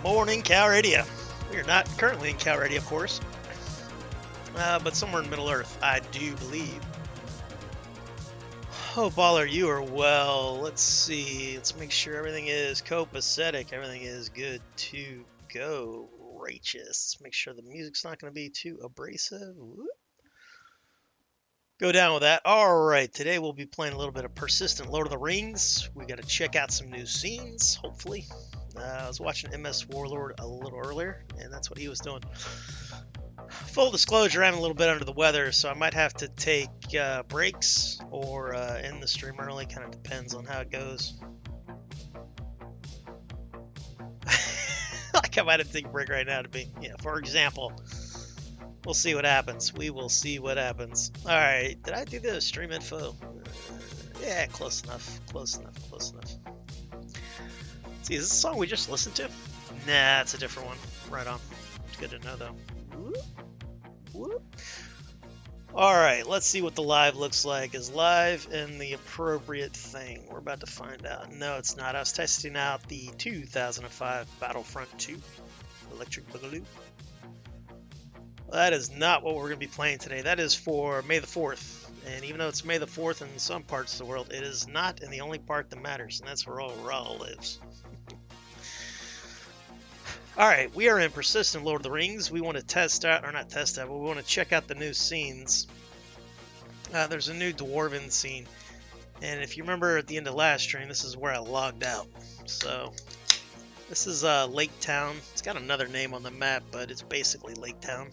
Morning, Calradia. We are not currently in Calradia, of course, but somewhere in Middle Earth, I do believe. Hope all of you are well. Let's see. Let's make sure everything is copacetic. Everything is good to go. Righteous. Make sure the music's not going to be too abrasive. Whoop. Go down with that. All right, today we'll be playing a little bit of Persistent Lord of the Rings. We got to check out some new scenes, hopefully. I was watching MS Warlord a little earlier, and that's what he was doing. Full disclosure, I'm a little bit under the weather, so I might have to take breaks or end the stream early. Kind of depends on how it goes. Like I might have to take a break right now to be, for example. We'll see what happens. We will see what happens. All right, did I do the stream info? Yeah, close enough. Close enough. Close enough. See, is this a song we just listened to? Nah, it's a different one. Right on. It's good to know, though. Whoop. Whoop. All right, let's see what the live looks like. Is live in the appropriate thing? We're about to find out. No, it's not. I was testing out the 2005 Battlefront 2 Electric Boogaloo. That is not what we're going to be playing today. That is for May the 4th. And even though it's May the 4th in some parts of the world, it is not in the only part that matters, and that's where all Raw lives. Alright, we are in Persistent Lord of the Rings. We want to test out, or not test out, but we want to check out the new scenes. There's a new Dwarven scene. And if you remember at the end of last stream, this is where I logged out. So, this is Lake Town. It's got another name on the map, but it's basically Lake Town.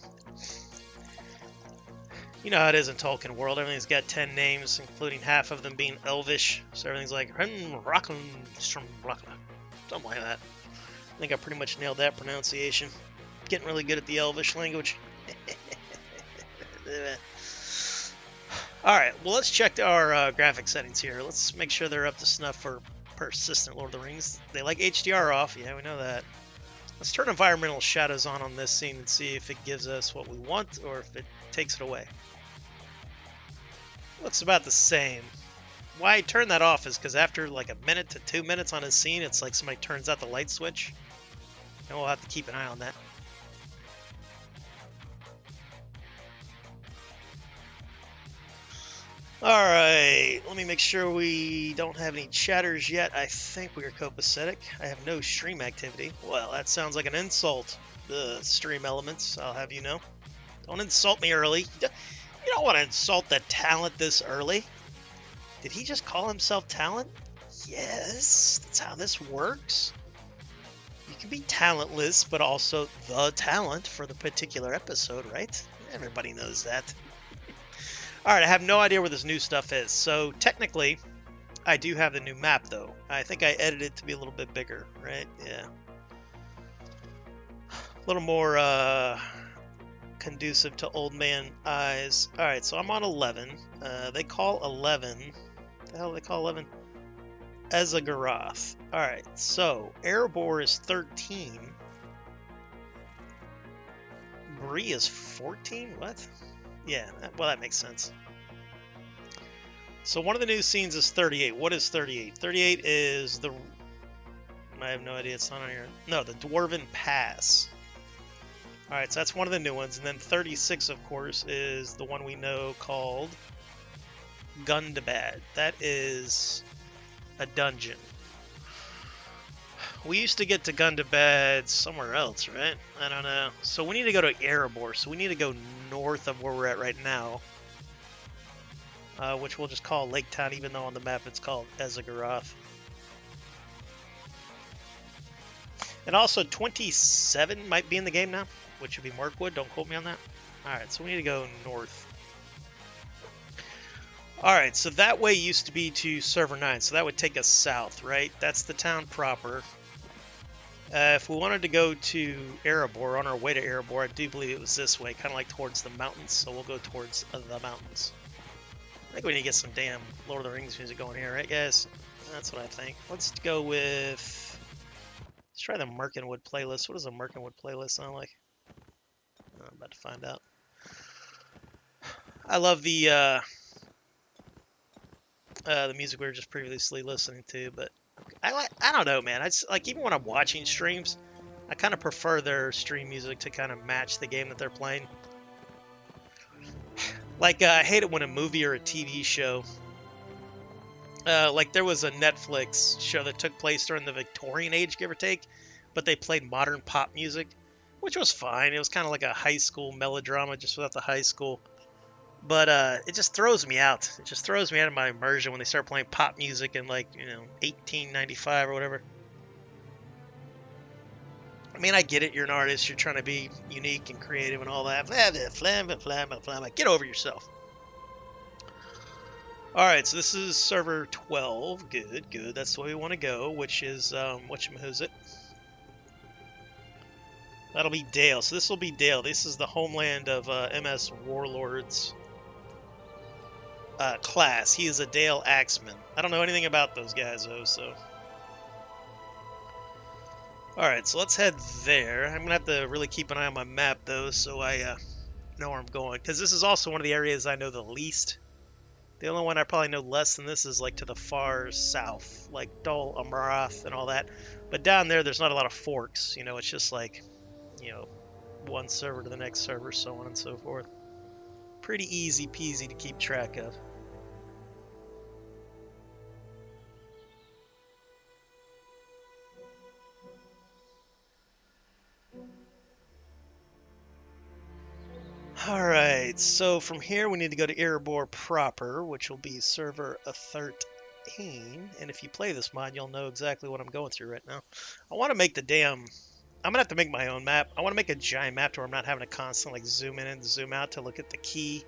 You know how it is in Tolkien world. Everything's got 10 names, including half of them being Elvish. So everything's like something like that. I think I pretty much nailed that pronunciation. Getting really good at the Elvish language. Alright, well let's check our graphic settings here. Let's make sure they're up to snuff for Persistent Lord of the Rings. They like HDR off, yeah, we know that. Let's turn environmental shadows on this scene and see if it gives us what we want or if it takes it away. Looks about the same. Why I turn that off is because after like a minute to 2 minutes on a scene, it's like somebody turns out the light switch. And we'll have to keep an eye on that. Alright, let me make sure we don't have any chatters yet. I think we are copacetic. I have no stream activity. Well, that sounds like an insult. The stream elements, I'll have you know. Don't insult me early. You don't want to insult the talent this early. Did he just call himself talent? Yes, that's how this works. You can be talentless, but also the talent for the particular episode, right? Everybody knows that. Alright, I have no idea where this new stuff is. So, technically, I do have the new map, though. I think I edited it to be a little bit bigger, right? Yeah. A little more, conducive to old man eyes. Alright, so I'm on 11. They call 11... What the hell do they call 11? Ezagaroth. Alright, so Erebor is 13. Bree is 14? What? Yeah, well, that makes sense. So one of the new scenes is 38. What is 38? 38 is the... I have no idea. It's not on here. No, the Dwarven Pass. Alright, so that's one of the new ones. And then 36, of course, is the one we know called Gundabad. That is a dungeon. We used to get to Gundabad somewhere else, right? I don't know. So we need to go to Erebor. So we need to go north of where we're at right now. Which we'll just call Lake Town, even though on the map it's called Ezagaroth. And also 27 might be in the game now, which would be Markwood. Don't quote me on that. Alright, so we need to go north. Alright, so that way used to be to server 9, so that would take us south, right? That's the town proper. If we wanted to go to Erebor, on our way to Erebor, I do believe it was this way, kind of like towards the mountains, so we'll go towards the mountains. I think we need to get some damn Lord of the Rings music going here, right guys? That's what I think. Let's go with... Let's try the Merkinwood playlist. What does a Merkinwood playlist sound like? I'm about to find out. I love the music we were just previously listening to, but I don't know, man. It's like even when I'm watching streams, I kind of prefer their stream music to kind of match the game that they're playing. Like, I hate it when a movie or a TV show, like there was a Netflix show that took place during the Victorian age, give or take, but they played modern pop music, which was fine. It was kind of like a high school melodrama, just without the high school. But it just throws me out. It just throws me out of my immersion when they start playing pop music in, like, 1895 or whatever. I mean, I get it. You're an artist. You're trying to be unique and creative and all that. Get over yourself. All right, so this is server 12. Good, good. That's the way we want to go, which is, whatchamahoo's it? That'll be Dale. So this will be Dale. This is the homeland of MS Warlord's class. He is a Dale Axeman. I don't know anything about those guys, though, so... Alright, so let's head there. I'm going to have to really keep an eye on my map, though, so I know where I'm going. Because this is also one of the areas I know the least. The only one I probably know less than this is, like, to the far south. Like, Dol Amarath and all that. But down there, there's not a lot of forks. You know, it's just like, one server to the next server, so on and so forth. Pretty easy peasy to keep track of. Alright, so from here we need to go to Erebor proper, which will be server 13. And if you play this mod, you'll know exactly what I'm going through right now. I want to make the damn... I'm going to have to make my own map. I want to make a giant map to where I'm not having to constantly zoom in and zoom out to look at the key.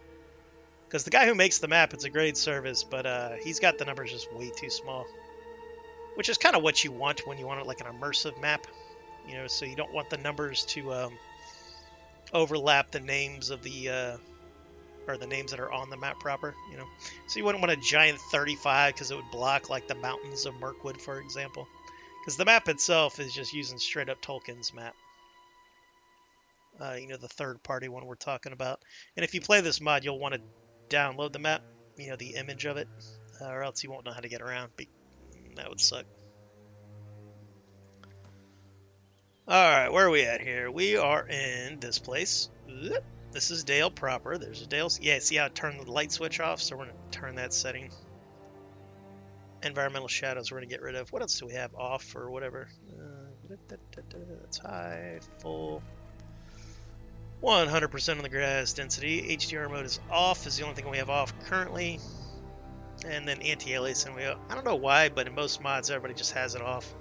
Because the guy who makes the map, it's a great service, but he's got the numbers just way too small. Which is kind of what you want when you want it like an immersive map. So you don't want the numbers to... overlap the names of the or the names that are on the map proper, So you wouldn't want a giant 35 because it would block like the mountains of Mirkwood, for example. Because the map itself is just using straight up Tolkien's map. The third party one we're talking about. And if you play this mod, you'll want to download the map, the image of it, or else you won't know how to get around. That would suck. Alright, where are we at here? We are in this place. This is Dale proper. There's a Dale. Yeah, see how I turned the light switch off? So we're going to turn that setting. Environmental shadows we're going to get rid of. What else do we have off or whatever? That's high, full. 100% on the grass density. HDR mode is off, is the only thing we have off currently. And then anti-aliasing. I don't know why, but in most mods, everybody just has it off.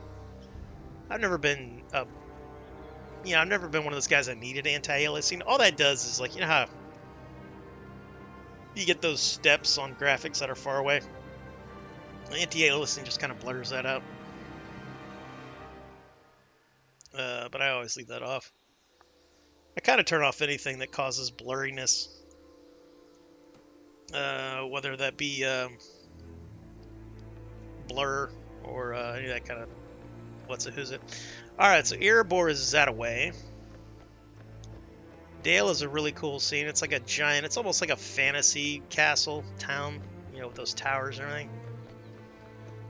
I've never been I've never been one of those guys that needed anti-aliasing. All that does is, like, how you get those steps on graphics that are far away. Anti-aliasing just kind of blurs that out. But I always leave that off. I kind of turn off anything that causes blurriness. Whether that be blur or any of that kind of who's it. Alright, so Erebor is that away. Dale is a really cool scene. It's like a giant, it's almost like a fantasy castle town, with those towers and everything.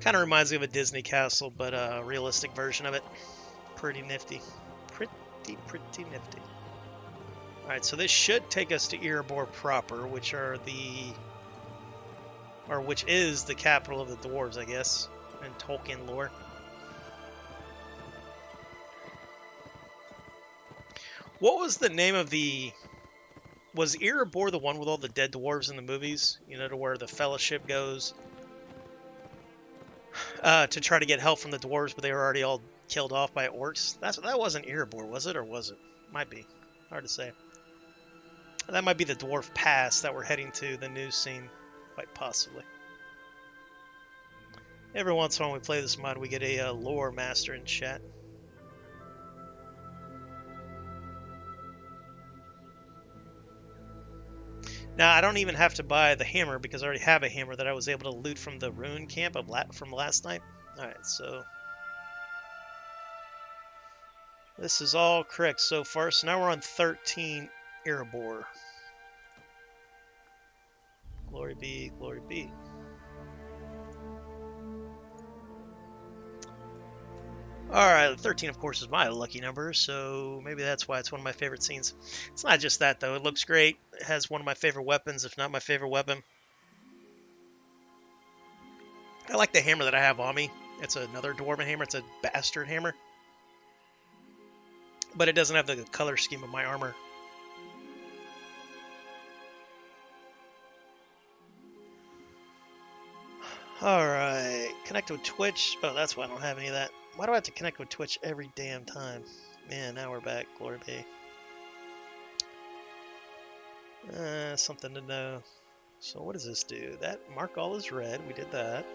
Kind of reminds me of a Disney castle, but a realistic version of it. Pretty nifty. Pretty nifty. Alright, so this should take us to Erebor proper, which is the capital of the dwarves, I guess, in Tolkien lore. What was the name of was Erebor the one with all the dead dwarves in the movies? To where the Fellowship goes to try to get help from the dwarves, but they were already all killed off by orcs? That wasn't Erebor, was it? Or was it? Might be. Hard to say. That might be the dwarf pass that we're heading to, the new scene. Quite possibly. Every once in a while when we play this mod, we get a lore master in chat. Now, I don't even have to buy the hammer because I already have a hammer that I was able to loot from the ruin camp from last night. Alright, so... this is all correct so far. So now we're on 13 Erebor. Glory be, glory be. Alright, 13 of course is my lucky number, so maybe that's why it's one of my favorite scenes. It's not just that though, it looks great. It has one of my favorite weapons, if not my favorite weapon. I like the hammer that I have on me. It's another Dwarven hammer, it's a bastard hammer. But it doesn't have the color scheme of my armor. Alright, connect with Twitch. Oh, that's why I don't have any of that. Why do I have to connect with Twitch every damn time? Man, now we're back. Glory be. Something to know. So what does this do? That mark all is red. We did that.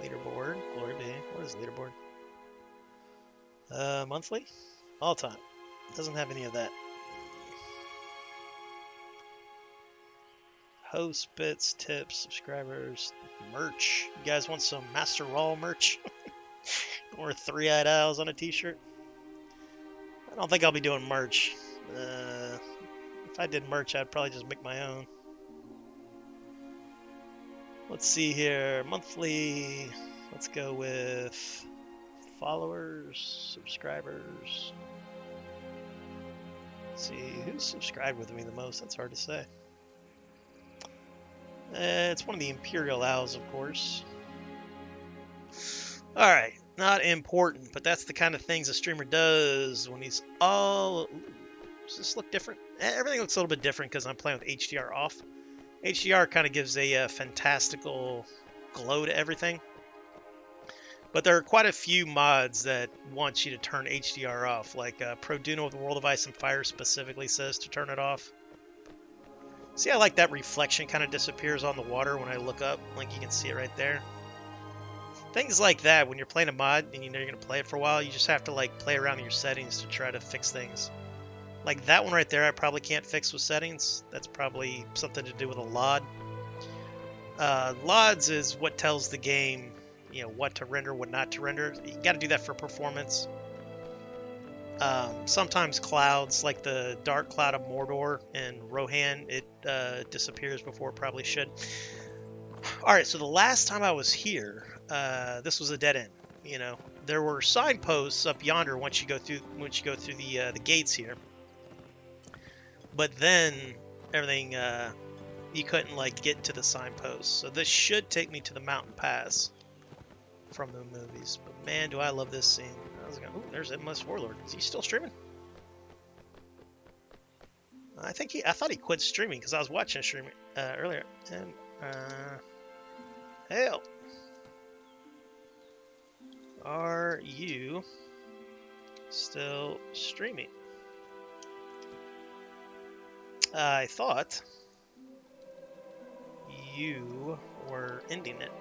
Leaderboard. Glory be. What is leaderboard? Monthly? All time. Doesn't have any of that. Host bits, tips, subscribers, merch. You guys want some Master Raw merch? Or three-eyed owls on a t-shirt? I don't think I'll be doing merch. If I did merch, I'd probably just make my own. Let's see here. Monthly. Let's go with followers, subscribers. Let's see, who's subscribed with me the most? That's hard to say. It's one of the Imperial Owls, of course. Alright, not important, but that's the kind of things a streamer does when he's all... Does this look different? Everything looks a little bit different because I'm playing with HDR off. HDR kind of gives a fantastical glow to everything. But there are quite a few mods that want you to turn HDR off, like Produno with World of Ice and Fire specifically says to turn it off. See, I like that reflection kind of disappears on the water when I look up, like you can see it right there. Things like that, when you're playing a mod and you know you're going to play it for a while, you just have to like play around with your settings to try to fix things. Like that one right there, I probably can't fix with settings. That's probably something to do with a LOD. LODs is what tells the game, you know, what to render, what not to render. You got to do that for performance. Sometimes clouds, like the dark cloud of Mordor and Rohan, it disappears before it probably should. All right, so the last time I was here, this was a dead end. You know, there were signposts up yonder once you go through the gates here. But then everything you couldn't like get to the signposts. So this should take me to the mountain pass from the movies. But man, do I love this scene. Ooh, there's MS Warlord. Is he still streaming? I thought he quit streaming because I was watching a stream earlier. And hell, are you still streaming? I thought you were ending it.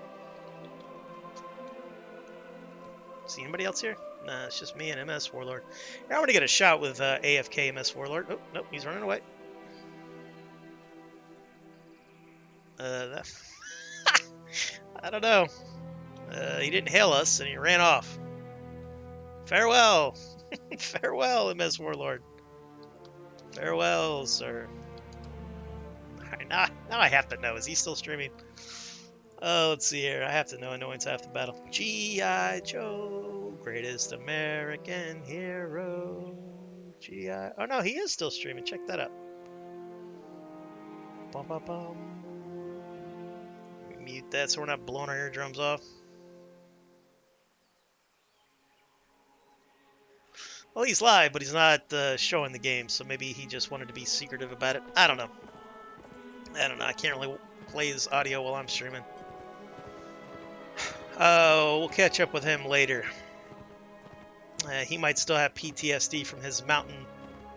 See anybody else here? Nah, it's just me and MS Warlord. Now I'm gonna get a shot with AFK MS Warlord. Oh, nope, he's running away. I don't know. He didn't hail us and he ran off. Farewell. Farewell, MS Warlord. Farewell, sir. Now I have to know. Is he still streaming? Oh, let's see here. I have to know. Annoyance half the battle. G.I. Joe, greatest American hero. G.I. Oh, no, he is still streaming. Check that out. Bum, bum, bum. Mute that so we're not blowing our eardrums off. Well, he's live, but he's not showing the game, so maybe he just wanted to be secretive about it. I don't know. I can't really play his audio while I'm streaming. We'll catch up with him later. He might still have PTSD from his mountain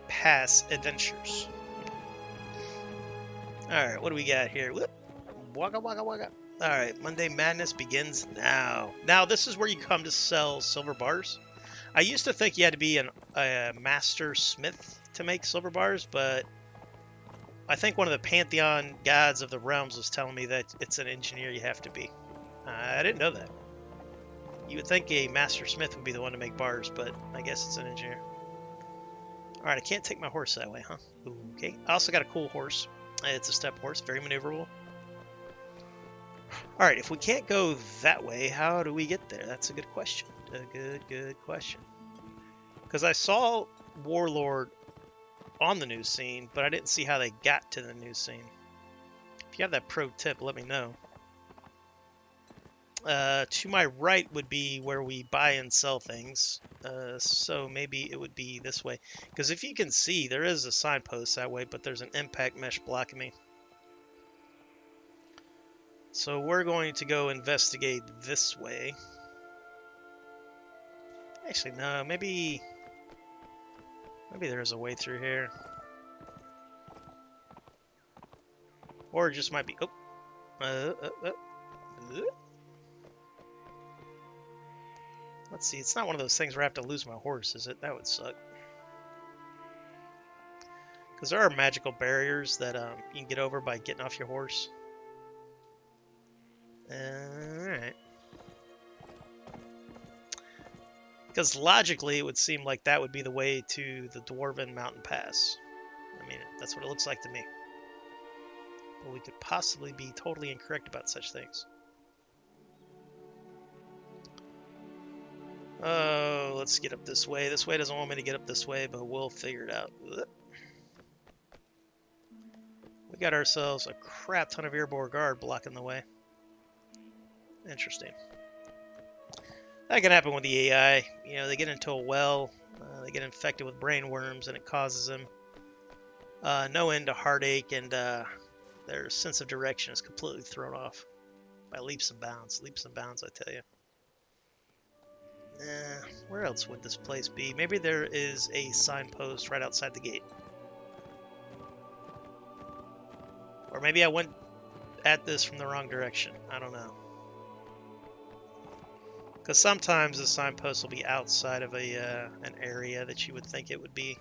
pass adventures. Alright, what do we got here? Whoop. Waka waka waka. Alright, Monday Madness begins now. Now, this is where you come to sell silver bars. I used to think you had to be a master smith to make silver bars, but I think one of the Pantheon gods of the realms was telling me that it's an engineer you have to be. I didn't know that. You would think a master smith would be the one to make bars, but I guess it's an engineer. Alright, I can't take my horse that way, huh? Okay. I also got a cool horse. It's a step horse, very maneuverable. Alright, if we can't go that way, how do we get there? That's a good question. a good question. Because I saw Warlord on the news scene, but I didn't see how they got to the news scene. If you have that pro tip, let me know. To my right would be where we buy and sell things. So maybe it would be this way. Because if you can see, there is a signpost that way, but there's an impact mesh blocking me. So we're going to go investigate this way. Actually, no, maybe there's a way through here. Or it just might be... Oh. Let's see, it's not one of those things where I have to lose my horse, is it? That would suck. Because there are magical barriers that you can get over by getting off your horse. Alright. Because logically, it would seem like that would be the way to the Dwarven Mountain Pass. I mean, that's what it looks like to me. But we could possibly be totally incorrect about such things. Oh, let's get up this way. This way doesn't want me to get up this way, but we'll figure it out. We got ourselves a crap ton of airborne guard blocking the way. Interesting. That can happen with the AI. You know, they get into a well, they get infected with brain worms, and it causes them no end of heartache, and their sense of direction is completely thrown off by leaps and bounds. Leaps and bounds, I tell you. Where else would this place be? Maybe there is a signpost right outside the gate. Or maybe I went at this from the wrong direction. I don't know. Because sometimes the signpost will be outside of an area that you would think it would be.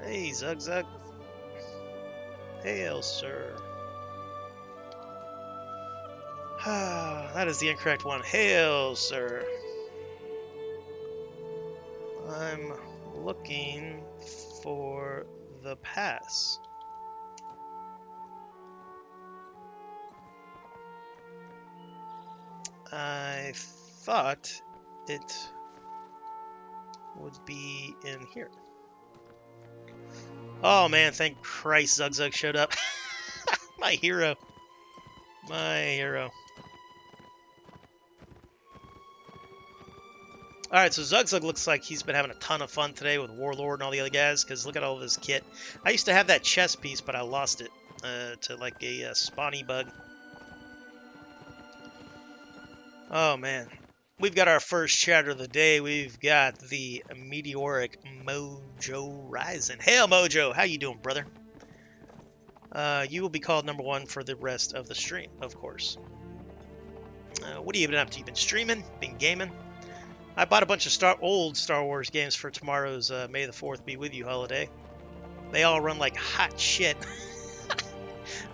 Hey, Zug Zug. Hail, sir. That is the incorrect one. Hail, sir. I'm looking for the pass. I thought it would be in here. Oh man, thank Christ Zug Zug showed up. My hero. My hero. Alright, so Zug Zug looks like he's been having a ton of fun today with Warlord and all the other guys, because look at all this kit. I used to have that chest piece, but I lost it to like a spawny bug. Oh man. We've got our first chatter of the day. We've got the meteoric Mojo Rising. Hail Mojo! How you doing, brother? You will be called #1 for the rest of the stream, of course. What have you been up to? You been streaming? Been gaming? I bought a bunch of old Star Wars games for tomorrow's May the 4th be with you holiday. They all run like hot shit.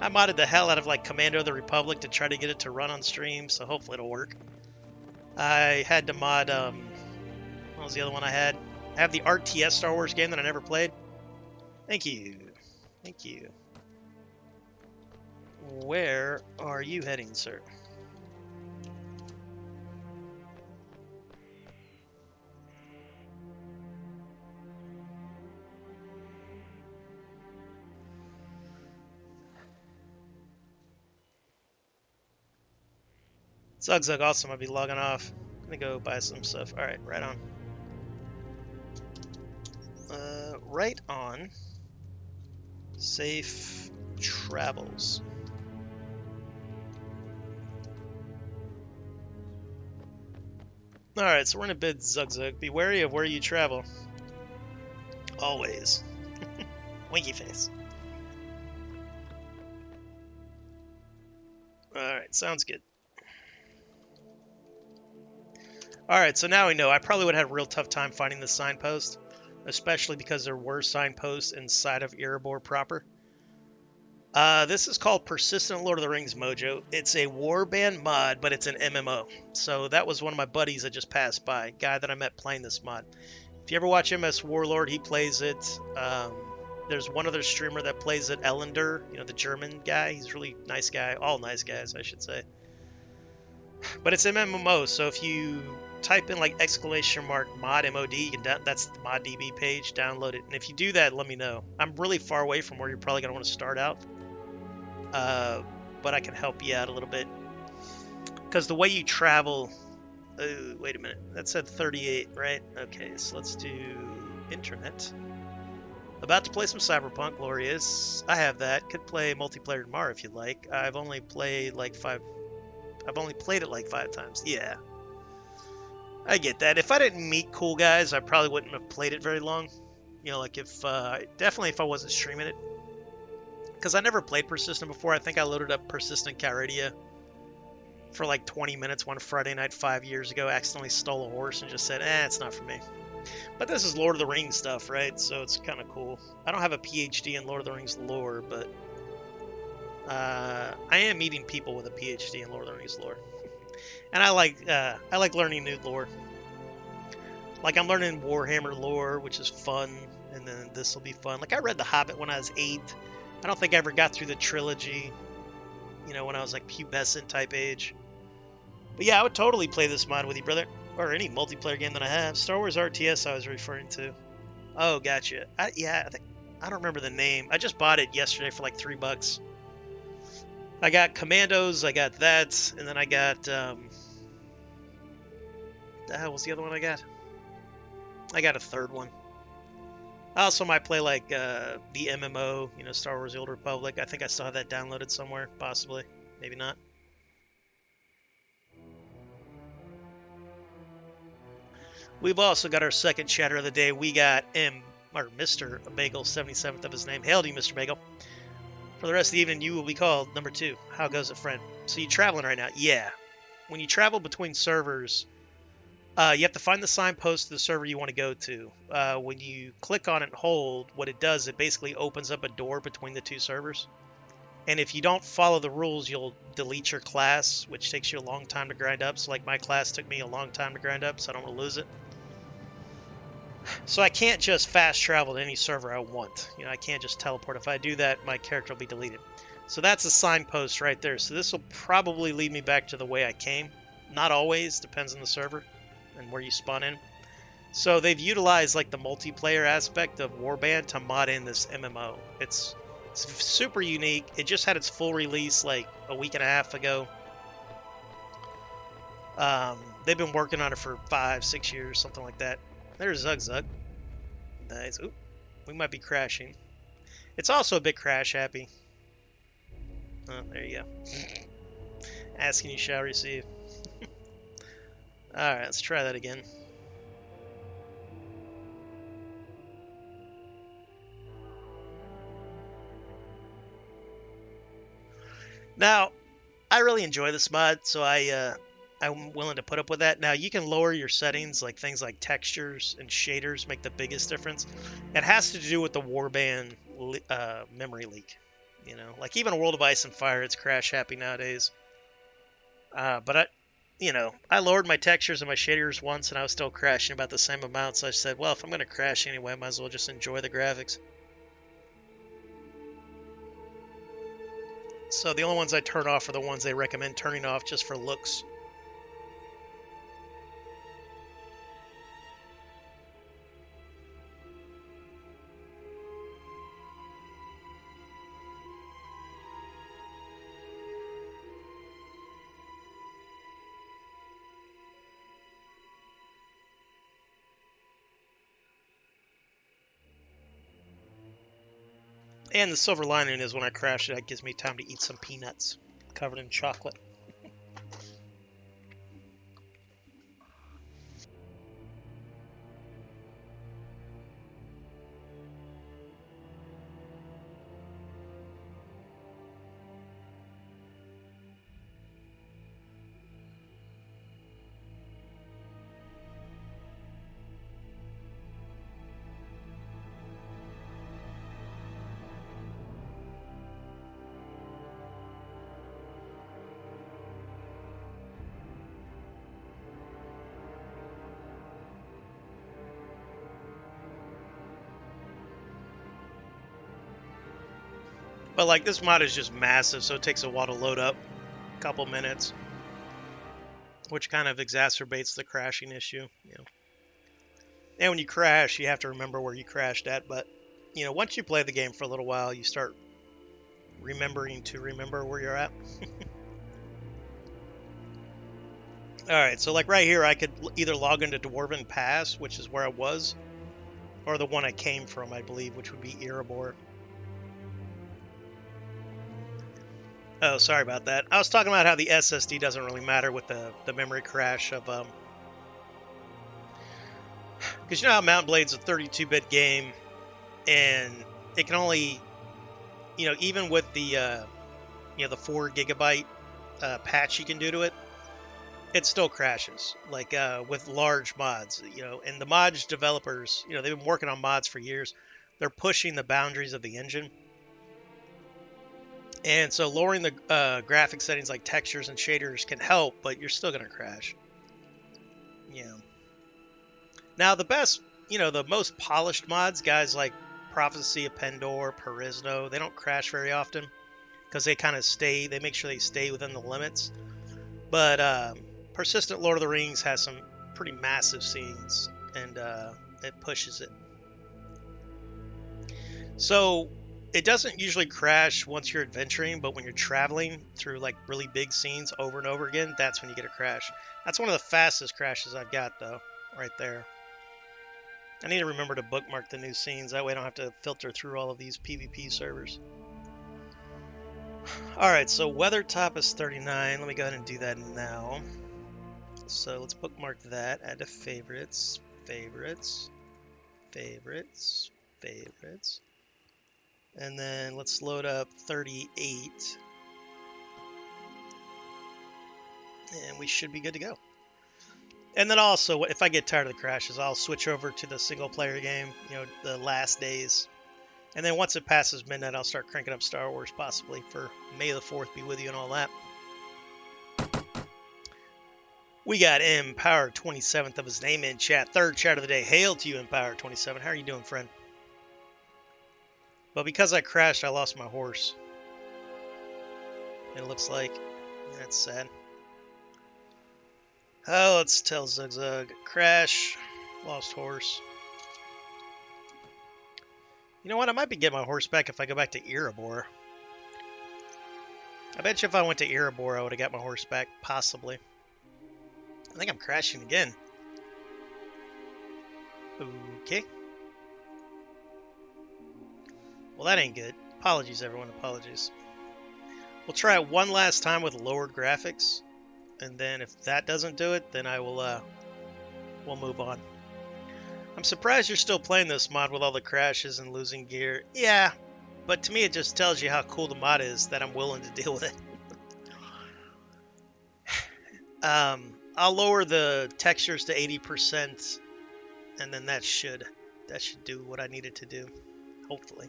I modded the hell out of like Commando of the Republic to try to get it to run on stream, so hopefully it'll work. I had to mod, what was the other one I had? I have the RTS Star Wars game that I never played. Thank you. Thank you. Where are you heading, sir? Zug Zug, awesome. I'll be logging off. I'm gonna go buy some stuff. Alright, right on. Right on. Safe travels. Alright, so we're in a bid, Zug Zug. Be wary of where you travel. Always. Winky face. Alright, sounds good. Alright, so now we know. I probably would have had a real tough time finding this signpost, especially because there were signposts inside of Erebor proper. This is called Persistent Lord of the Rings Mojo. It's a Warband mod, but it's an MMO. So that was one of my buddies that just passed by, guy that I met playing this mod. If you ever watch MS Warlord, he plays it. There's one other streamer that plays it, Ellender, you know, the German guy. He's a really nice guy. All nice guys, I should say. But it's MMO, so if you type in like exclamation mark mod mod, you can that's the mod DB page. Download it, and if you do that, let me know. I'm really far away from where you're probably gonna want to start out, but I can help you out a little bit because the way you travel. Wait a minute, that said 38, right? Okay, so let's do internet. About to play some Cyberpunk, Glorious. I have that. Could play multiplayer tomorrow if you'd like. I've only played it like 5 times. Yeah, I get that. If I didn't meet cool guys, I probably wouldn't have played it very long. You know, like if definitely if I wasn't streaming it, because I never played Persistent before. I think I loaded up Persistent Caradia for like 20 minutes one Friday night 5 years ago. Accidentally stole a horse and just said, it's not for me. But this is Lord of the Rings stuff, right? So it's kind of cool. I don't have a PhD in Lord of the Rings lore, but I am meeting people with a PhD in Lord of the Rings lore, and I like learning new lore. Like I'm learning Warhammer lore, which is fun, and then this will be fun. Like I read The Hobbit when I was 8. I don't think I ever got through the trilogy, you know, when I was like pubescent type age. But yeah, I would totally play this mod with you, brother, or any multiplayer game that I have. Star Wars RTS I was referring to. Oh, gotcha. I don't remember the name. I just bought it yesterday for like $3. I got Commandos, I got that, and then I got the hell was the other one I got? I got a third one. I also might play like the MMO, you know, Star Wars: The Old Republic. I think I still have that downloaded somewhere, possibly, maybe not. We've also got our second chatter of the day. We got Mr. Bagel, 77th of his name. Hail to you, Mr. Bagel. For the rest of the evening, you will be called number 2. How goes it, friend? So you traveling right now? Yeah. When you travel between servers, you have to find the signpost to the server you want to go to. When you click on it and hold, what it does, it basically opens up a door between the two servers. And if you don't follow the rules, you'll delete your class, which takes you a long time to grind up. So like my class took me a long time to grind up, so I don't want to lose it. So I can't just fast travel to any server I want. You know, I can't just teleport. If I do that, my character will be deleted. So that's a signpost right there. So this will probably lead me back to the way I came. Not always, depends on the server and where you spawn in. So they've utilized like the multiplayer aspect of Warband to mod in this MMO. It's super unique. It just had its full release like a week and a half ago. They've been working on it for 5-6 years, something like that. There's Zug Zug. Nice. Oop, we might be crashing. It's also a bit crash happy. Oh, there you go. Asking you shall receive. Alright, let's try that again. Now, I really enjoy this mod, so I'm willing to put up with that. Now, you can lower your settings, like things like textures and shaders make the biggest difference. It has to do with the Warband memory leak. You know, like even World of Ice and Fire, it's crash happy nowadays. But I lowered my textures and my shaders once, and I was still crashing about the same amount. So I said, well, if I'm going to crash anyway, I might as well just enjoy the graphics. So the only ones I turn off are the ones they recommend turning off just for looks. And the silver lining is when I crash it, that gives me time to eat some peanuts covered in chocolate. But like this mod is just massive, so it takes a while to load up. A couple minutes. which kind of exacerbates the crashing issue. And when you crash, you have to remember where you crashed at. But once you play the game for a little while, you start remembering to remember where you're at. All right, so like right here, I could either log into Dwarven Pass, which is where I was, or the one I came from, I believe, which would be Erebor. Oh, sorry about that. I was talking about how the SSD doesn't really matter with the memory crash of because you know how Mount Blade's a 32-bit game, and it can only, even with the the 4 gigabyte patch you can do to it, it still crashes. Like with large mods, and the mods developers, they've been working on mods for years. They're pushing the boundaries of the engine. And so lowering the graphic settings like textures and shaders can help, but you're still going to crash. Yeah. Now the best, the most polished mods, guys like Prophecy of Pendor, Perisno, they don't crash very often because they kind of they make sure they stay within the limits. But Persistent Lord of the Rings has some pretty massive scenes, and it pushes it. So it doesn't usually crash once you're adventuring, but when you're traveling through like really big scenes over and over again, that's when you get a crash. That's one of the fastest crashes I've got, though, right there. I need to remember to bookmark the new scenes. That way I don't have to filter through all of these PvP servers. Alright, so Weathertop is 39. Let me go ahead and do that now. So let's bookmark that. Add to favorites. Favorites. Favorites. Favorites. And then let's load up 38. And we should be good to go. And then also, if I get tired of the crashes, I'll switch over to the single player game, the last days. And then once it passes midnight, I'll start cranking up Star Wars, possibly, for May the 4th be with you and all that. We got Empower 27th of his name in chat. Third chat of the day. Hail to you, Empower 27. How are you doing, friend? But because I crashed, I lost my horse. It looks like. That's sad. Oh, let's tell Zug Zug. Crash. Lost horse. You know what? I might be getting my horse back if I go back to Erebor. I bet you if I went to Erebor, I would have got my horse back. Possibly. I think I'm crashing again. Okay. Well, that ain't good. Apologies, everyone. Apologies. We'll try it one last time with lowered graphics. And then if that doesn't do it, then I will, we'll move on. I'm surprised you're still playing this mod with all the crashes and losing gear. Yeah, but to me it just tells you how cool the mod is that I'm willing to deal with it. I'll lower the textures to 80%, and then that should do what I needed to do, hopefully.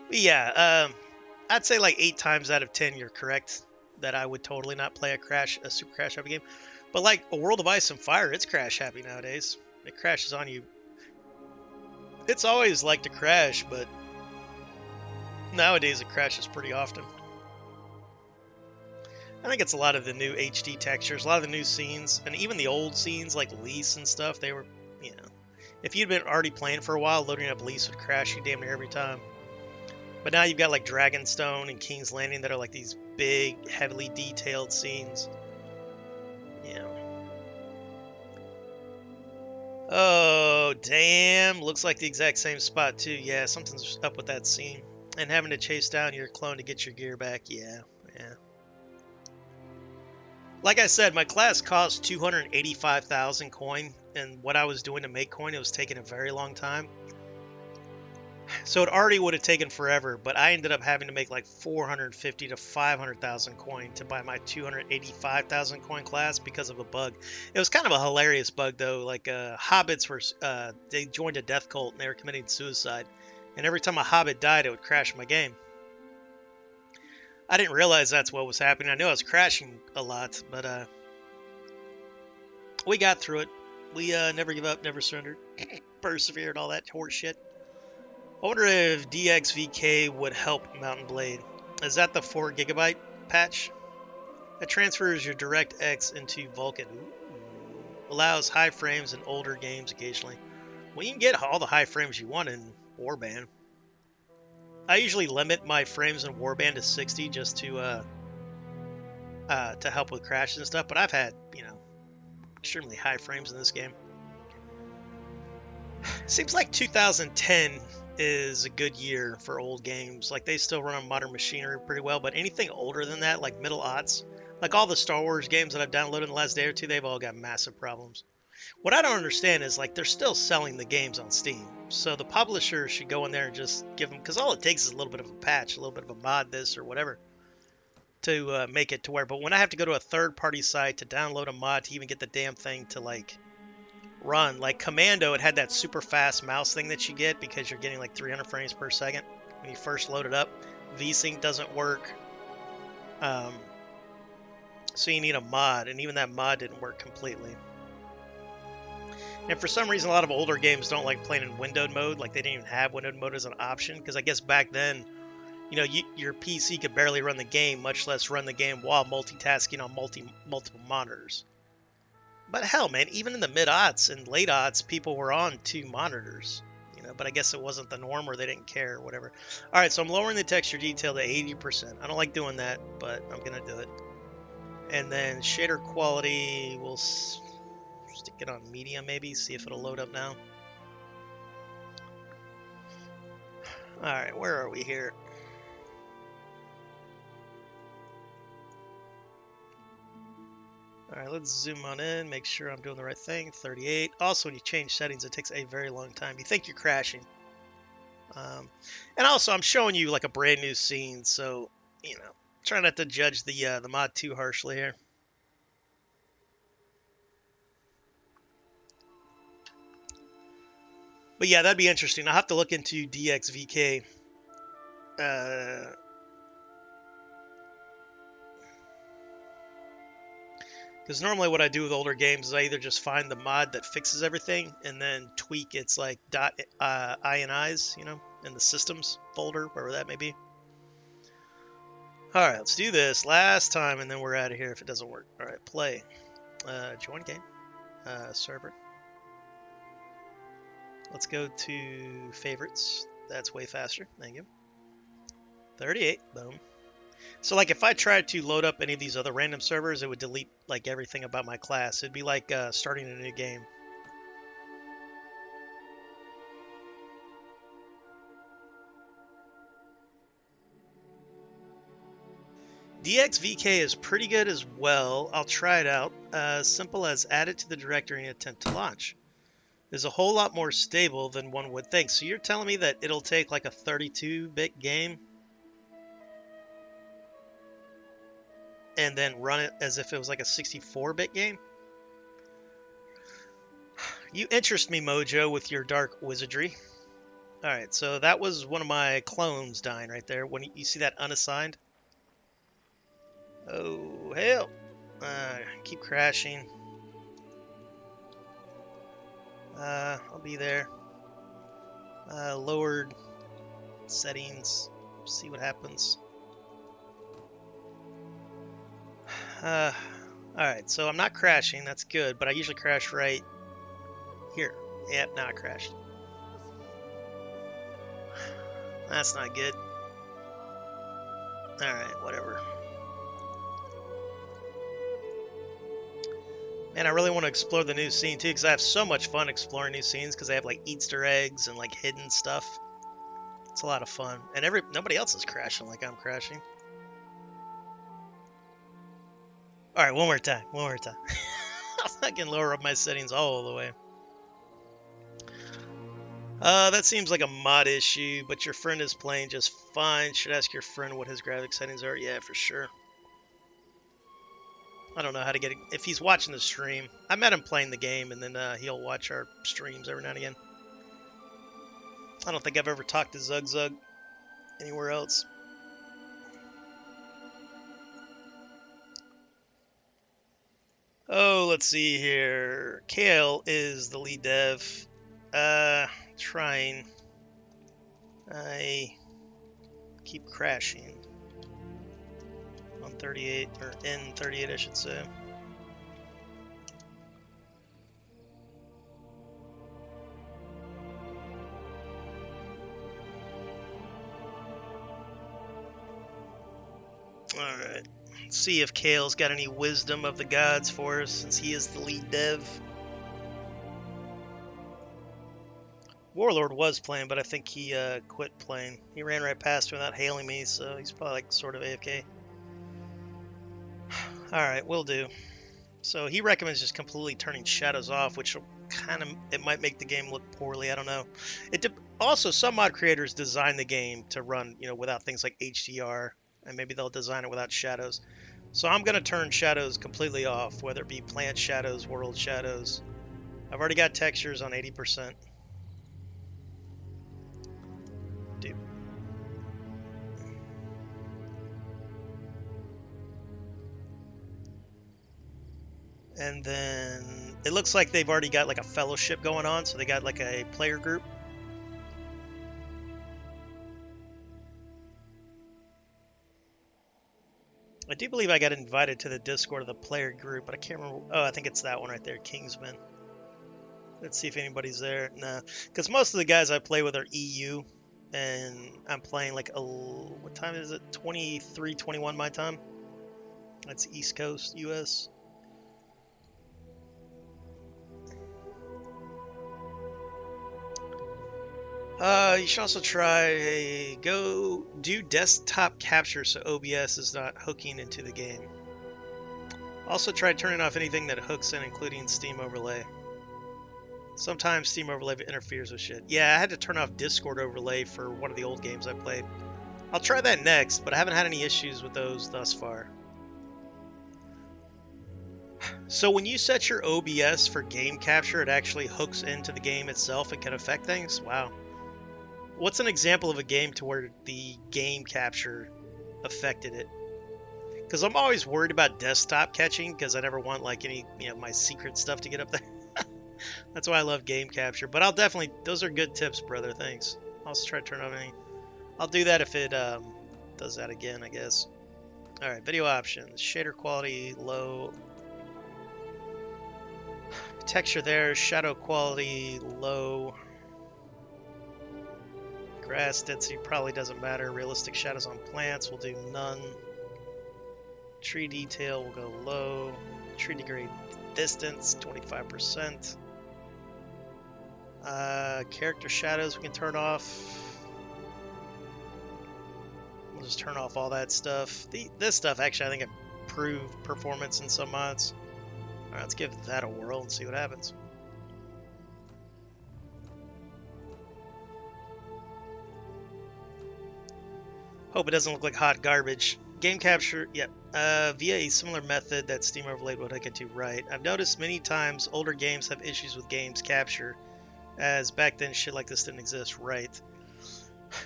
But yeah, I'd say like 8 times out of 10 you're correct that I would totally not play a super crash happy game. But like a World of Ice and Fire, it's crash happy nowadays. It crashes on you. It's always like to crash, but nowadays it crashes pretty often. I think it's a lot of the new HD textures, a lot of the new scenes, and even the old scenes like Lys and stuff, they were, if you'd been already playing for a while, loading up Lys would crash you damn near every time. But now you've got like Dragonstone and King's Landing that are like these big, heavily detailed scenes. Oh, damn. Looks like the exact same spot, too. Yeah, something's up with that scene. And having to chase down your clone to get your gear back. Yeah. Like I said, my class cost 285,000 coin. And what I was doing to make coin, it was taking a very long time. So it already would have taken forever, but I ended up having to make like 450 to 500,000 coin to buy my 285,000 coin class because of a bug. It was kind of a hilarious bug though. Like hobbits were, they joined a death cult and they were committing suicide, and every time a hobbit died, it would crash my game. I didn't realize that's what was happening. I knew I was crashing a lot, but we got through it. We never give up, never surrendered, persevered, all that horse shit. I wonder if DXVK would help Mountain Blade. Is that the 4 gigabyte patch? It transfers your DirectX into Vulkan. Ooh. Allows high frames in older games occasionally. Well, you can get all the high frames you want in Warband. I usually limit my frames in Warband to 60 just to help with crashes and stuff, but I've had, extremely high frames in this game. Seems like 2010 is a good year for old games. Like, they still run on modern machinery pretty well, but anything older than that, like middle aughts, like all the Star Wars games that I've downloaded in the last day or two, they've all got massive problems. What I don't understand is, like, they're still selling the games on Steam, so the publisher should go in there and just give them, because all it takes is a little bit of a patch, a little bit of a mod, this or whatever, to make it to where. But when I have to go to a third-party site to download a mod to even get the damn thing to, like, run, like Commando, it had that super fast mouse thing that you get because you're getting like 300 frames per second when you first load it up. VSync doesn't work, so you need a mod, and even that mod didn't work completely. And for some reason, a lot of older games don't like playing in windowed mode. Like, they didn't even have windowed mode as an option, because I guess back then, your PC could barely run the game, much less run the game while multitasking on multiple monitors. But hell, man, even in the mid-aughts and late-aughts, people were on 2 monitors. But I guess it wasn't the norm, or they didn't care, or whatever. All right, so I'm lowering the texture detail to 80%. I don't like doing that, but I'm going to do it. And then shader quality, we'll stick it on medium maybe, see if it'll load up now. All right, where are we here? All right, let's zoom on in, make sure I'm doing the right thing. 38. Also, when you change settings, it takes a very long time. You think you're crashing. And also, I'm showing you like a brand new scene, so, try not to judge the mod too harshly here. But yeah, that'd be interesting. I'll have to look into DXVK. Because normally what I do with older games is I either just find the mod that fixes everything and then tweak its like .inis, in the systems folder, wherever that may be. All right, let's do this last time, and then we're out of here if it doesn't work. All right, play. Join game. Server. Let's go to favorites. That's way faster. Thank you. 38. Boom. So, like, if I tried to load up any of these other random servers, it would delete, like, everything about my class. It'd be like starting a new game. DXVK is pretty good as well. I'll try it out. Simple as add it to the directory and attempt to launch. Is a whole lot more stable than one would think. So you're telling me that it'll take like a 32-bit game and then run it as if it was like a 64-bit game? You interest me, Mojo, with your dark wizardry. All right, so that was one of my clones dying right there. When you see that unassigned? Oh, hell. Keep crashing. I'll be there. Lowered settings. See what happens. Alright, so I'm not crashing. That's good, but I usually crash right here. Yep, now I crashed. That's not good. Alright, whatever. Man, I really want to explore the new scene too, because I have so much fun exploring new scenes, because they have like Easter eggs and like hidden stuff. It's a lot of fun. And nobody else is crashing like I'm crashing. Alright, one more time. I can lower up my settings all the way. That seems like a mod issue, but your friend is playing just fine. Should ask your friend what his graphics settings are. Yeah, for sure. I don't know how to get it. If he's watching the stream, I met him playing the game, and then he'll watch our streams every now and again. I don't think I've ever talked to Zug anywhere else. Oh, let's see here. Kale is the lead dev. Trying. I keep crashing. On 38, or in 38, I should say. Alright. Let's see if Kale's got any wisdom of the gods for us, since he is the lead dev. Warlord was playing, but I think he quit playing. He ran right past me without hailing me, so he's probably like sort of AFK. Alright, will do. So he recommends just completely turning shadows off, which it might make the game look poorly. I don't know. Also, some mod creators design the game to run, without things like HDR, and maybe they'll design it without shadows. So I'm gonna turn shadows completely off, whether it be plant shadows, world shadows. I've already got textures on 80%. Dude. And then it looks like they've already got like a fellowship going on, so they got like a player group. I do believe I got invited to the Discord of the player group, but I can't remember. Oh, I think it's that one right there, Kingsman. Let's see if anybody's there. Nah, because most of the guys I play with are EU, and I'm playing like, what time is it? 23, 21 my time. That's East Coast, US. You should also try go do desktop capture so OBS is not hooking into the game. Also try turning off anything that hooks in, including Steam Overlay. Sometimes Steam Overlay interferes with shit. Yeah, I had to turn off Discord Overlay for one of the old games I played. I'll try that next, but I haven't had any issues with those thus far. So when you set your OBS for game capture, it actually hooks into the game itself and can affect things? Wow. What's an example of a game to where the game capture affected it? Because I'm always worried about desktop catching, because I never want like any, my secret stuff to get up there. That's why I love game capture. But I'll definitely, those are good tips, brother. Thanks. I'll also try to turn on any. I'll do that if it does that again, I guess. All right, video options. Shader quality low. Texture there. Shadow quality low. Grass density probably doesn't matter. Realistic shadows on plants, we'll do none. Tree detail will go low. Tree degrade distance, 25%. Character shadows we can turn off. We'll just turn off all that stuff. This stuff actually I think improved performance in some mods. Alright, let's give that a whirl and see what happens. Hope it doesn't look like hot garbage. Game capture, yep. Via a similar method that Steam Overlay would hook into, right. I've noticed many times older games have issues with games capture, as back then shit like this didn't exist, right.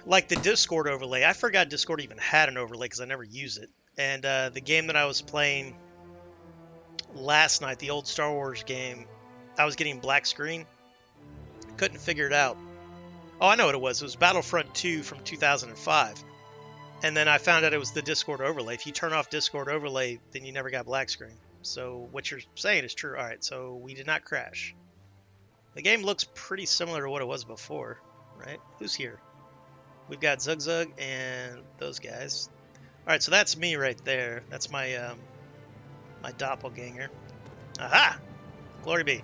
Like the Discord overlay. I forgot Discord even had an overlay because I never use it. And the game that I was playing last night, the old Star Wars game, I was getting black screen. Couldn't figure it out. Oh, I know what it was. It was Battlefront 2 from 2005. And then I found out it was the Discord overlay. If you turn off Discord overlay, then you never got black screen. So what you're saying is true. All right, so we did not crash. The game looks pretty similar to what it was before, right? Who's here? We've got Zug Zug and those guys. All right, so that's me right there. That's my my doppelganger. Aha! Glory be.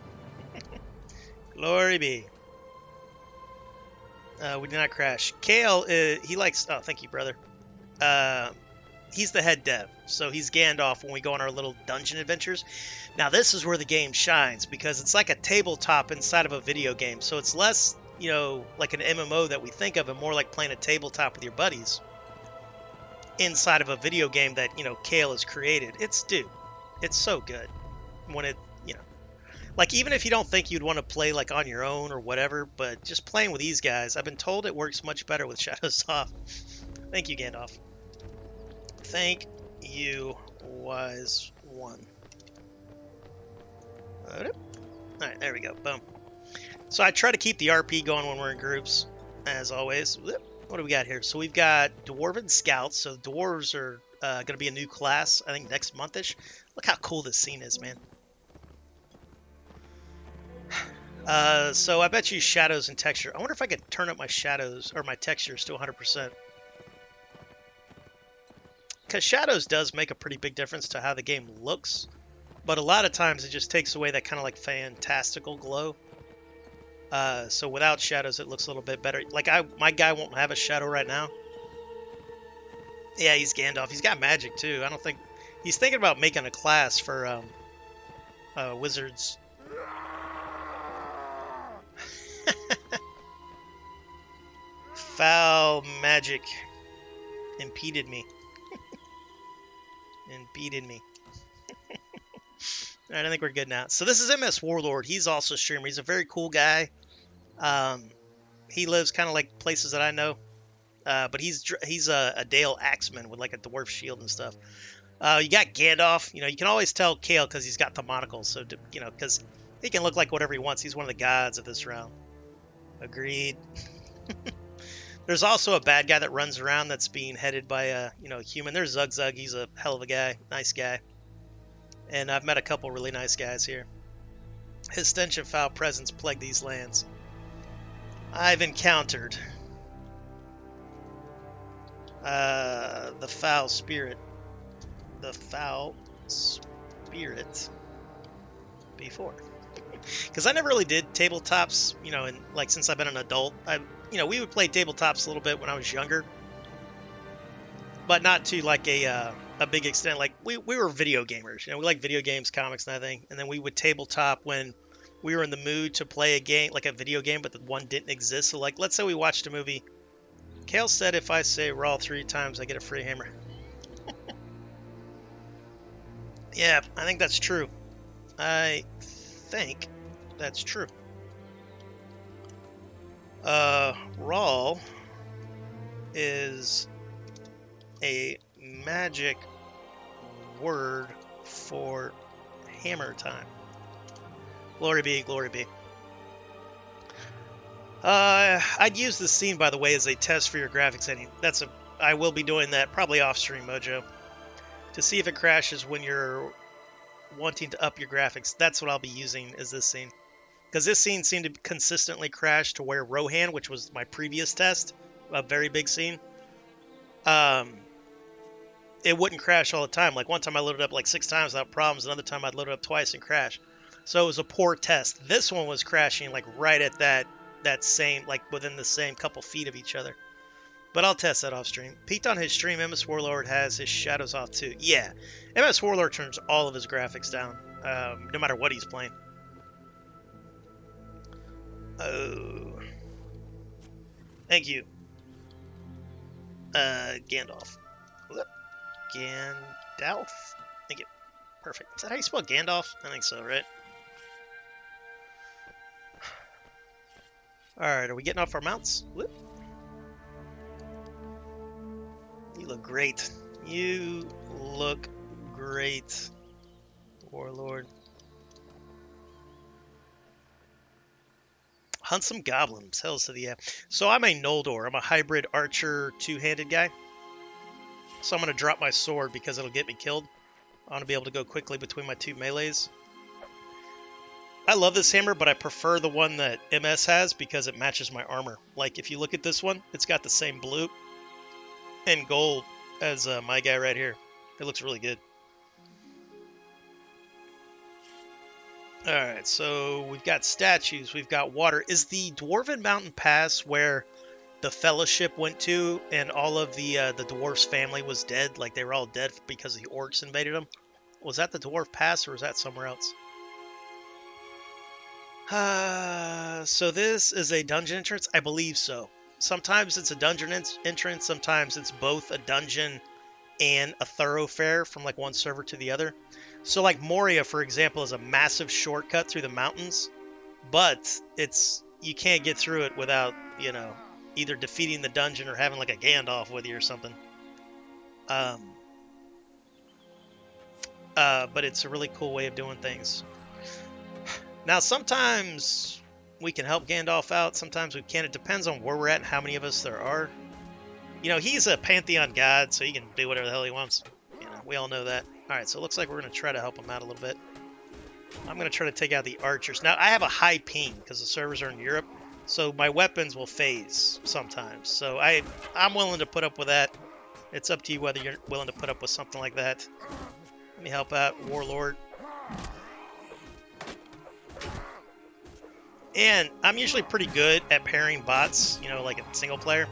Glory be. We did not crash. Kale, he likes... Oh, thank you, brother. He's the head dev, so he's Gandalf when we go on our little dungeon adventures. Now, this is where the game shines, because it's like a tabletop inside of a video game, so it's less, like an MMO that we think of, and more like playing a tabletop with your buddies inside of a video game that, Kale has created. It's so good when it, like, even if you don't think you'd want to play, like, on your own or whatever, but just playing with these guys, I've been told it works much better with shadows off. Thank you, Gandalf. Thank you, wise one. Alright, there we go. Boom. So I try to keep the RP going when we're in groups, as always. What do we got here? So we've got Dwarven Scouts. So Dwarves are going to be a new class, I think next monthish. Look how cool this scene is, man. So I bet you shadows and texture. I wonder if I could turn up my shadows or my textures to 100%. Because shadows does make a pretty big difference to how the game looks. But a lot of times it just takes away that kind of like fantastical glow. So without shadows, it looks a little bit better. Like my guy won't have a shadow right now. Yeah, he's Gandalf. He's got magic too. I don't think he's thinking about making a class for wizards. Foul magic impeded me. Impeded me. Alright, I think we're good now. So this is MS Warlord. He's also a streamer. He's a very cool guy. He lives kind of like places that I know. But he's a Dale Axeman with like a dwarf shield and stuff. You got Gandalf. You know, you can always tell Kale because he's got the monocle. So, you know, because he can look like whatever he wants. He's one of the gods of this realm. Agreed. There's also a bad guy that runs around that's being headed by a, you know, human. There's Zug Zug. He's a hell of a guy. Nice guy. And I've met a couple really nice guys here. His stench and foul presence plague these lands. I've encountered the foul spirit. The foul spirit before. Because I never really did tabletops, you know, and like since I've been an adult, you know, we would play tabletops a little bit when I was younger, but not to like a big extent. Like we were video gamers, you know, we like video games, comics, and everything, and then we would tabletop when we were in the mood to play a game, like a video game, but the one didn't exist. So like, let's say we watched a movie. Kale said if I say Raw 3 times, I get a free hammer. Yeah, I think that's true. I think that's true. Raw is a magic word for hammer time. Glory be, glory be. I'd use this scene, by the way, as a test for your graphics editing. I will be doing that probably off stream, Mojo, to see if it crashes when you're wanting to up your graphics. That's what I'll be using is this scene, because this scene seemed to consistently crash to where Rohan, which was my previous test, a very big scene, it wouldn't crash all the time. Like one time I loaded up like 6 times without problems. Another time I'd load it up twice and crash. So it was a poor test. This one was crashing like right at that same, like within the same couple feet of each other. But I'll test that off stream. Peeked on his stream, MS Warlord has his shadows off too. Yeah, MS Warlord turns all of his graphics down, no matter what he's playing. Oh. Thank you. Gandalf. Gandalf? Thank you. Perfect. Is that how you spell Gandalf? I think so, right? Alright, are we getting off our mounts? Whoop. You look great. You look great, Warlord. Hunt some goblins. Hells to the yeah. So I'm a Noldor. I'm a hybrid archer two-handed guy. So I'm going to drop my sword because it'll get me killed. I want to be able to go quickly between my 2 melees. I love this hammer, but I prefer the one that MS has because it matches my armor. Like, if you look at this one, it's got the same blue and gold as my guy right here. It looks really good. Alright, so we've got statues, we've got water. Is the Dwarven Mountain Pass where the Fellowship went to and all of the dwarf's family was dead? Like, they were all dead because the orcs invaded them? Was that the Dwarf Pass or was that somewhere else? So this is a dungeon entrance? I believe so. Sometimes it's a dungeon entrance, sometimes it's both a dungeon and a thoroughfare from like one server to the other. So like Moria, for example, is a massive shortcut through the mountains, but you can't get through it without, you know, either defeating the dungeon or having like a Gandalf with you or something. But it's a really cool way of doing things. Now, sometimes we can help Gandalf out, sometimes we can't. It depends on where we're at and how many of us there are. You know, he's a Pantheon god, so he can do whatever the hell he wants. You know, we all know that. Alright, so it looks like we're going to try to help him out a little bit. I'm going to try to take out the archers. Now, I have a high ping because the servers are in Europe, so my weapons will phase sometimes. So I'm willing to put up with that. It's up to you whether you're willing to put up with something like that. Let me help out Warlord. And I'm usually pretty good at parrying bots, you know, like in single player.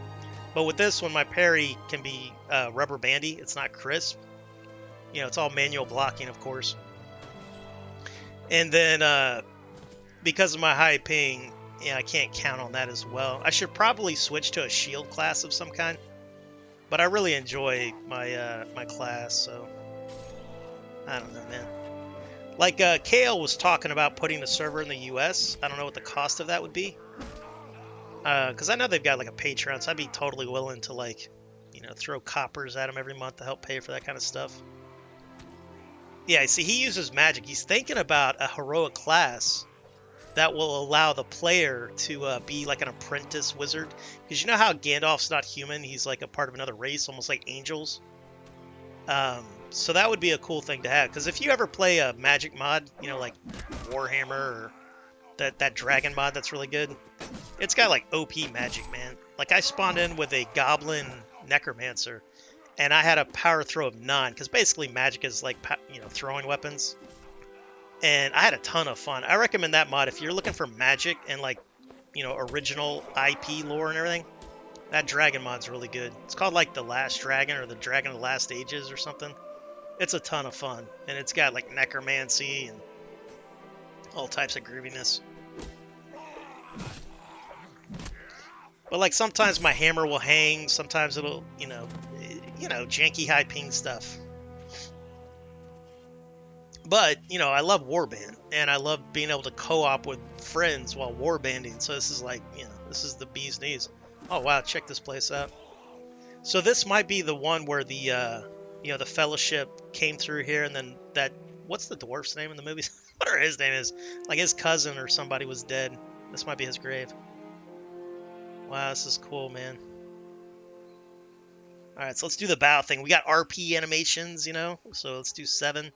But with this one, my parry can be rubber bandy. It's not crisp. You know, it's all manual blocking, of course. And then because of my high ping, yeah, I can't count on that as well. I should probably switch to a shield class of some kind. But I really enjoy my my class, so I don't know, man. Like Kale was talking about putting a server in the US. I don't know what the cost of that would be. Because I know they've got like a Patreon, so I'd be totally willing to, like, you know, throw coppers at them every month to help pay for that kind of stuff. Yeah, see, he uses magic. He's thinking about a heroic class that will allow the player to be like an apprentice wizard. Because you know how Gandalf's not human? He's like a part of another race, almost like angels. So that would be a cool thing to have. Because if you ever play a magic mod, you know, like Warhammer or that dragon mod that's really good, it's got like OP magic, man. Like I spawned in with a goblin necromancer, and I had a power throw of 9, because basically magic is like, you know, throwing weapons. And I had a ton of fun. I recommend that mod if you're looking for magic and, like, you know, original IP lore and everything. That dragon mod's really good. It's called like the Last Dragon or the Dragon of the Last Ages or something. It's a ton of fun, and it's got like necromancy and all types of grooviness. But like sometimes my hammer will hang, sometimes it'll, you know, janky high ping stuff. But, you know, I love Warband, and I love being able to co-op with friends while warbanding. So this is like, you know, this is the bee's knees. Oh wow, check this place out. So this might be the one where the you know, the Fellowship came through here, and then that, what's the dwarf's name in the movies? Whatever his name is, like his cousin or somebody was dead. This might be his grave. Wow, this is cool, man. All right, so let's do the bow thing. We got RP animations, you know, so let's do 7.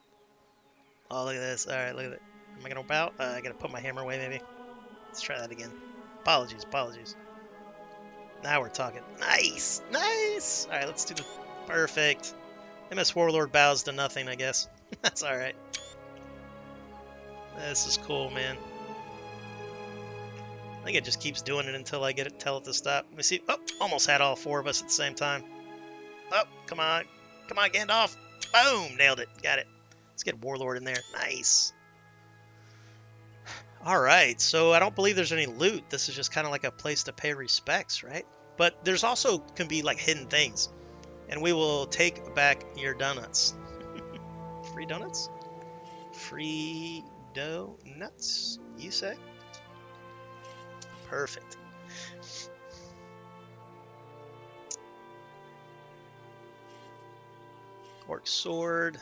Oh, look at this. All right, look at it. Am I gonna bow? I gotta put my hammer away, maybe. Let's try that again. Apologies. Now we're talking. Nice, nice. All right, let's do the perfect. MS Warlord bows to nothing, I guess. That's all right. This is cool, man. I think it just keeps doing it until I get it, tell it to stop. Let me see. Oh, almost had all 4 of us at the same time. Oh, come on, Gandalf. Boom, nailed it. Got it. Let's get Warlord in there. Nice. All right, so I don't believe there's any loot. This is just kind of like a place to pay respects, right? But there's also can be like hidden things. And we will take back your donuts. Free donuts? Free donuts, you say? Perfect. Orc sword.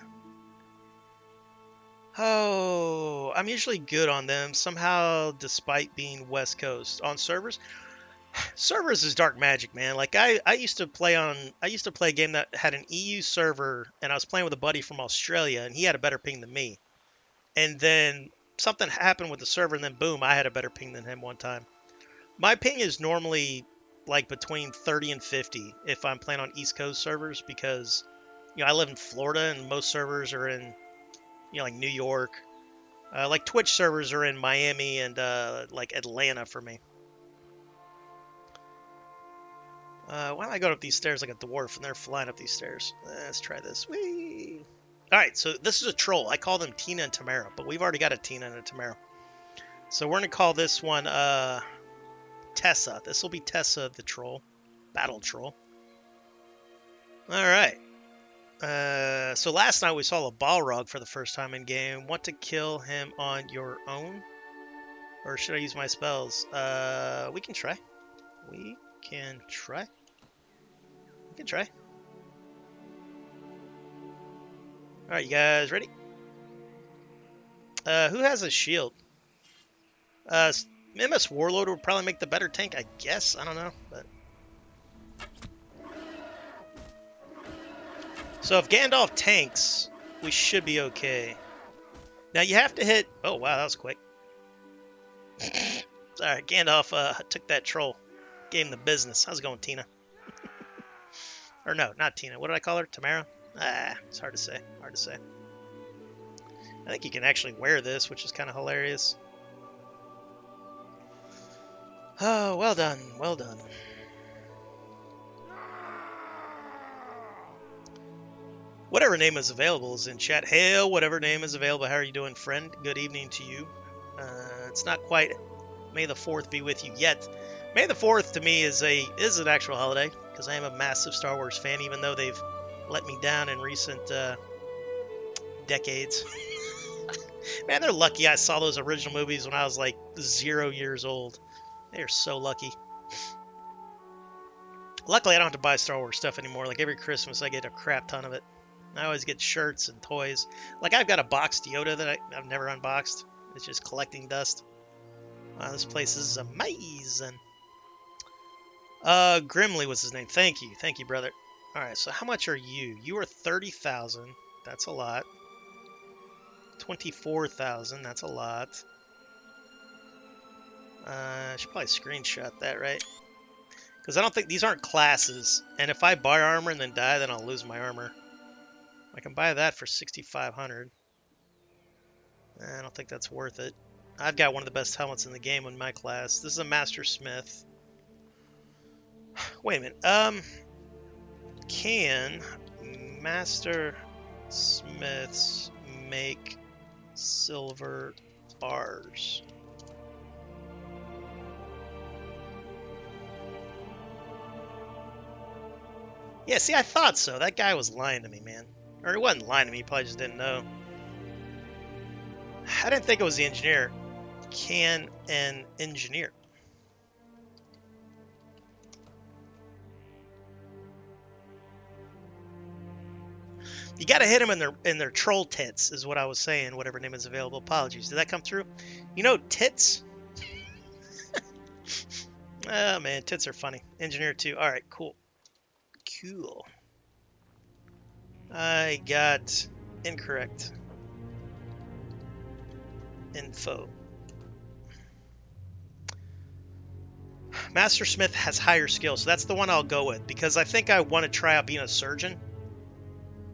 Oh, I'm usually good on them somehow, despite being West Coast. On servers is dark magic, man. Like I used to play a game that had an EU server, and I was playing with a buddy from Australia, and he had a better ping than me. And then something happened with the server, and then boom, I had a better ping than him one time. My ping is normally like between 30 and 50 if I'm playing on East Coast servers, because, you know, I live in Florida and most servers are in, you know, like New York. Like Twitch servers are in Miami and like Atlanta for me. Why don't I go up these stairs like a dwarf, and they're flying up these stairs? Let's try this. Whee! Alright, so this is a troll. I call them Tina and Tamara, but we've already got a Tina and a Tamara. So we're going to call this one Tessa. This will be Tessa the troll. Battle troll. Alright. So last night we saw a Balrog for the first time in game. Want to kill him on your own? Or should I use my spells? We can try. We can try. Alright, you guys ready? Who has a shield? MS Warlord would probably make the better tank, I guess. I don't know, but So if Gandalf tanks, we should be okay. Now you have to hit... Oh, wow, that was quick. Alright, Gandalf took that troll. Gave him the business. How's it going, Tina? Or no, not Tina. What did I call her? Tamara? Ah, it's hard to say. Hard to say. I think you can actually wear this, which is kind of hilarious. Oh, well done. Well done. Whatever name is available is in chat. Hail, whatever name is available. How are you doing, friend? Good evening to you. It's not quite May the 4th be with you yet. May the 4th to me is an actual holiday because I am a massive Star Wars fan, even though they've let me down in recent decades. Man, they're lucky I saw those original movies when I was like 0 years old. They are so lucky. Luckily, I don't have to buy Star Wars stuff anymore. Like every Christmas, I get a crap ton of it. I always get shirts and toys. Like I've got a boxed Yoda that I've never unboxed. It's just collecting dust. Wow, this place is amazing. Grimly was his name. Thank you, brother. All right, so how much are you? You are 30,000. That's a lot. 24,000. That's a lot. I should probably screenshot that, right? Because I don't think these aren't classes. And if I buy armor and then die, then I'll lose my armor. I can buy that for 6,500. I don't think that's worth it. I've got one of the best helmets in the game in my class. This is a Master Smith. Wait a minute. Can Master Smiths make silver bars? Yeah, see, I thought so. That guy was lying to me, man. Or he wasn't lying to me, he probably just didn't know. I didn't think it was the engineer. Can an engineer? You gotta hit them in their troll tits, is what I was saying, whatever name is available. Apologies. Did that come through? You know, tits? Oh, man, tits are funny. Engineer 2. Alright, cool. Cool. I got incorrect info. Master Smith has higher skill, so that's the one I'll go with because I think I want to try out being a surgeon.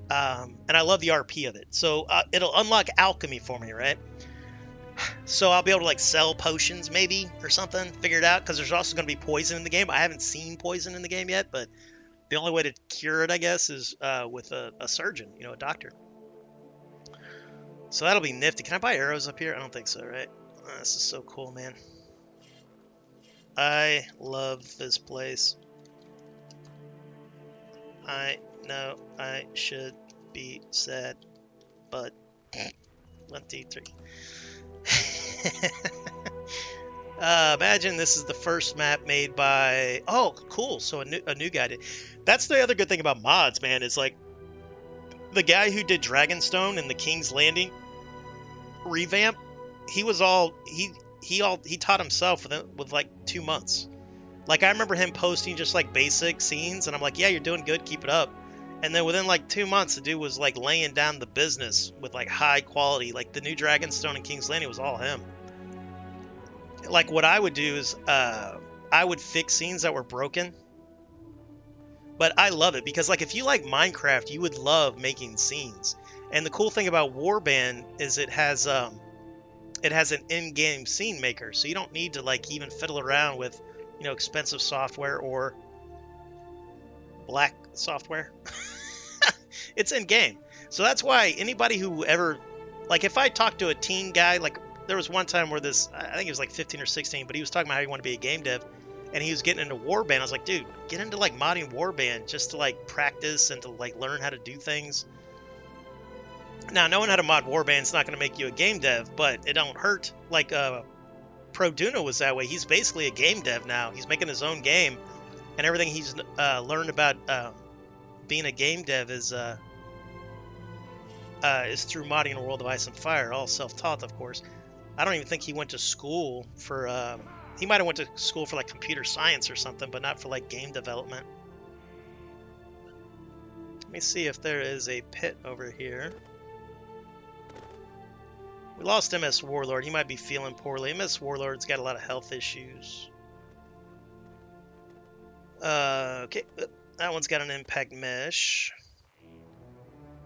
And I love the RP of it. So it'll unlock alchemy for me, right? So I'll be able to like sell potions maybe or something, figure it out, because there's also going to be poison in the game. I haven't seen poison in the game yet, but the only way to cure it, I guess, is with a surgeon, you know, a doctor. So that'll be nifty. Can I buy arrows up here? I don't think so, right? This is so cool, man. I love this place. I know I should be sad, but 1, 2, 3. Imagine this is the first map made by... Oh, cool. So a new guy did. That's the other good thing about mods, man. Is like the guy who did Dragonstone and the King's Landing revamp. He was all he taught himself with like 2 months. Like I remember him posting just like basic scenes, and I'm like, yeah, you're doing good. Keep it up. And then within like 2 months, the dude was like laying down the business with like high quality. Like the new Dragonstone and King's Landing was all him. Like what I would do is I would fix scenes that were broken. But I love it because like if you like Minecraft, you would love making scenes. And the cool thing about Warband is it has an in-game scene maker, so you don't need to like even fiddle around with, you know, expensive software or black software. It's in game. So that's why anybody who ever, like if I talk to a teen guy, like there was one time where this, I think he was like 15 or 16, but he was talking about how he wanted to be a game dev, and he was getting into Warband. I was like, dude, get into like modding Warband just to like practice and to like learn how to do things. Now, knowing how to mod Warband is not going to make you a game dev, but it don't hurt. Like Pro Duno was that way. He's basically a game dev now. He's making his own game, and everything he's learned about being a game dev is through modding a World of Ice and Fire, all self-taught, of course. I don't even think he went to school for... he might have went to school for, like, computer science or something, but not for, like, game development. Let me see if there is a pit over here. We lost MS Warlord. He might be feeling poorly. MS Warlord's got a lot of health issues. Okay. That one's got an impact mesh.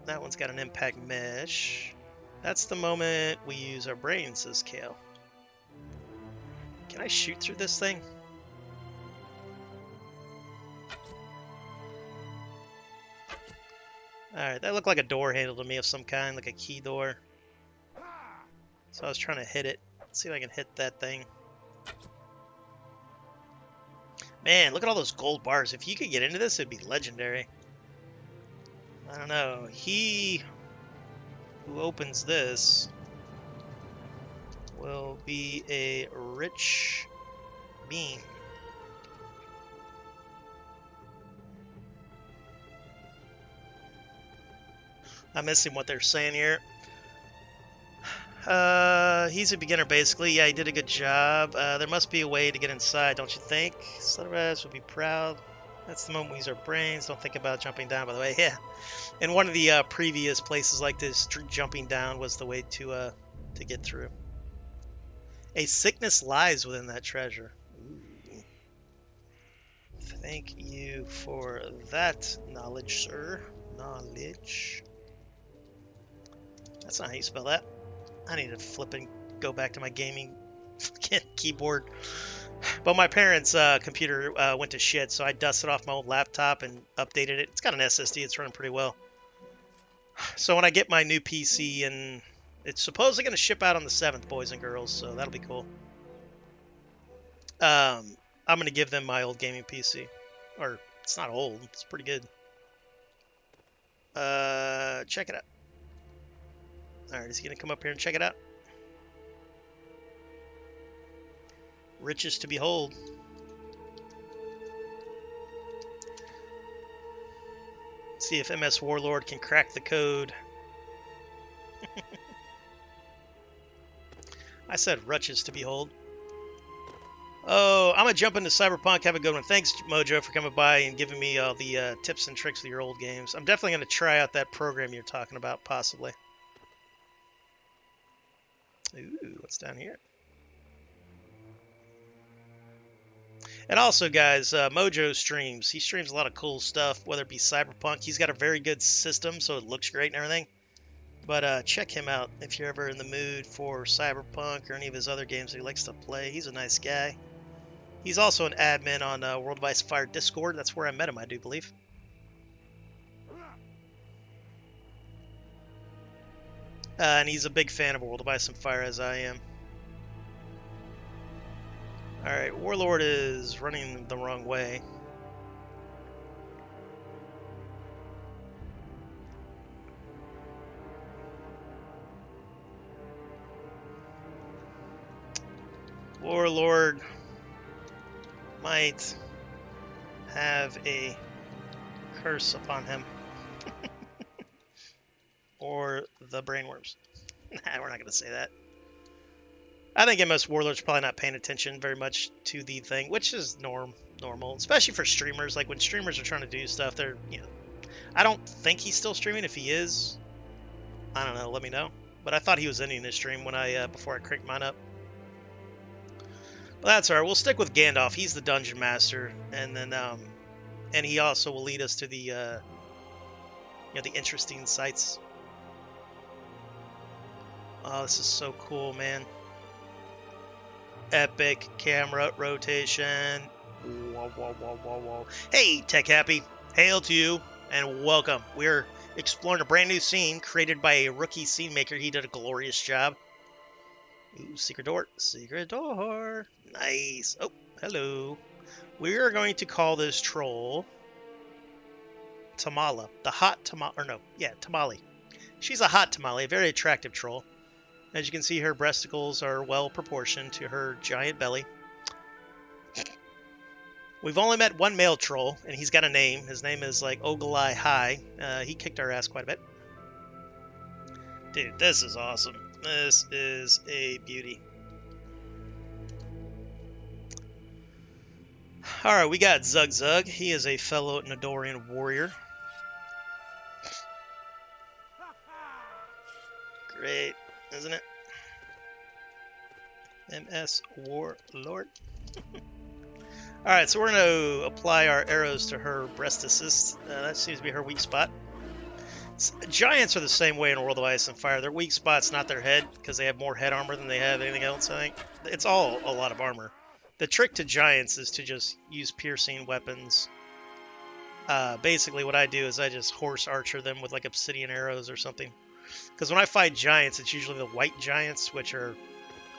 That one's got an impact mesh. That's the moment we use our brains, says Kale. Can I shoot through this thing? Alright, that looked like a door handle to me of some kind, like a key door. So I was trying to hit it. Let's see if I can hit that thing. Man, look at all those gold bars. If you could get into this, it'd be legendary. I don't know. He who opens this will be a rich being. I'm missing what they're saying here. He's a beginner, basically. Yeah, he did a good job. There must be a way to get inside, don't you think? Slutteress would be proud. That's the moment we use our brains. Don't think about jumping down, by the way. Yeah. In one of the previous places like this, jumping down was the way to get through. A sickness lies within that treasure. Ooh. Thank you for that knowledge, sir. Knowledge. That's not how you spell that. I need to flip and go back to my gaming keyboard. But my parents' computer went to shit, so I dusted off my old laptop and updated it. It's got an SSD. It's running pretty well. So when I get my new PC, and it's supposedly going to ship out on the 7th, boys and girls, so that'll be cool. I'm going to give them my old gaming PC. Or, it's not old. It's pretty good. Check it out. Alright, is he going to come up here and check it out? Riches to behold. See if MS Warlord can crack the code. I said riches to behold. Oh, I'm going to jump into Cyberpunk. Have a good one. Thanks, Mojo, for coming by and giving me all the tips and tricks of your old games. I'm definitely going to try out that program you're talking about, possibly. Ooh, what's down here? And also, guys, Mojo streams. He streams a lot of cool stuff, whether it be Cyberpunk. He's got a very good system, so it looks great and everything. But check him out if you're ever in the mood for Cyberpunk or any of his other games that he likes to play. He's a nice guy. He's also an admin on World of Ice and Fire Discord. That's where I met him, I do believe. And he's a big fan of World of Ice and Fire, as I am. Alright, Warlord is running the wrong way. Warlord might have a curse upon him. Or the brainworms. Nah, we're not going to say that. I think MS Warlord's probably not paying attention very much to the thing, which is normal, especially for streamers. Like when streamers are trying to do stuff, they're, you know, I don't think he's still streaming. If he is, I don't know, let me know. But I thought he was ending his stream when before I cranked mine up. But that's alright. We'll stick with Gandalf. He's the dungeon master, and then and he also will lead us to the the interesting sights. Oh, this is so cool, man. Epic camera rotation. Whoa, whoa, whoa, whoa, whoa. Hey, Tech Happy. Hail to you, and welcome. We're exploring a brand new scene created by a rookie scene maker. He did a glorious job. Ooh, secret door. Secret door. Nice. Oh, hello. We are going to call this troll Tamala. The hot tamale. Or no, yeah, tamale. She's a hot tamale, a very attractive troll. As you can see, her breasticles are well proportioned to her giant belly. We've only met one male troll, and he's got a name. His name is like Ogalai High. He kicked our ass quite a bit. Dude, this is awesome. This is a beauty. Alright, we got Zug Zug. He is a fellow Nidorian warrior. MS Warlord. Alright, so we're going to apply our arrows to her breast assist. That seems to be her weak spot. Giants are the same way in World of Ice and Fire. Their weak spot's not their head, because they have more head armor than they have anything else, I think. It's all a lot of armor. The trick to giants is to just use piercing weapons. Basically, what I do is I just horse archer them with like obsidian arrows or something. Because when I fight giants, it's usually the white giants, which are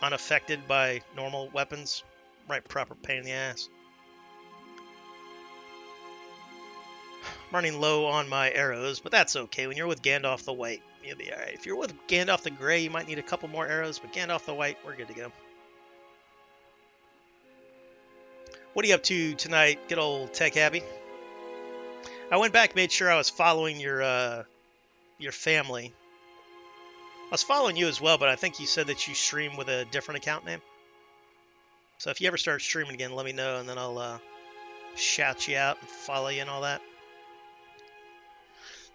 unaffected by normal weapons. Right, proper pain in the ass. I'm running low on my arrows, but that's okay. When you're with Gandalf the White, you'll be alright. If you're with Gandalf the Gray, you might need a couple more arrows, but Gandalf the White, we're good to go. What are you up to tonight, good old Tech Abby? I went back, made sure I was following your family. I was following you as well, but I think you said that you stream with a different account name. So if you ever start streaming again, let me know, and then I'll shout you out and follow you and all that.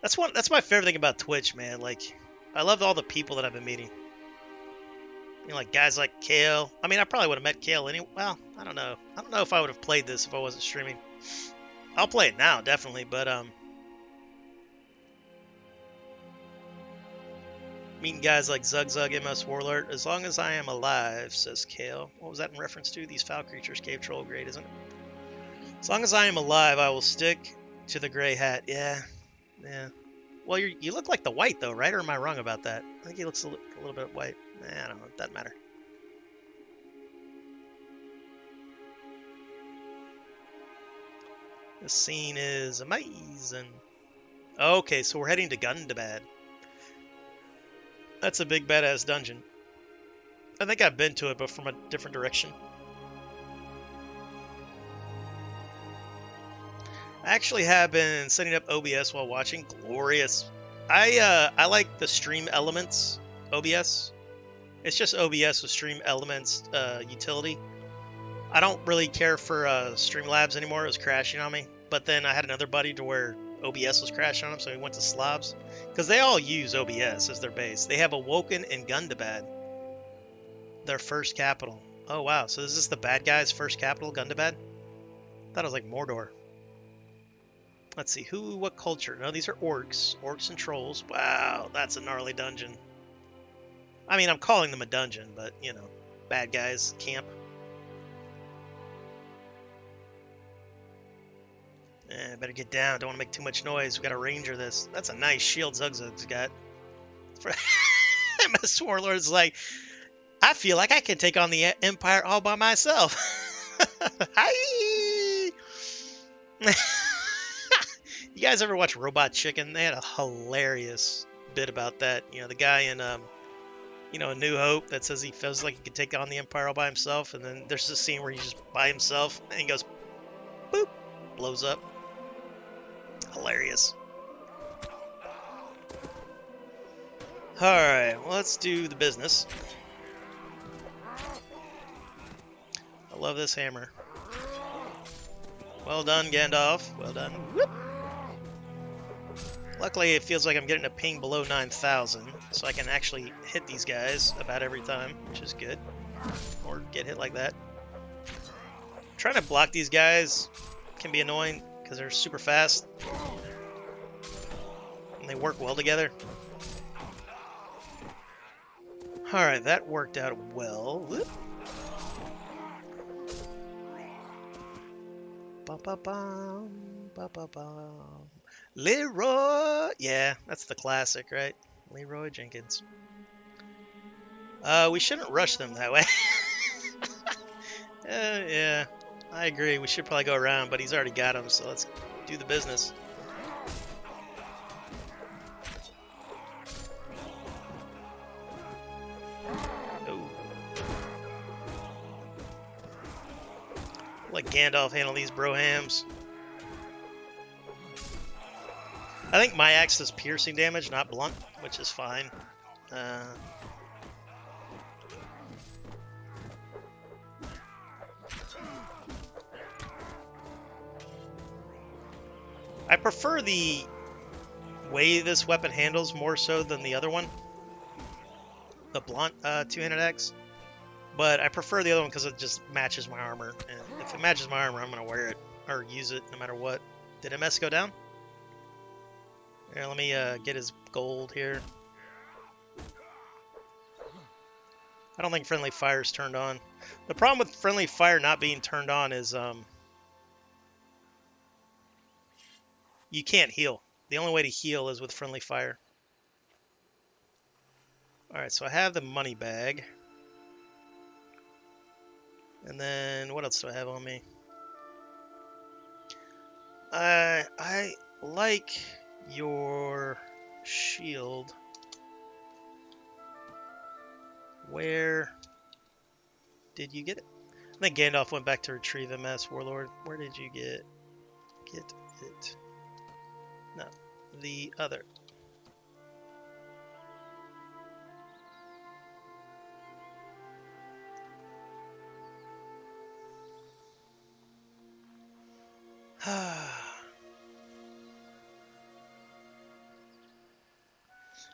That's my favorite thing about Twitch, man. Like, I love all the people that I've been meeting. You know, like guys like Kale. I mean, I probably would have met Kale anyway. Well, I don't know. I don't know if I would have played this if I wasn't streaming. I'll play it now, definitely, but meeting guys like Zug, MS Warlord, as long as I am alive, says Kale. What was that in reference to? These foul creatures, cave troll, great, isn't it? As long as I am alive, I will stick to the gray hat. Yeah. Well, you look like the white, though, right? Or am I wrong about that? I think he looks a little bit white. I don't know. It doesn't matter. This scene is amazing. Okay, so we're heading to Gundabad. That's a big badass dungeon. I think I've been to it, but from a different direction. I actually have been setting up OBS while watching. Glorious. I like the Stream Elements OBS. It's just OBS with Stream Elements utility. I don't really care for Streamlabs anymore. It was crashing on me. But then I had another buddy to where OBS was crashing on him, so he went to Slobs. Because they all use OBS as their base. They have Awoken and Gundabad. Their first capital. Oh, wow. So is this the bad guy's first capital, Gundabad? I thought it was like Mordor. Let's see. What culture? No, these are orcs. Orcs and trolls. Wow, that's a gnarly dungeon. I mean, I'm calling them a dungeon, but, you know, bad guys, camp. Better get down. Don't want to make too much noise. We got a ranger this. That's a nice shield Zugzug's got. MS Warlord's like, I feel like I can take on the Empire all by myself. Hi! You guys ever watch Robot Chicken? They had a hilarious bit about that. You know, the guy in, you know, A New Hope that says he feels like he could take on the Empire all by himself. And then there's this scene where he's just by himself and he goes, boop, blows up. Hilarious. Alright, well, let's do the business. I love this hammer. Well done, Gandalf. Well done. Whoop. Luckily, it feels like I'm getting a ping below 9,000, so I can actually hit these guys about every time, which is good. Or get hit like that. Trying to block these guys can be annoying, because they're super fast. And they work well together. Alright, that worked out well. Whoop. Ba-ba-bum, ba-ba-bum. Leroy! Yeah, that's the classic, right? Leroy Jenkins. We shouldn't rush them that way. Yeah, I agree. We should probably go around, but he's already got him, so let's do the business. Let Gandalf handle these brohams. I think my axe does piercing damage, not blunt, which is fine. I prefer the way this weapon handles more so than the other one. The blunt two-handed axe. But I prefer the other one because it just matches my armor. And if it matches my armor, I'm going to wear it or use it no matter what. Did MS go down? Here, let me get his gold here. I don't think friendly fire is turned on. The problem with friendly fire not being turned on is you can't heal. The only way to heal is with friendly fire. Alright, so I have the money bag. And then, what else do I have on me? I like your shield. Where did you get it? I think Gandalf went back to retrieve MS Warlord. Where did you get it? No, the other.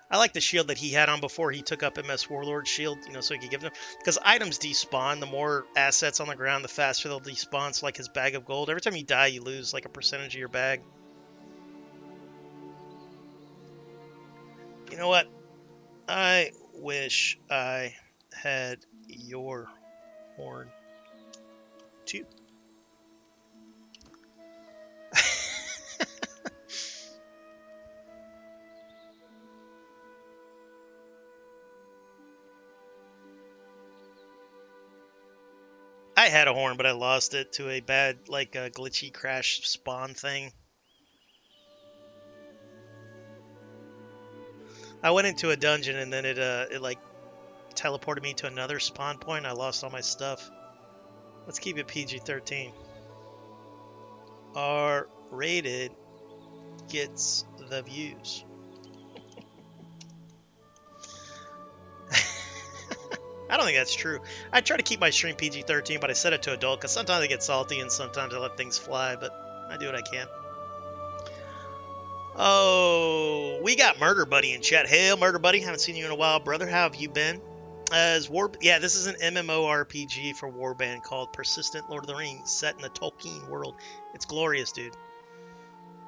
I like the shield that he had on before he took up MS Warlord shield, you know, so he could give them. Because items despawn, the more assets on the ground, the faster they'll despawn. So like his bag of gold, every time you die, you lose like a percentage of your bag. You know what? I wish I had your horn too. I had a horn, but I lost it to a bad, like a glitchy crash spawn thing. I went into a dungeon and then it like teleported me to another spawn point. I lost all my stuff. Let's keep it PG-13. R-rated gets the views. I don't think that's true. I try to keep my stream PG-13, but I set it to adult because sometimes I get salty and sometimes I let things fly, but I do what I can. Oh, we got Murder Buddy in chat. Hail, Murder Buddy. Haven't seen you in a while, brother. How have you been? Yeah, this is an MMORPG for Warband called Persistent Lord of the Rings, set in the Tolkien world. It's glorious, dude.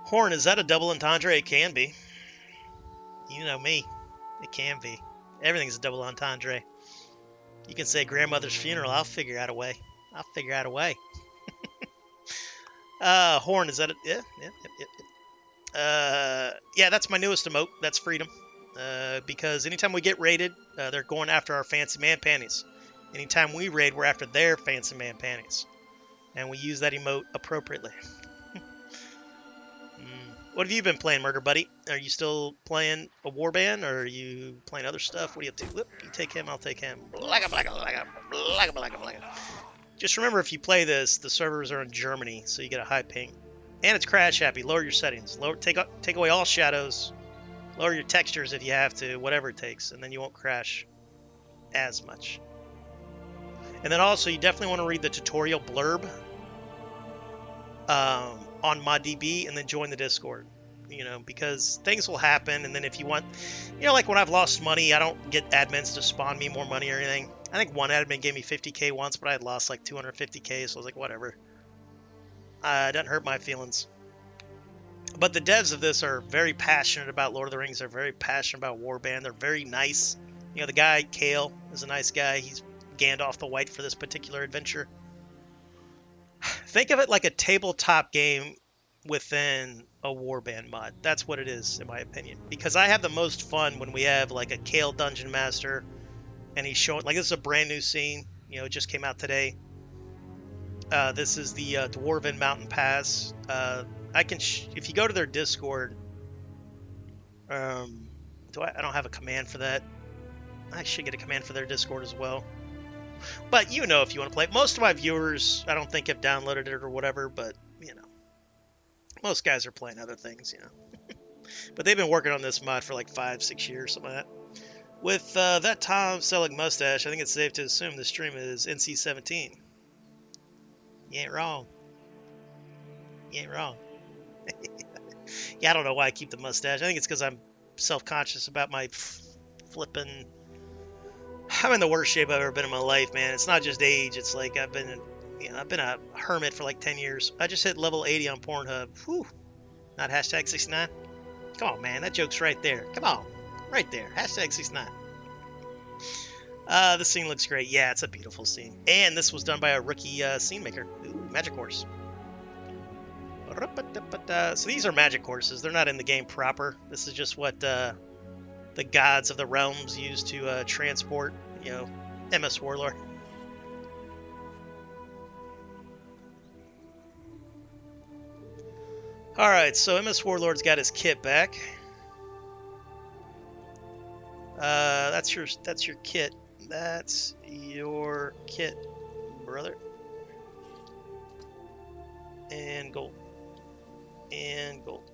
Horn, is that a double entendre? It can be. You know me. It can be. Everything's a double entendre. You can say grandmother's funeral. I'll figure out a way. Horn, is that a... Yeah. Yeah, that's my newest emote. That's freedom. Because anytime we get raided, they're going after our fancy man panties. Anytime we raid, we're after their fancy man panties. And we use that emote appropriately. What have you been playing, Murder Buddy? Are you still playing a warband, or are you playing other stuff? What are you up to? Whoop, you take him, I'll take him. Just remember, if you play this, the servers are in Germany, so you get a high ping. And it's crash happy. Lower your settings. Take away all shadows. Lower your textures if you have to, whatever it takes, and then you won't crash as much. And then also, you definitely want to read the tutorial blurb on ModDB, and then join the Discord. You know, because things will happen, and then if you want, you know, like when I've lost money, I don't get admins to spawn me more money or anything. I think one admin gave me 50k once, but I had lost like 250k, so I was like, whatever. It doesn't hurt my feelings. But the devs of this are very passionate about Lord of the Rings. They're very passionate about Warband. They're very nice. You know, the guy, Kale, is a nice guy. He's Gandalf the White for this particular adventure. Think of it like a tabletop game within a Warband mod. That's what it is, in my opinion. Because I have the most fun when we have like a Kale Dungeon Master, and he's showing, like, this is a brand new scene. You know, it just came out today. This is the Dwarven Mountain Pass. I can, if you go to their Discord, I don't have a command for that. I should get a command for their Discord as well. But you know, if you want to play it, most of my viewers, I don't think have downloaded it or whatever, but you know, most guys are playing other things, you know. But they've been working on this mod for like 5-6 years, something like that. With that Tom Selleck mustache, I think it's safe to assume the stream is NC-17. You ain't wrong. You ain't wrong. Yeah, I don't know why I keep the mustache. I think it's because I'm self-conscious about my flipping I'm in the worst shape I've ever been in my life, man. It's not just age. It's like I've been a hermit for like 10 years. I just hit level 80 on Pornhub. Whew. Not hashtag 69. Come on, man. That joke's right there. Come on. Right there. Hashtag 69. The scene looks great. Yeah, it's a beautiful scene. And this was done by a rookie scene maker. Ooh, magic horse. So these are magic horses. They're not in the game proper. This is just what the gods of the realms use to transport, MS Warlord. Alright, so MS Warlord's got his kit back. That's your kit. That's your kit, brother. And gold. And gold.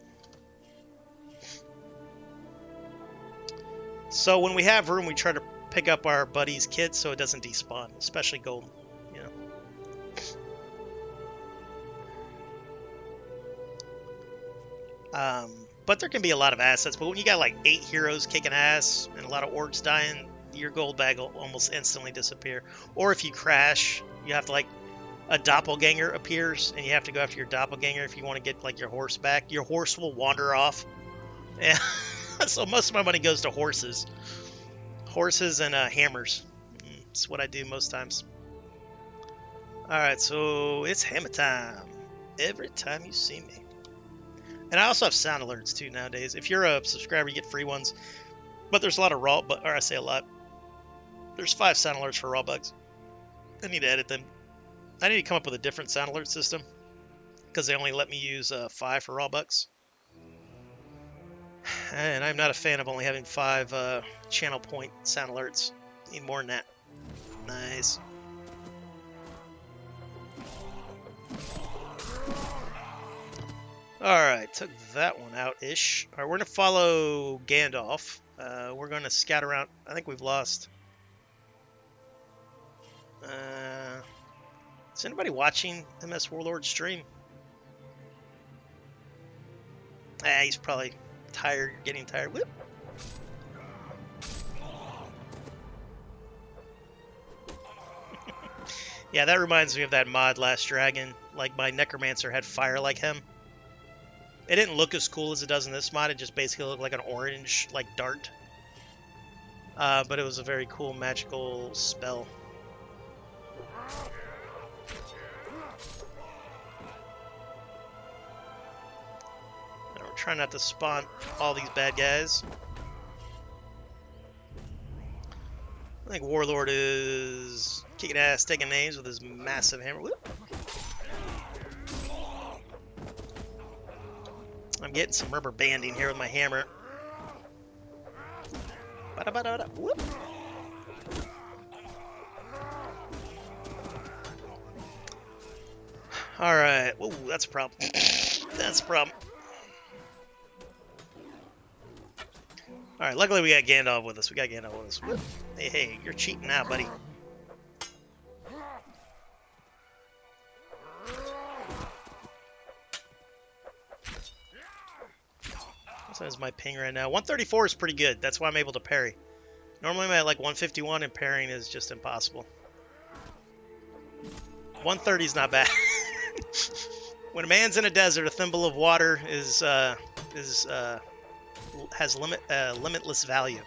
So when we have room, we try to pick up our buddy's kit so it doesn't despawn, especially gold. But there can be a lot of assets. But when you got like 8 heroes kicking ass and a lot of orcs dying, your gold bag will almost instantly disappear. Or if you crash, you have to like a doppelganger appears, and you have to go after your doppelganger if you want to get like your horse back. Your horse will wander off. Yeah. So most of my money goes to horses and hammers. That's what I do most times. Alright, so it's hammer time. Every time you see me. And I also have sound alerts too nowadays. If you're a subscriber, you get free ones. But there's a lot of raw, or I say a lot. There's 5 sound alerts for raw bugs. I need to edit them. I need to come up with a different sound alert system, because they only let me use 5 for raw bugs. And I'm not a fan of only having 5 channel point sound alerts. Need more than that. Nice. Alright, took that one out-ish. Alright, we're going to follow Gandalf. We're going to scout around. I think we've lost. Is anybody watching MS Warlord stream? He's probably tired, getting tired. Whoop. Yeah, that reminds me of that mod Last Dragon. Like, my Necromancer had fire like him. It didn't look as cool as it does in this mod. It just basically looked like an orange, like, dart. But it was a very cool magical spell. Now we're trying not to spawn all these bad guys. I think Warlord is kicking ass, taking names with his massive hammer. Whoop. I'm getting some rubber banding here with my hammer. Whoop. Alright. Whoa, that's a problem. That's a problem. Alright, luckily we got Gandalf with us. Whoop. Hey, you're cheating now, buddy. What is my ping right now? 134 is pretty good. That's why I'm able to parry. Normally I'm at like 151 and parrying is just impossible. 130 is not bad. When a man's in a desert, a thimble of water has limitless value.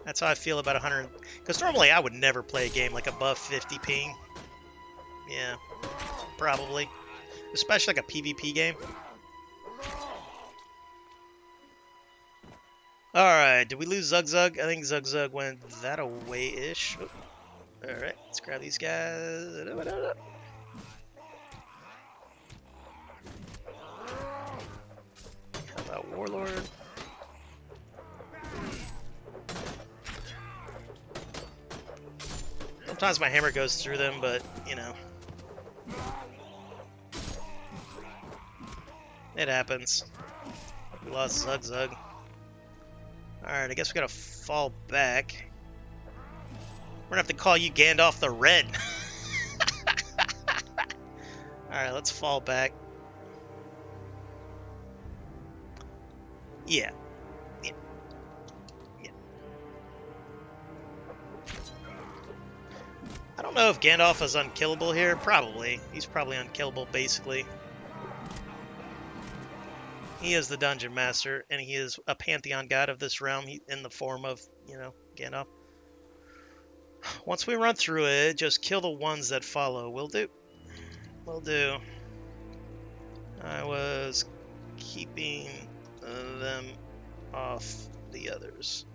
That's how I feel about 100. Because normally I would never play a game like above 50 ping. Yeah, probably. Especially like a PvP game. Alright, did we lose Zug Zug? I think Zug Zug went that away-ish. Alright, let's grab these guys. How about Warlord? Sometimes my hammer goes through them, but, you know. It happens. We lost Zug Zug. Alright, I guess we gotta fall back. We're gonna have to call you Gandalf the Red. Alright, let's fall back. Yeah. know if Gandalf is unkillable here. Probably. He's probably unkillable, basically. He is the dungeon master, and he is a pantheon god of this realm in the form of, you know, Gandalf. Once we run through it, just kill the ones that follow. Will do. Will do. I was keeping them off the others.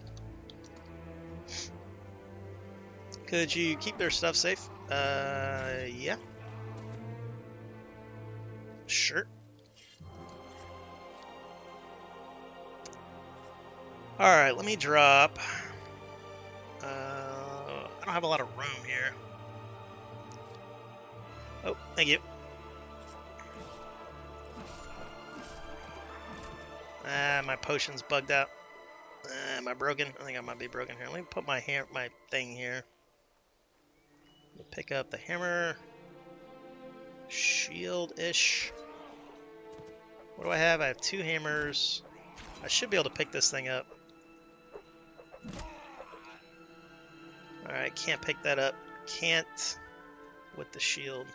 Could you keep their stuff safe? Yeah. Sure. Alright, let me drop. I don't have a lot of room here. Oh, thank you. My potion's bugged out. Am I broken? I think I might be broken here. Let me put my thing here. Pick up the hammer. Shield-ish. What do I have? I have 2 hammers. I should be able to pick this thing up. Alright, can't pick that up. Can't with the shield.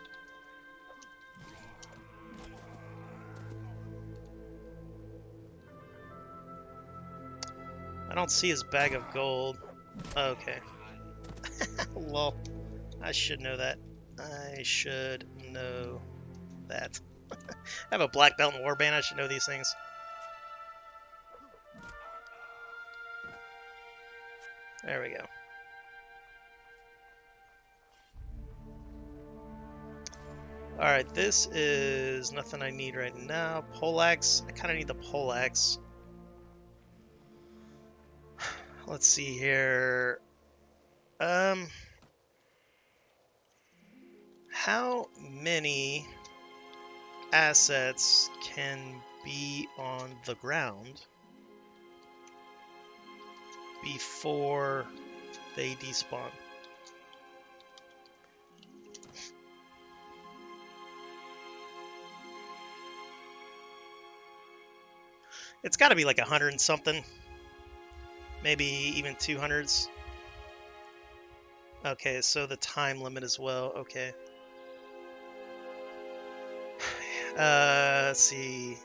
I don't see his bag of gold. Okay. Lol. I should know that. I should know that. I have a black belt in Warband. I should know these things. There we go. Alright, this is nothing I need right now. Poleaxe. I kind of need the poleaxe. Let's see here. How many assets can be on the ground before they despawn? It's got to be like 100 and something. Maybe even 200s. Okay, so the time limit as well. Okay. Let's see.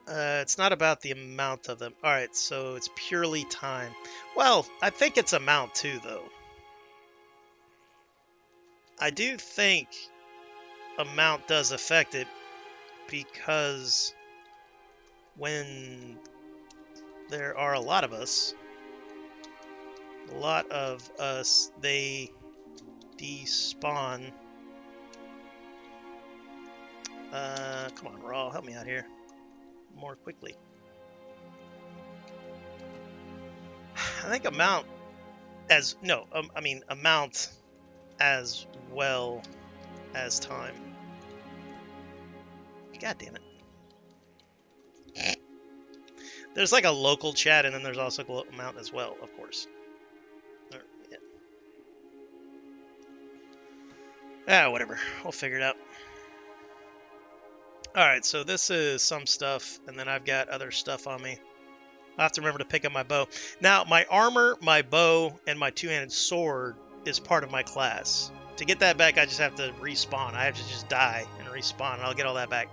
It's not about the amount of them. Alright, so it's purely time. Well, I think it's amount too, though. I do think amount does affect it, because when there are a lot of us, they despawn. Come on, Raw, help me out here more quickly. I think amount as amount as well as time. God damn it. There's like a local chat, and then there's also amount as well, of course. Yeah. Whatever. We'll figure it out. Alright, so this is some stuff, and then I've got other stuff on me. I have to remember to pick up my bow. Now, my armor, my bow, and my 2-handed sword is part of my class. To get that back, I just have to respawn. I have to just die and respawn, and I'll get all that back.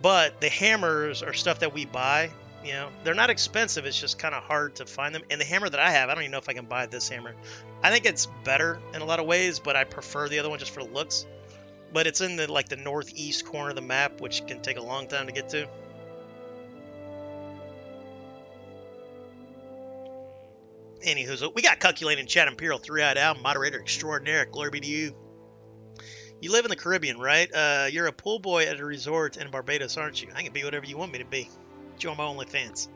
But the hammers are stuff that we buy. You know, they're not expensive. It's just kind of hard to find them. And the hammer that I have, I don't even know if I can buy this hammer. I think it's better in a lot of ways, but I prefer the other one just for looks. But it's in the northeast corner of the map, which can take a long time to get to. Anywho, so we got Calculating Chat Imperial 3-Eyed Owl, Moderator Extraordinaire. Glory be to you. You live in the Caribbean, right? You're a pool boy at a resort in Barbados, aren't you? I can be whatever you want me to be. Join my OnlyFans.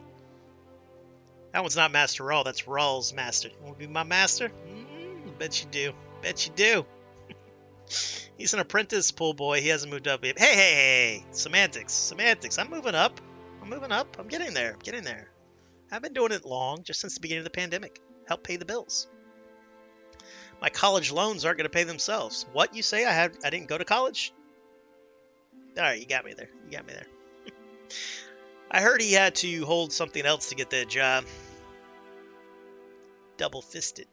That one's not Master Rawl. That's Rawl's master. You want to be my master? Bet you do. Bet you do. He's an apprentice pool boy. He hasn't moved up yet. Hey. Semantics. I'm moving up. I'm getting there. I've been doing it long, just since the beginning of the pandemic. Help pay the bills. My college loans aren't going to pay themselves. What, you say? I didn't go to college? All right, you got me there. I heard he had to hold something else to get that job. Double-fisted.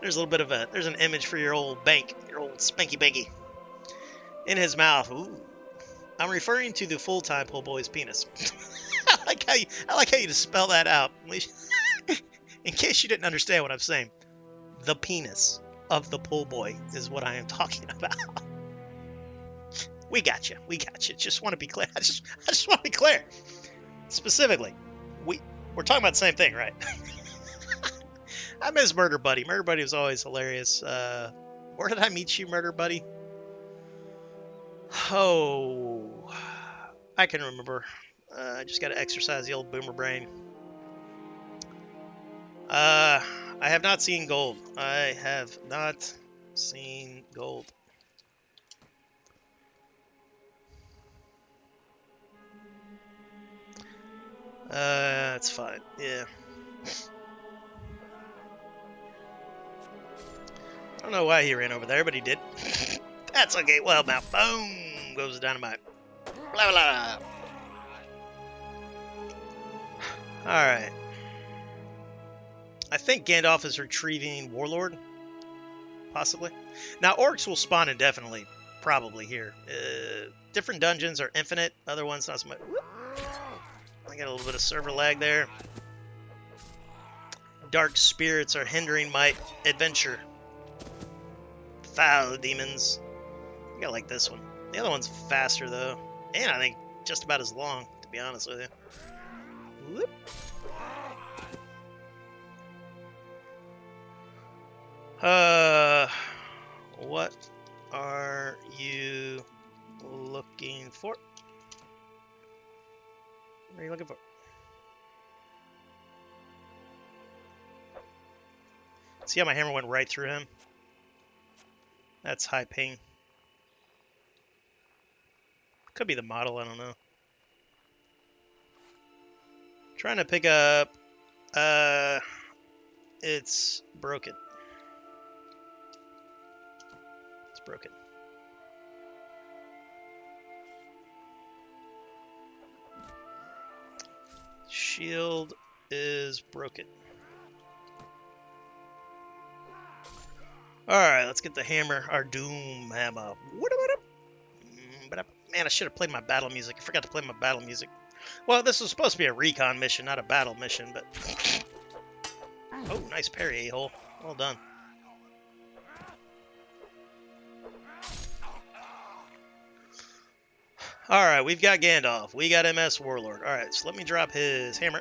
There's a little bit of a, there's an image for your old bank, your old spanky banky. In his mouth. Ooh. I'm referring to the full-time pull boy's penis. I like how you just spell that out. In case you didn't understand what I'm saying. The penis of the pull boy is what I am talking about. We got you. We got you. Just want to be clear. I just want to be clear. Specifically, we're talking about the same thing, right? I miss Murder Buddy. Murder Buddy was always hilarious. Where did I meet you, Murder Buddy? Oh, I can remember. I just got to exercise the old boomer brain. I have not seen gold. I have not seen gold. That's fine. Yeah. I don't know why he ran over there, but he did. That's okay. Well, now, boom, goes the dynamite. Blah, blah. Alright. I think Gandalf is retrieving Warlord. Possibly. Now, orcs will spawn indefinitely. Probably here. Different dungeons are infinite. Other ones not so much. I got a little bit of server lag there. Dark spirits are hindering my adventure. Foul demons. I think I like this one. The other one's faster, though. And I think just about as long, to be honest with you. Whoop. What are you looking for? What are you looking for? See how my hammer went right through him? That's high ping. Could be the model, I don't know. Trying to pick up... it's broken. It's broken. Shield is broken. Alright, let's get the hammer, our doom hammer. Man, I should have played my battle music. I forgot to play my battle music. Well, this was supposed to be a recon mission, not a battle mission, but... Oh, nice parry, a-hole. Well done. Alright, we've got Gandalf. We got MS Warlord. Alright, so let me drop his hammer.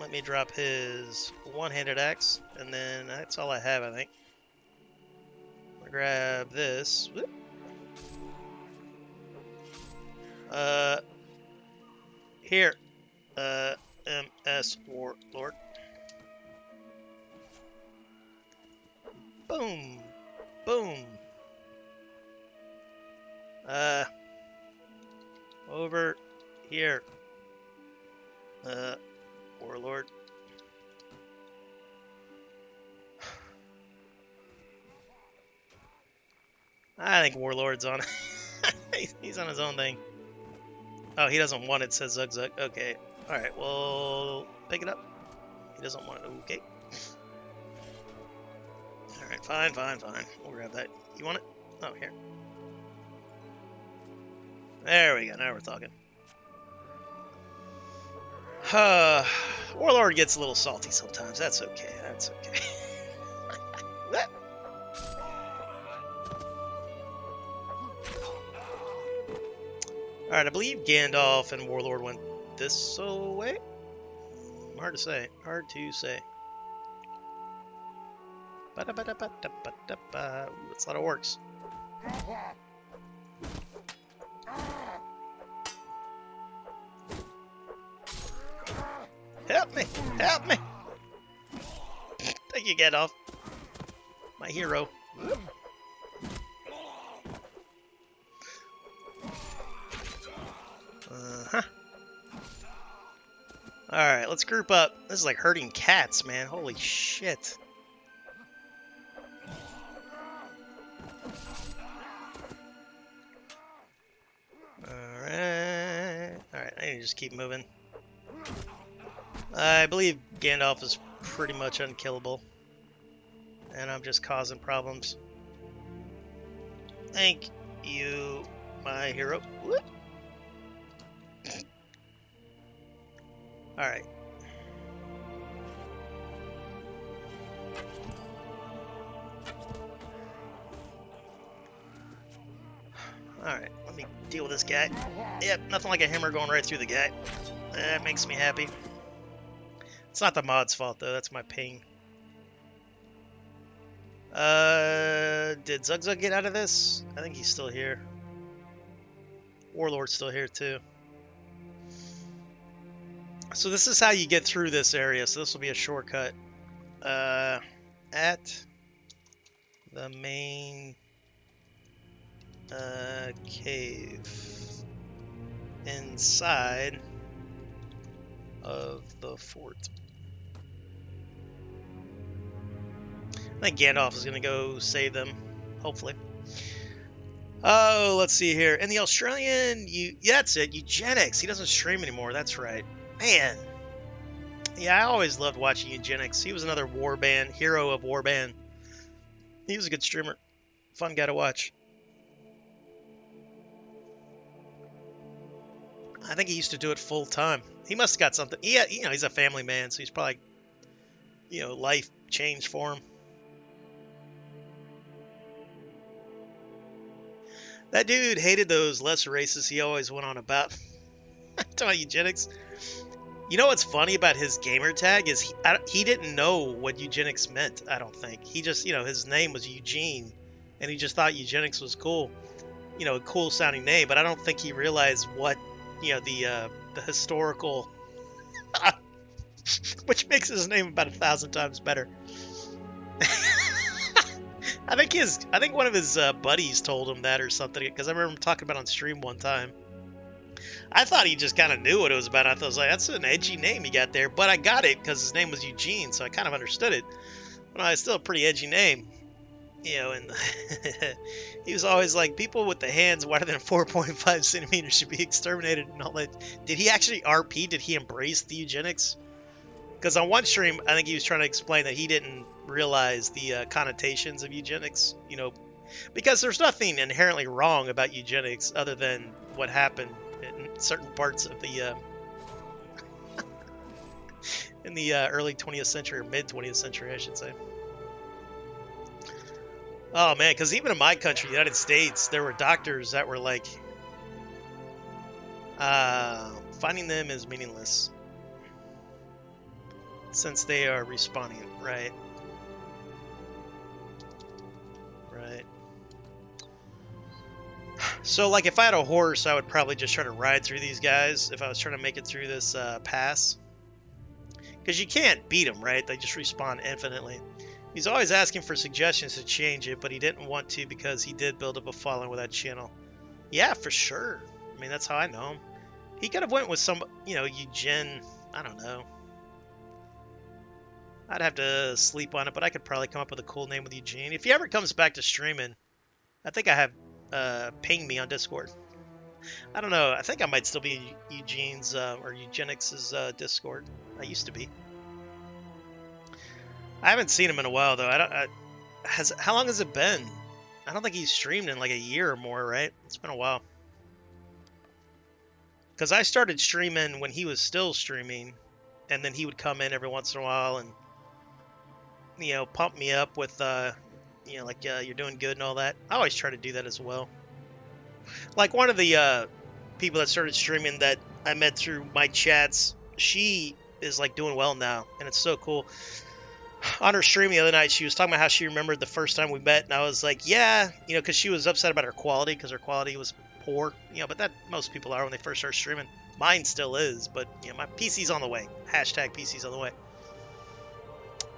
Let me drop his one-handed axe. And then that's all I have, I think. I'm gonna grab this. Whoop. Here. MS Warlord. Boom. Boom. Over here. Warlord. I think Warlord's on. He's on his own thing. Oh, he doesn't want it, says Zug Zug. Okay. Alright, well, pick it up. He doesn't want it. Okay. Alright, fine. We'll grab that. You want it? Oh, here. There we go. Now we're talking. Warlord gets a little salty sometimes. That's okay. That's okay. Alright, I believe Gandalf and Warlord went this way? Hard to say. Hard to say. Ooh, that's a lot of orcs. Help me! Help me! Thank you, Gandalf. My hero. Uh-huh. Alright, let's group up. This is like herding cats, man. Holy shit. Alright. Alright, I need to just keep moving. I believe Gandalf is pretty much unkillable. and I'm just causing problems. Thank you, my hero. Whoop. All right. All right, let me deal with this guy. Yep, nothing like a hammer going right through the guy. That makes me happy. It's not the mod's fault, though. That's my ping. Did Zugzug get out of this? I think he's still here. Warlord's still here, too. So this is how you get through this area. So this will be a shortcut. At the main cave inside of the fort. I think Gandalf is going to go save them, hopefully. Oh, let's see here. And the Australian, yeah, that's it, Eugenics. He doesn't stream anymore, that's right. Man. Yeah, I always loved watching Eugenics. He was another Warband, hero of Warband. He was a good streamer. Fun guy to watch. I think he used to do it full time. He must have got something. He's a family man, so he's probably, life changed for him. That dude hated those lesser races he always went on about. Talking about Eugenics. You know what's funny about his gamer tag is he didn't know what Eugenics meant, I don't think. He just, his name was Eugene, and he just thought Eugenics was cool. A cool sounding name, but I don't think he realized what, the historical, which makes his name about 1,000 times better. I think one of his buddies told him that or something, because I remember him talking about it on stream one time. I thought he just kind of knew what it was about. I was like, that's an edgy name he got there, but I got it because his name was Eugene, so I kind of understood it. But it's still a pretty edgy name, and he was always like, people with the hands wider than 4.5 centimeters should be exterminated and all that. Did he actually RP? Did he embrace the Eugenics? Because on one stream, I think he was trying to explain that he didn't realize the connotations of Eugenics, because there's nothing inherently wrong about Eugenics other than what happened in certain parts of the in the early 20th century or mid 20th century, I should say. Oh man, because even in my country, the United States, there were doctors that were like, finding them is meaningless since they are respawning, right? Right. So, like, if I had a horse, I would probably just try to ride through these guys if I was trying to make it through this pass. Because you can't beat them, right? They just respawn infinitely. He's always asking for suggestions to change it, but he didn't want to because he did build up a following with that channel. Yeah, for sure. I mean, that's how I know him. He could have went with some, Eugen, I don't know. I'd have to sleep on it, but I could probably come up with a cool name with Eugene. If he ever comes back to streaming, I think I have ping me on Discord. I don't know. I think I might still be in Eugene's or Eugenics' Discord. I used to be. I haven't seen him in a while though. How long has it been? I don't think he's streamed in like a year or more, right? It's been a while. Because I started streaming when he was still streaming, and then he would come in every once in a while and pump me up with you're doing good and all that. I always try to do that as well. Like one of the people that started streaming that I met through my chats, she is like doing well now, and it's so cool. On her stream the other night, she was talking about how she remembered the first time we met, and I was like, yeah, because she was upset about her quality because her quality was poor, but that most people are when they first start streaming. Mine still is, but my PC's on the way. Hashtag PC's on the way.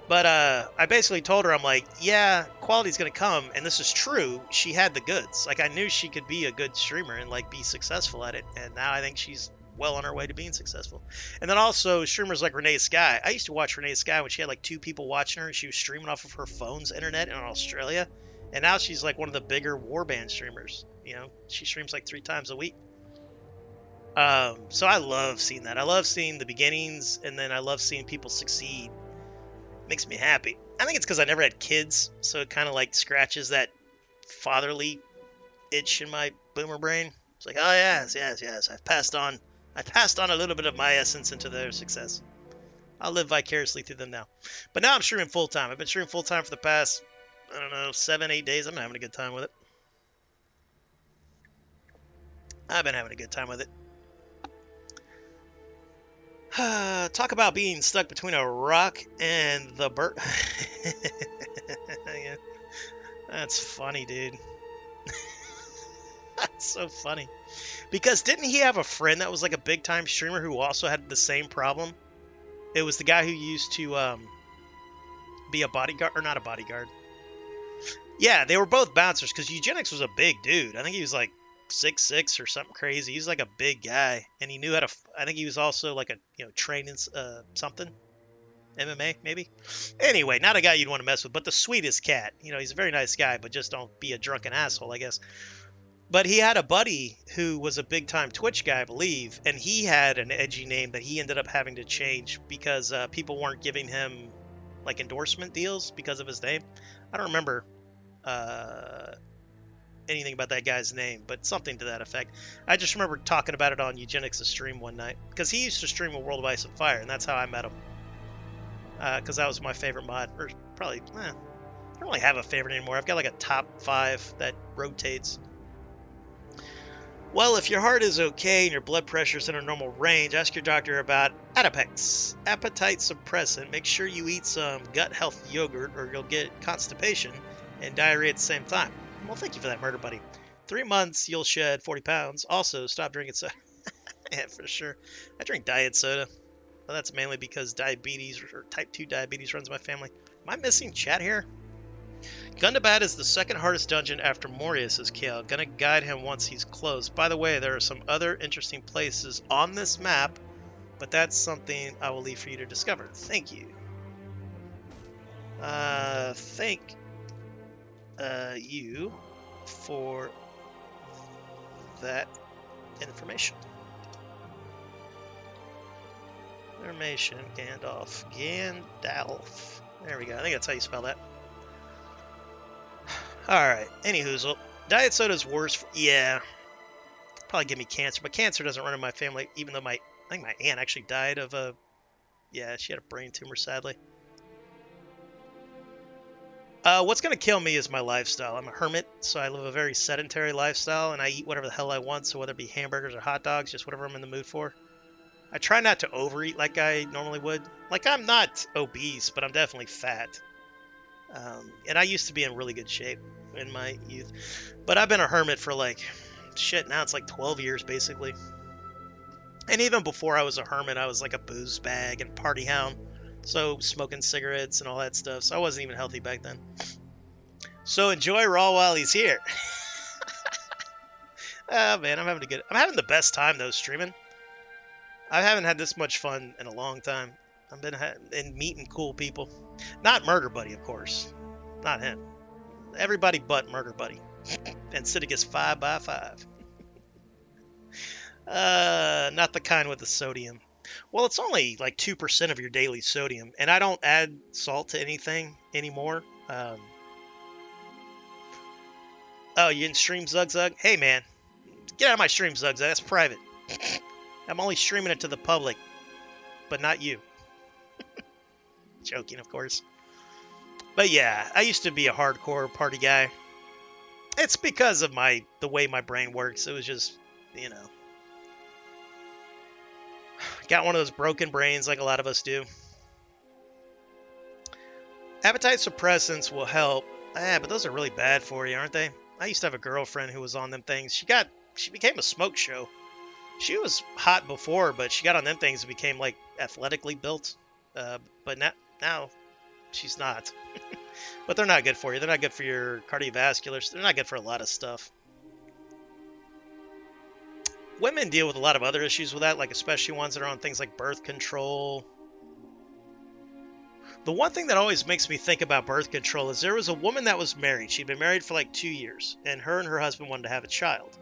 But I basically told her, I'm like, yeah, quality's going to come, and this is true. She had the goods. Like, I knew she could be a good streamer and, like, be successful at it, and now I think she's well on her way to being successful. And then also, streamers like Renee Sky. I used to watch Renee Sky when she had, like, 2 people watching her, and she was streaming off of her phone's internet in Australia, and now she's, like, one of the bigger Warband streamers. She streams, like, 3 times a week. So I love seeing that. I love seeing the beginnings, and then I love seeing people succeed. Makes me happy. I think it's because I never had kids, so it kind of like scratches that fatherly itch in my boomer brain. It's like, oh yes, yes, yes. I passed on a little bit of my essence into their success. I'll live vicariously through them now. But now I'm streaming full time. I've been streaming full time for the past, I don't know, 7, 8 days. I'm having a good time with it. I've been having a good time with it. Talk about being stuck between a rock and the bird. Yeah, that's funny, dude. That's so funny. Because didn't he have a friend that was like a big time streamer who also had the same problem? It was the guy who used to be a bodyguard, or not a bodyguard. Yeah, they were both bouncers because Eugenics was a big dude. I think he was like 6'6" or something crazy. He's like a big guy, and he knew how to. I think he was also like a training something, MMA maybe. Anyway, not a guy you'd want to mess with, but the sweetest cat. He's a very nice guy, but just don't be a drunken asshole, I guess. But he had a buddy who was a big time Twitch guy, I believe, and he had an edgy name that he ended up having to change because people weren't giving him like endorsement deals because of his name. I don't remember anything about that guy's name, but something to that effect. I just remember talking about it on Eugenics' stream one night because he used to stream a World of Ice and Fire, and that's how I met him. Because that was my favorite mod, or probably, I don't really have a favorite anymore. I've got like a top 5 that rotates. Well, if your heart is okay and your blood pressure is in a normal range, ask your doctor about Adipex, appetite suppressant. Make sure you eat some gut health yogurt or you'll get constipation and diarrhea at the same time. Well, thank you for that, Murder Buddy. 3 months, you'll shed 40 pounds. Also, stop drinking soda. Yeah, for sure. I drink diet soda. Well, that's mainly because diabetes or type 2 diabetes runs my family. Am I missing chat here? Gundabad is the second hardest dungeon after Morius is killed. Gonna guide him once he's close. By the way, there are some other interesting places on this map, but that's something I will leave for you to discover. Thank you. Thank you for that information. Gandalf. There we go. I think that's how you spell that. Alright, anywhoozle. Diet soda's worse. Yeah. Probably give me cancer, but cancer doesn't run in my family, even though I think my aunt actually died of a... Yeah, she had a brain tumor, sadly. What's going to kill me is my lifestyle. I'm a hermit, so I live a very sedentary lifestyle, and I eat whatever the hell I want, so whether it be hamburgers or hot dogs, just whatever I'm in the mood for. I try not to overeat like I normally would. Like, I'm not obese, but I'm definitely fat. And I used to be in really good shape in my youth. But I've been a hermit for like, shit, now it's like 12 years, basically. And even before I was a hermit, I was like a booze bag and party hound. So smoking cigarettes and all that stuff. So I wasn't even healthy back then. So enjoy Raw while he's here. Oh man, I'm having the best time though streaming. I haven't had this much fun in a long time. I've been meeting cool people. Not Murder Buddy, of course. Not him. Everybody but Murder Buddy. And Sidicus 5x5. Not the kind with the sodium. Well, it's only like 2% of your daily sodium, and I don't add salt to anything anymore. Oh, you in stream Zug Zug? Hey man, get out of my stream Zug Zug. That's private. I'm only streaming it to the public, but not you. Joking, of course. But yeah, I used to be a hardcore party guy. It's because of the way my brain works. It was just, got one of those broken brains like a lot of us do. Appetite suppressants will help. But those are really bad for you, aren't they? I used to have a girlfriend who was on them things. She became a smoke show. She was hot before, but she got on them things and became like athletically built. But now she's not. But they're not good for you. They're not good for your cardiovascular. They're not good for a lot of stuff. Women deal with a lot of other issues with that, like especially ones that are on things like birth control. The one thing that always makes me think about birth control is there was a woman that was married. She'd been married for like 2 years, and her husband wanted to have a child.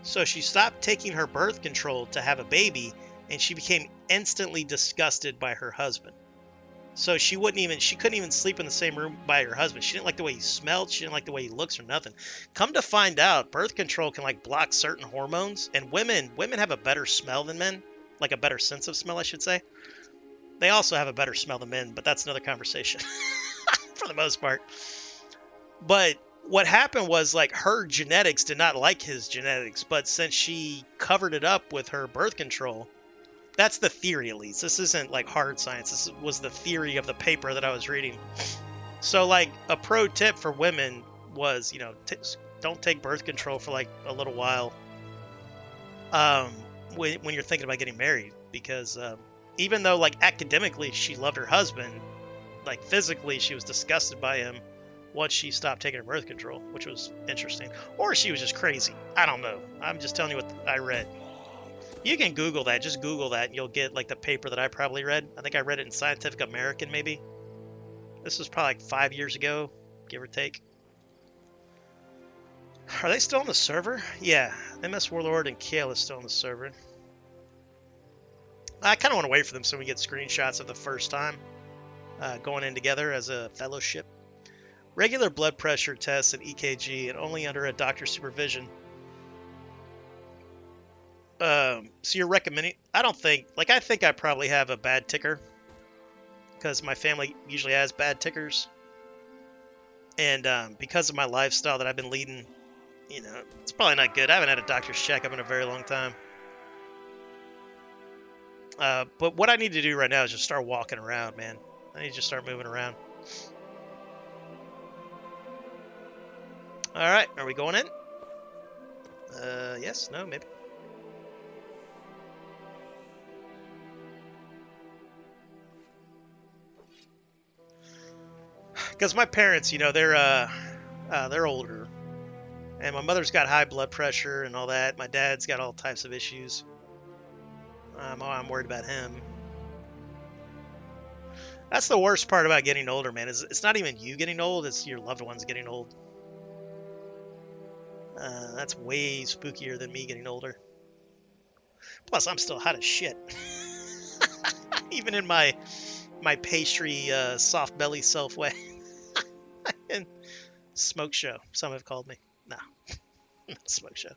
So she stopped taking her birth control to have a baby, and she became instantly disgusted by her husband. So she couldn't even sleep in the same room by her husband. She didn't like the way he smelled. She didn't like the way he looks or nothing. Come to find out, birth control can like block certain hormones, and women have a better smell than men, like a better sense of smell, I should say. They also have a better smell than men, but that's another conversation for the most part. But what happened was like her genetics did not like his genetics, but since she covered it up with her birth control, that's the theory at least. This isn't like hard science. This was the theory of the paper that I was reading. So like a pro tip for women was, don't take birth control for like a little while um, when you're thinking about getting married, because even though like academically she loved her husband, like physically she was disgusted by him once she stopped taking her birth control, which was interesting. Or she was just crazy. I don't know. I'm just telling you what I read. You can Google that. Just Google that, and you'll get like the paper that I probably read. I think I read it in Scientific American, maybe. This was probably like 5 years ago, give or take. Are they still on the server? Yeah, MS Warlord and Kale is still on the server. I kind of want to wait for them so we get screenshots of the first time going in together as a fellowship. Regular blood pressure tests and EKG, and only under a doctor's supervision. So you're recommending? I don't think, like, I think I probably have a bad ticker, because my family usually has bad tickers, and because of my lifestyle that I've been leading, it's probably not good. I haven't had a doctor's checkup in a very long time. But what I need to do right now is just start walking around, man. I need to just start moving around. All right, are we going in? Yes, no, maybe. Because my parents, they're older, and my mother's got high blood pressure and all that. My dad's got all types of issues. I'm worried about him. That's the worst part about getting older, man. Is it's not even you getting old; it's your loved ones getting old. That's way spookier than me getting older. Plus, I'm still hot as shit. Even in my pastry, soft belly self way. And smoke show, some have called me. No, not smoke show.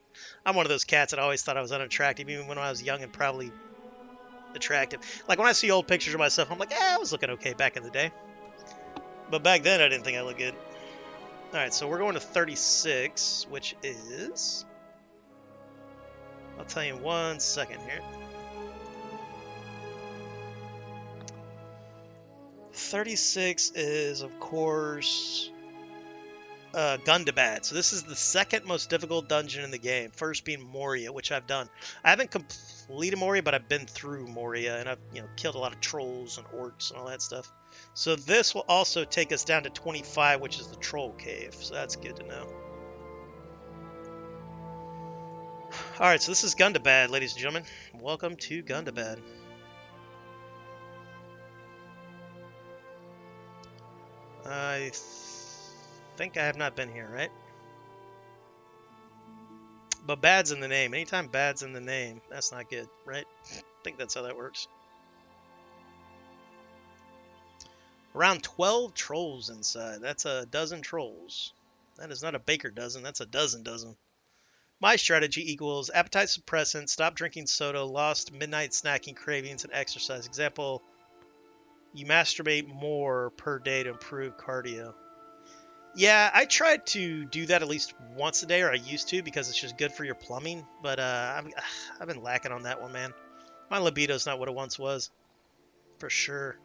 I'm one of those cats that always thought I was unattractive, even when I was young and probably attractive. Like when I see old pictures of myself, I'm like, I was looking okay back in the day. But back then, I didn't think I looked good. All right, so we're going to 36, which is... I'll tell you in 1 second here. 36 is, of course, Gundabad. So this is the second most difficult dungeon in the game. First being Moria, which I've done. I haven't completed Moria, but I've been through Moria, and I've killed a lot of trolls and orcs and all that stuff. So this will also take us down to 25, which is the Troll Cave. So that's good to know. Alright, so this is Gundabad, ladies and gentlemen. Welcome to Gundabad. I think I have not been here, right? But bad's in the name. Anytime bad's in the name, that's not good, right? I think that's how that works. Around 12 trolls inside. That's a dozen trolls. That is not a baker dozen. That's a dozen. My strategy equals appetite suppressant, stop drinking soda, lost midnight snacking cravings, and exercise. Example, you masturbate more per day to improve cardio. Yeah, I tried to do that at least once a day, or I used to, because it's just good for your plumbing. But I've been lacking on that one, man. My libido's not what it once was, for sure.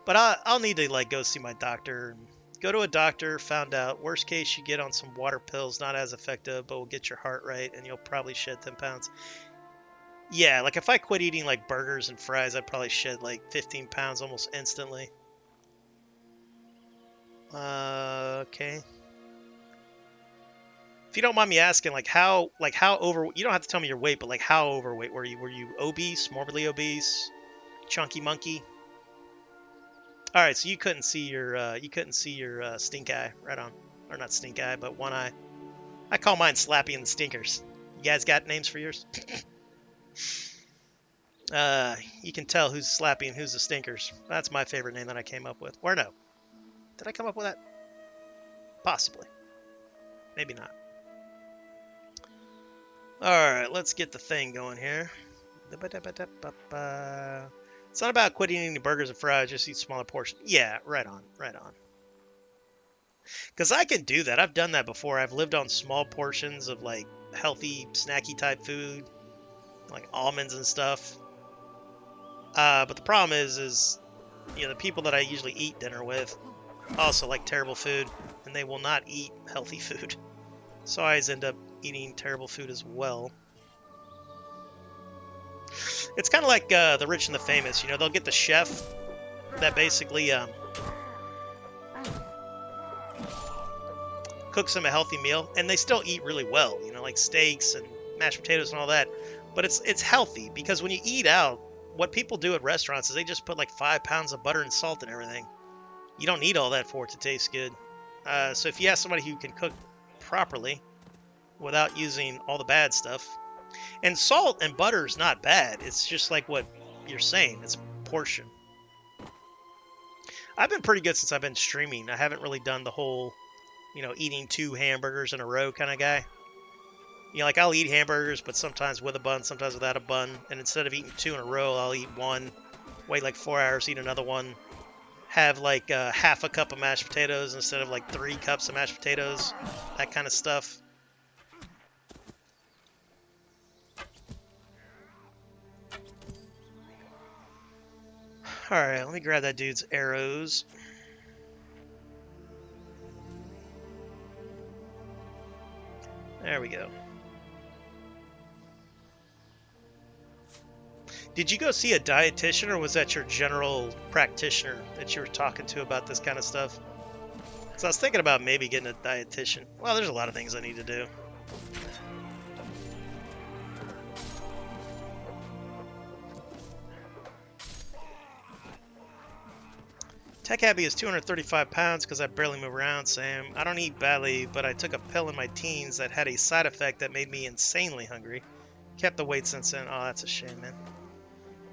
But I'll need to like go see my doctor. Go to a doctor, found out. Worst case, you get on some water pills, not as effective, but will get your heart right, and you'll probably shed 10 pounds. Yeah, like if I quit eating like burgers and fries, I'd probably shed like 15 pounds almost instantly. Okay. If you don't mind me asking, how over, you don't have to tell me your weight, but like how overweight were you? Were you obese, morbidly obese, chunky monkey? All right, so you couldn't see your stink eye, right on, or not stink eye, but one eye. I call mine Slappy and the Stinkers. You guys got names for yours? You can tell who's slappy and who's the stinkers. That's my favorite name that I came up with. Or no. Did I come up with that? Possibly. Maybe not. Alright, let's get the thing going here. It's not about quitting eating burgers and fries, just eat smaller portions. Yeah, right on, right on. Because I can do that. I've done that before. I've lived on small portions of, like, healthy, snacky type food. Like almonds and stuff. But the problem is, you know, the people that I usually eat dinner with also like terrible food, and they will not eat healthy food. So I always end up eating terrible food as well. It's kind of like the rich and the famous. You know, they'll get the chef that basically cooks them a healthy meal, and they still eat really well. You know, like steaks and mashed potatoes and all that. But it's healthy, because when you eat out, what people do at restaurants is they just put like 5 pounds of butter and salt and everything. You don't need all that for it to taste good. So if you ask somebody who can cook properly without using all the bad stuff, and salt and butter is not bad. It's just like what you're saying. It's portion. I've been pretty good since I've been streaming. I haven't really done the whole, you know, eating 2 hamburgers in a row kind of guy. You know, like I'll eat hamburgers, but sometimes with a bun, sometimes without a bun. And instead of eating 2 in a row, I'll eat 1, wait like 4 hours, eat another one, have like half a cup of mashed potatoes instead of like 3 cups of mashed potatoes, that kind of stuff. All right, let me grab that dude's arrows. There we go. Did you go see a dietitian, or was that your general practitioner that you were talking to about this kind of stuff? Because I was thinking about maybe getting a dietitian. Well, there's a lot of things I need to do. Tech Abbey is 235 pounds because I barely move around, Sam. I don't eat badly, but I took a pill in my teens that had a side effect that made me insanely hungry. Kept the weight since then. Oh, that's a shame, man.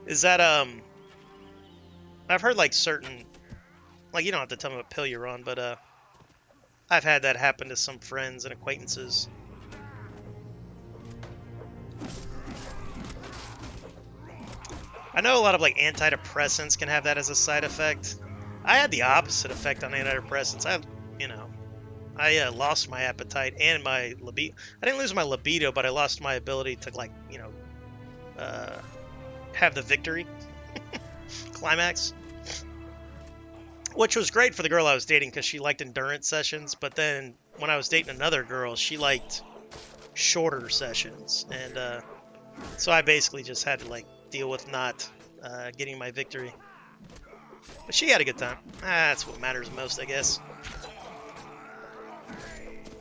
Is that, I've heard, like, certain, like, you don't have to tell me what pill you're on, but, I've had that happen to some friends and acquaintances. I know a lot of, like, antidepressants can have that as a side effect. I had the opposite effect on antidepressants. I lost my appetite and my libido. I didn't lose my libido, but I lost my ability to, like, you know, have the victory climax, which was great for the girl I was dating because she liked endurance sessions. But then when I was dating another girl, she liked shorter sessions, and so I basically just had to, like, deal with not getting my victory. But she had a good time. That's what matters most, I guess.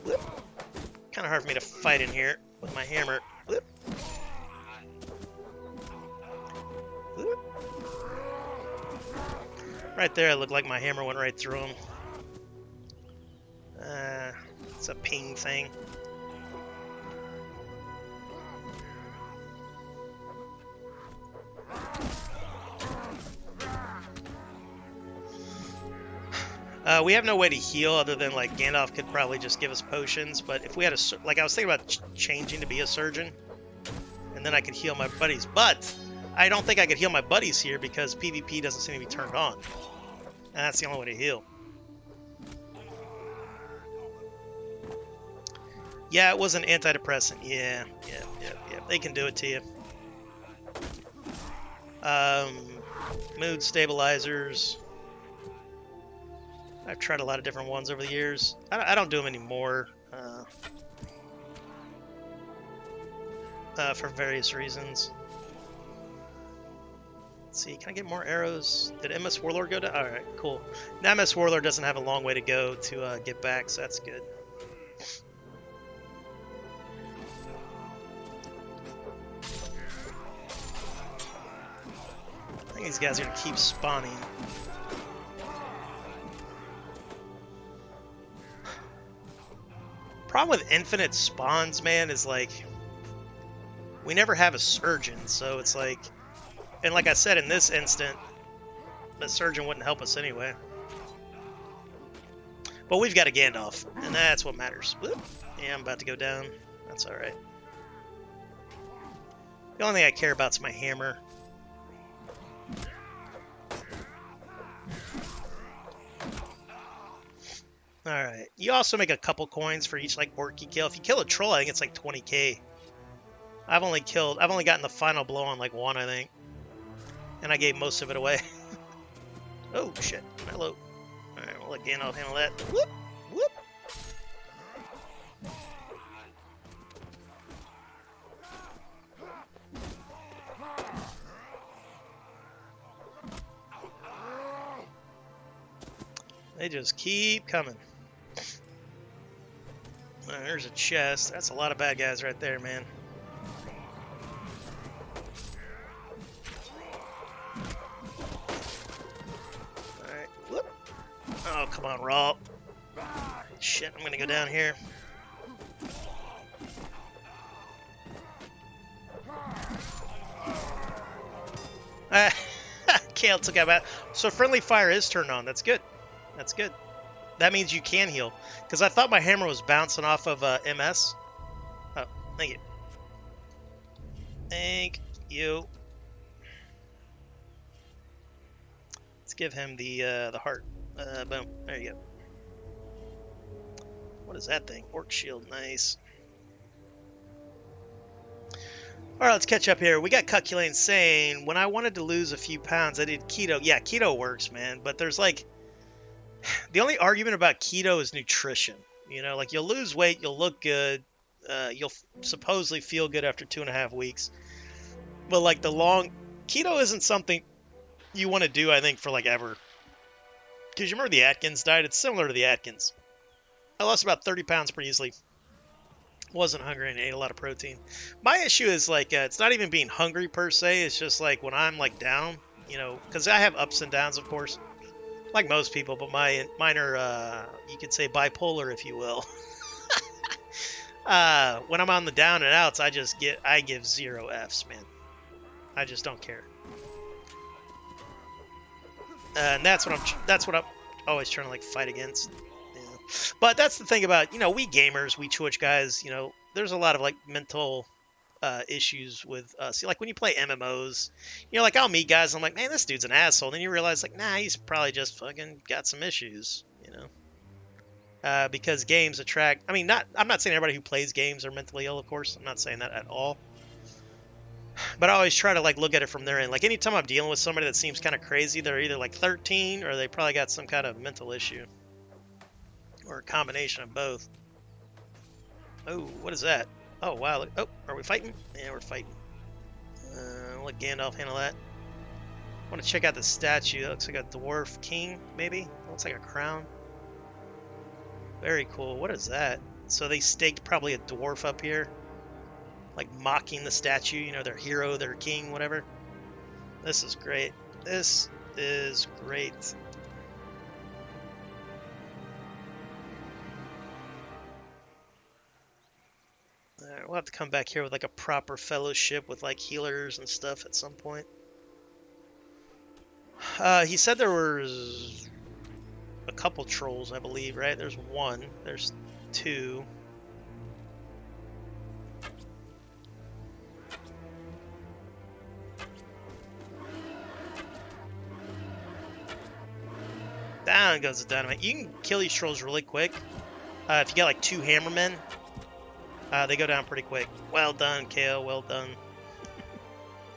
Kind of hard for me to fight in here with my hammer. Whoop. Whoop. Right there, it looked like my hammer went right through him. It's a ping thing. We have no way to heal other than, like, Gandalf could probably just give us potions, but if we had like, I was thinking about changing to be a surgeon, and then I could heal my buddies, but I don't think I could heal my buddies here because PvP doesn't seem to be turned on, and that's the only way to heal. Yeah, it was an antidepressant. Yeah, they can do it to you. Mood stabilizers. I've tried a lot of different ones over the years. I don't do them anymore for various reasons. Let's see, can I get more arrows? Did MS Warlord go down? Alright, cool. Now MS Warlord doesn't have a long way to go to get back, so that's good. I think these guys are going to keep spawning. Problem with infinite spawns, man, is like we never have a surgeon, so it's like And like I said, in this instant, the surgeon wouldn't help us anyway. But we've got a Gandalf, and that's what matters. Whoop. Yeah, I'm about to go down. That's alright. The only thing I care about is my hammer. Alright. You also make a couple coins for each like orc you kill. If you kill a troll, I think it's like 20k. I've only gotten the final blow on like one, I think. And I gave most of it away. Oh shit. Hello. Alright, we'll let Gandalf handle that. Whoop! Whoop! They just keep coming. Right, there's a chest. That's a lot of bad guys right there, man. Alright, whoop. Oh, come on, Raw. Shit, I'm gonna go down here. Kale took out. So friendly fire is turned on. That's good. That's good. That means you can heal. Because I thought my hammer was bouncing off of MS. Oh, thank you. Thank you. Let's give him the heart. Boom. There you go. What is that thing? Orc shield. Nice. Alright, let's catch up here. We got Cuculane saying, when I wanted to lose a few pounds, I did keto. Yeah, keto works, man. But there's like... The only argument about keto is nutrition. You know, like you'll lose weight, you'll look good, you'll supposedly feel good after 2.5 weeks. But like keto isn't something you want to do, I think, for like ever. Because you remember the Atkins diet? It's similar to the Atkins. I lost about 30 pounds pretty easily. Wasn't hungry and ate a lot of protein. My issue is like, it's not even being hungry per se. It's just like when I'm like down, you know, because I have ups and downs, of course. Like most people, but mine are, you could say bipolar, if you will. When I'm on the down and outs, I give 0 Fs, man. I just don't care. And that's what I'm always trying to like fight against. Yeah. But that's the thing about, you know, we gamers, we Twitch guys, you know, there's a lot of like mental issues with us. Like when you play MMOs, you know, like I'll meet guys, I'm like, man, this dude's an asshole. And then you realize, like, nah, he's probably just fucking got some issues, you know. Because games attract. I mean, I'm not saying everybody who plays games are mentally ill, of course. I'm not saying that at all. But I always try to like look at it from their end. Like anytime I'm dealing with somebody that seems kind of crazy, they're either like 13 or they probably got some kind of mental issue, or a combination of both. Oh, what is that? Oh, wow. Oh, are we fighting? Yeah, we're fighting. I'll let Gandalf handle that. I want to check out the statue. That looks like a dwarf king, maybe? Looks like a crown. Very cool. What is that? So they staked probably a dwarf up here. Like mocking the statue, you know, their hero, their king, whatever. This is great. This is great. We'll have to come back here with like a proper fellowship with like healers and stuff at some point. He said there was a couple trolls, I believe, right? There's one. There's two. Down goes the dynamite. You can kill these trolls really quick. If you got like 2 hammermen, they go down pretty quick. Well done, Kale. Well done.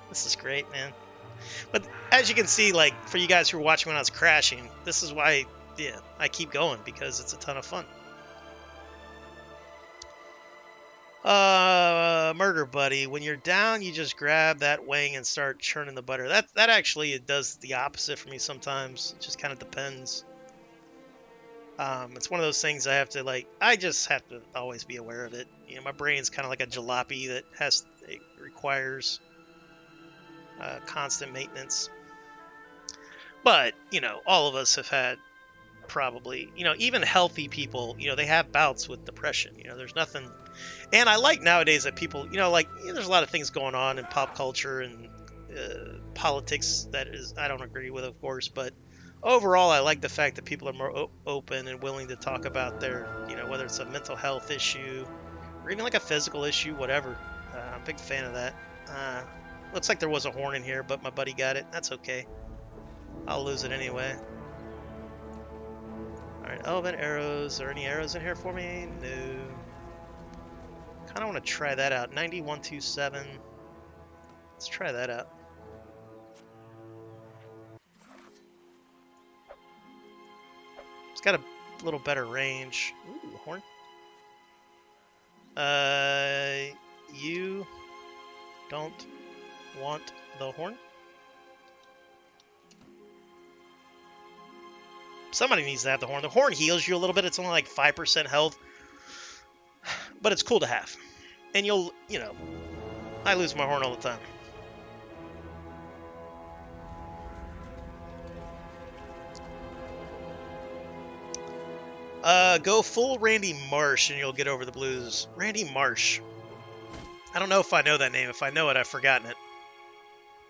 This is great, man. But as you can see, like, for you guys who were watching when I was crashing, this is why, yeah, I keep going, because it's a ton of fun. Murder Buddy, when you're down, you just grab that wing and start churning the butter. That actually, it does the opposite for me sometimes. It just kind of depends. It's one of those things I have to, like, I just have to always be aware of it. You know, my brain's kind of like a jalopy that it requires constant maintenance. But, you know, all of us have had probably, you know, even healthy people, you know, they have bouts with depression. You know, there's nothing. And I like nowadays that people, you know, like, you know, there's a lot of things going on in pop culture and politics that is I don't agree with, of course, but overall I like the fact that people are more open and willing to talk about their, whether it's a mental health issue or even like a physical issue, whatever. I'm a big fan of that. Uh, Looks like there was a horn in here, but my buddy got it. That's okay. I'll lose it anyway. Alright, elven arrows. Are any arrows in here for me? No. Kind of want to try that out. 9127. Let's try that out. It's got a little better range. Ooh, horn. You don't want the horn? Somebody needs to have the horn. The horn heals you a little bit. It's only like 5% health. But it's cool to have. And you'll, I lose my horn all the time. Go full Randy Marsh and you'll get over the blues. Randy Marsh. I don't know if I know that name. If I know it, I've forgotten it.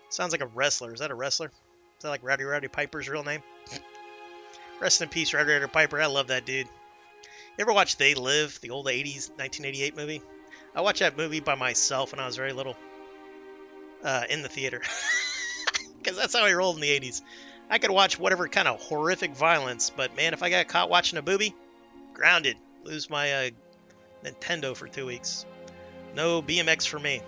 Sounds like a wrestler. Is that a wrestler? Is that like Rowdy Piper's real name? Rest in peace, Rowdy Piper. I love that dude. You ever watch They Live, the old 80s, 1988 movie? I watched that movie by myself when I was very little. In the theater. Because that's how I rolled in the 80s. I could watch whatever kind of horrific violence, but man, if I got caught watching a booby, grounded. Lose my Nintendo for 2 weeks. No BMX for me.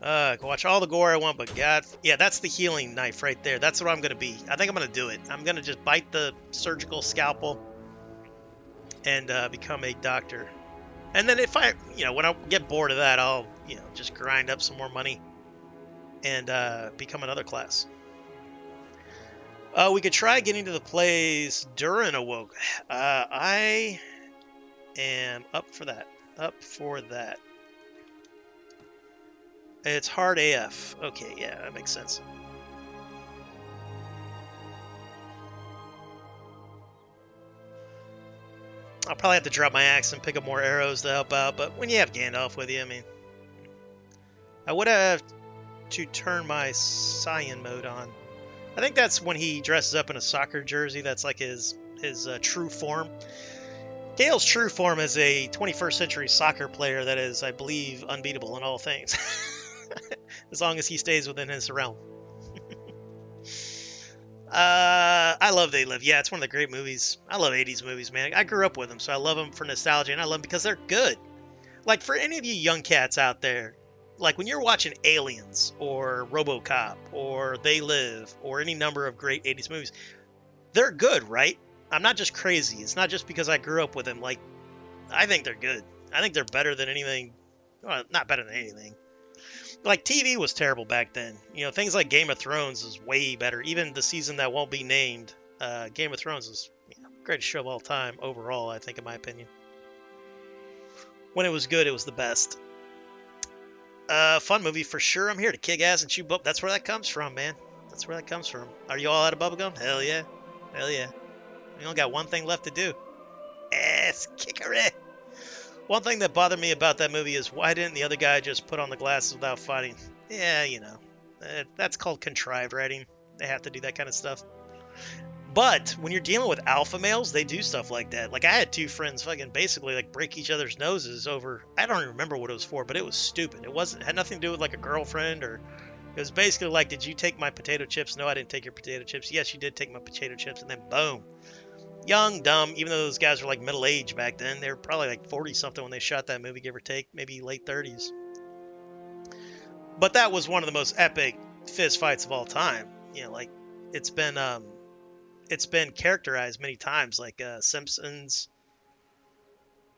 I can watch all the gore I want, but God, yeah, that's the healing knife right there. That's what I'm going to be. I think I'm going to do it. I'm going to just bite the surgical scalpel and become a doctor. And then if I, when I get bored of that, I'll, just grind up some more money and become another class. We could try getting to the place Durin awoke. I am up for that. It's hard AF. Okay, yeah, that makes sense. I'll probably have to drop my axe and pick up more arrows to help out, but when you have Gandalf with you, I mean... I would have to turn my Saiyan mode on. I think that's when he dresses up in a soccer jersey. That's like his true form. Gale's true form is a 21st century soccer player that is, I believe, unbeatable in all things. As long as he stays within his realm. I love They Live. Yeah, it's one of the great movies. I love 80s movies, man. I grew up with them, so I love them for nostalgia, and I love them because they're good. Like, for any of you young cats out there, like when you're watching Aliens or RoboCop or They Live or any number of great 80s movies, they're good, right? I'm not just crazy. It's not just because I grew up with them. Like, I think they're good. I think they're better than anything. Well, not better than anything. Like, TV was terrible back then. Things like Game of Thrones is way better. Even the season that won't be named, Game of Thrones is greatest show of all time overall, I think, in my opinion. When it was good, it was the best. Fun movie for sure. I'm here to kick ass and chew bub. That's where that comes from, man. That's where that comes from. Are you all out of bubblegum? Hell yeah. Hell yeah. We only got one thing left to do. Ass kickery. One thing that bothered me about that movie is why didn't the other guy just put on the glasses without fighting? Yeah, that's called contrived writing. They have to do that kind of stuff. But when you're dealing with alpha males, they do stuff like that. Like, I had two friends fucking basically like break each other's noses over, I don't even remember what it was for, but it was stupid. It had nothing to do with like a girlfriend, or it was basically like, did you take my potato chips? No, I didn't take your potato chips. Yes, you did take my potato chips. And then boom. Young, dumb, even though those guys were like middle-aged back then. They were probably like 40-something when they shot that movie, give or take, maybe late 30s. But that was one of the most epic fist fights of all time. Like, it's been characterized many times, like Simpsons,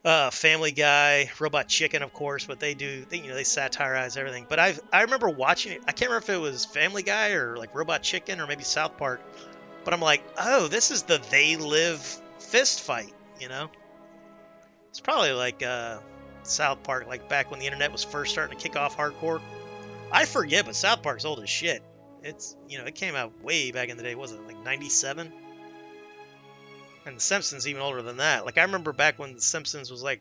Family Guy, Robot Chicken, of course. But they satirize everything. But I remember watching it. I can't remember if it was Family Guy or like Robot Chicken or maybe South Park. But I'm like, oh, this is the They Live fist fight, It's probably like South Park, like back when the internet was first starting to kick off hardcore. I forget, but South Park's old as shit. It's, it came out way back in the day. Was it like 97? And The Simpsons even older than that. Like, I remember back when The Simpsons was like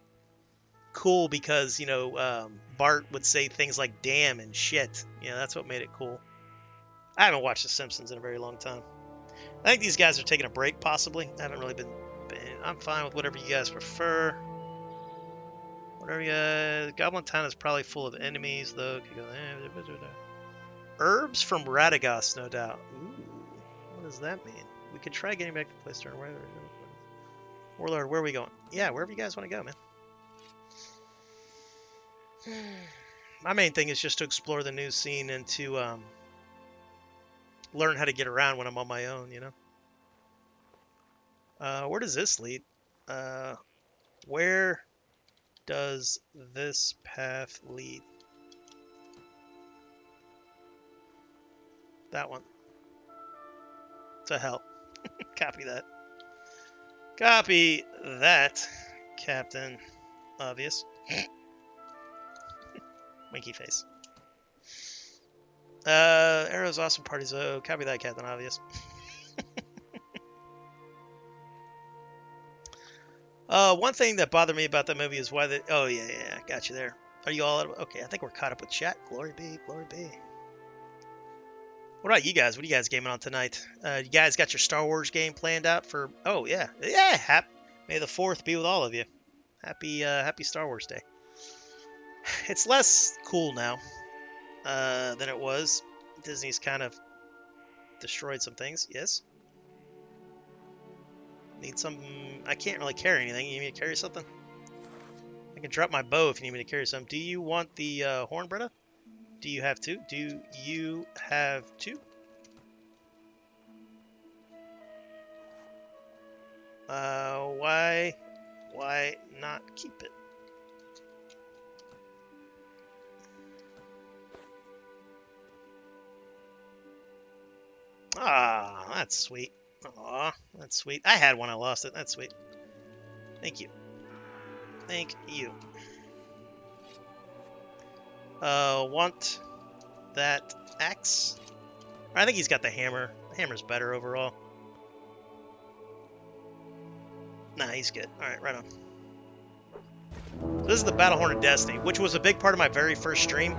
cool because, you know, Bart would say things like damn and shit. You know, that's what made it cool. I haven't watched The Simpsons in a very long time. I think these guys are taking a break, possibly. I haven't really been I'm fine with whatever you guys prefer. Whatever you guys... Goblin Town is probably full of enemies, though. Herbs from Radagast, no doubt. Ooh, what does that mean? We could try getting back to the place during... Warlord, where are we going? Yeah, wherever you guys want to go, man. My main thing is just to explore the new scene and to learn how to get around when I'm on my own, you know? Where does this lead? Where does this path lead? That one. To hell. Copy that. Copy that, Captain Obvious. Winky face. Arrow's awesome parties. Oh, copy that, Captain Obvious. One thing that bothered me about that movie is why the... Oh, yeah, got you there. Are you all... Okay, I think we're caught up with chat. Glory be, glory be. What about you guys? What are you guys gaming on tonight? You guys got your Star Wars game planned out for... Oh, yeah. Yeah, May the 4th be with all of you. Happy Star Wars Day. It's less cool now than it was. Disney's kind of destroyed some things. Yes? Need some... I can't really carry anything. You need me to carry something? I can drop my bow if you need me to carry something. Do you want the horn, Bretta? Do you have two? Do you have two? Why not keep it? Ah, that's sweet. Aw, that's sweet. I had one, I lost it. That's sweet. Thank you. Thank you. Want that axe? I think he's got the hammer. The hammer's better overall. Nah, he's good. Alright, right on. So this is the Battlehorn of Destiny, which was a big part of my very first stream.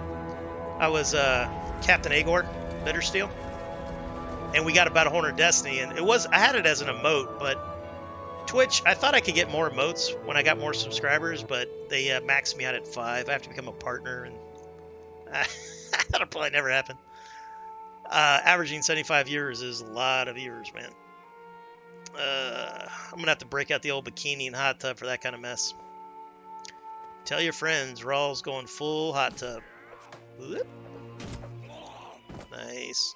I was Captain Agor, Bittersteel. And we got a Battlehorn of Destiny, and I had it as an emote, but Twitch, I thought I could get more emotes when I got more subscribers, but they maxed me out at 5. I have to become a partner, and that'll probably never happen. Averaging 75 viewers is a lot of viewers, man. I'm going to have to break out the old bikini and hot tub for that kind of mess. Tell your friends, Rawls going full hot tub. Whoop. Nice.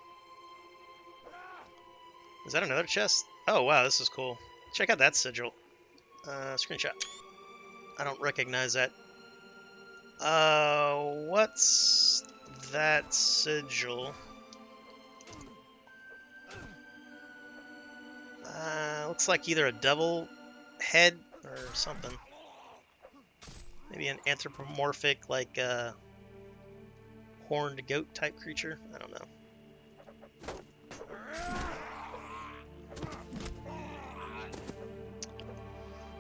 Is that another chest? Oh, wow, this is cool. Check out that sigil. Screenshot. I don't recognize that. What's that sigil? Looks like either a devil head or something. Maybe an anthropomorphic, like, horned goat type creature. I don't know.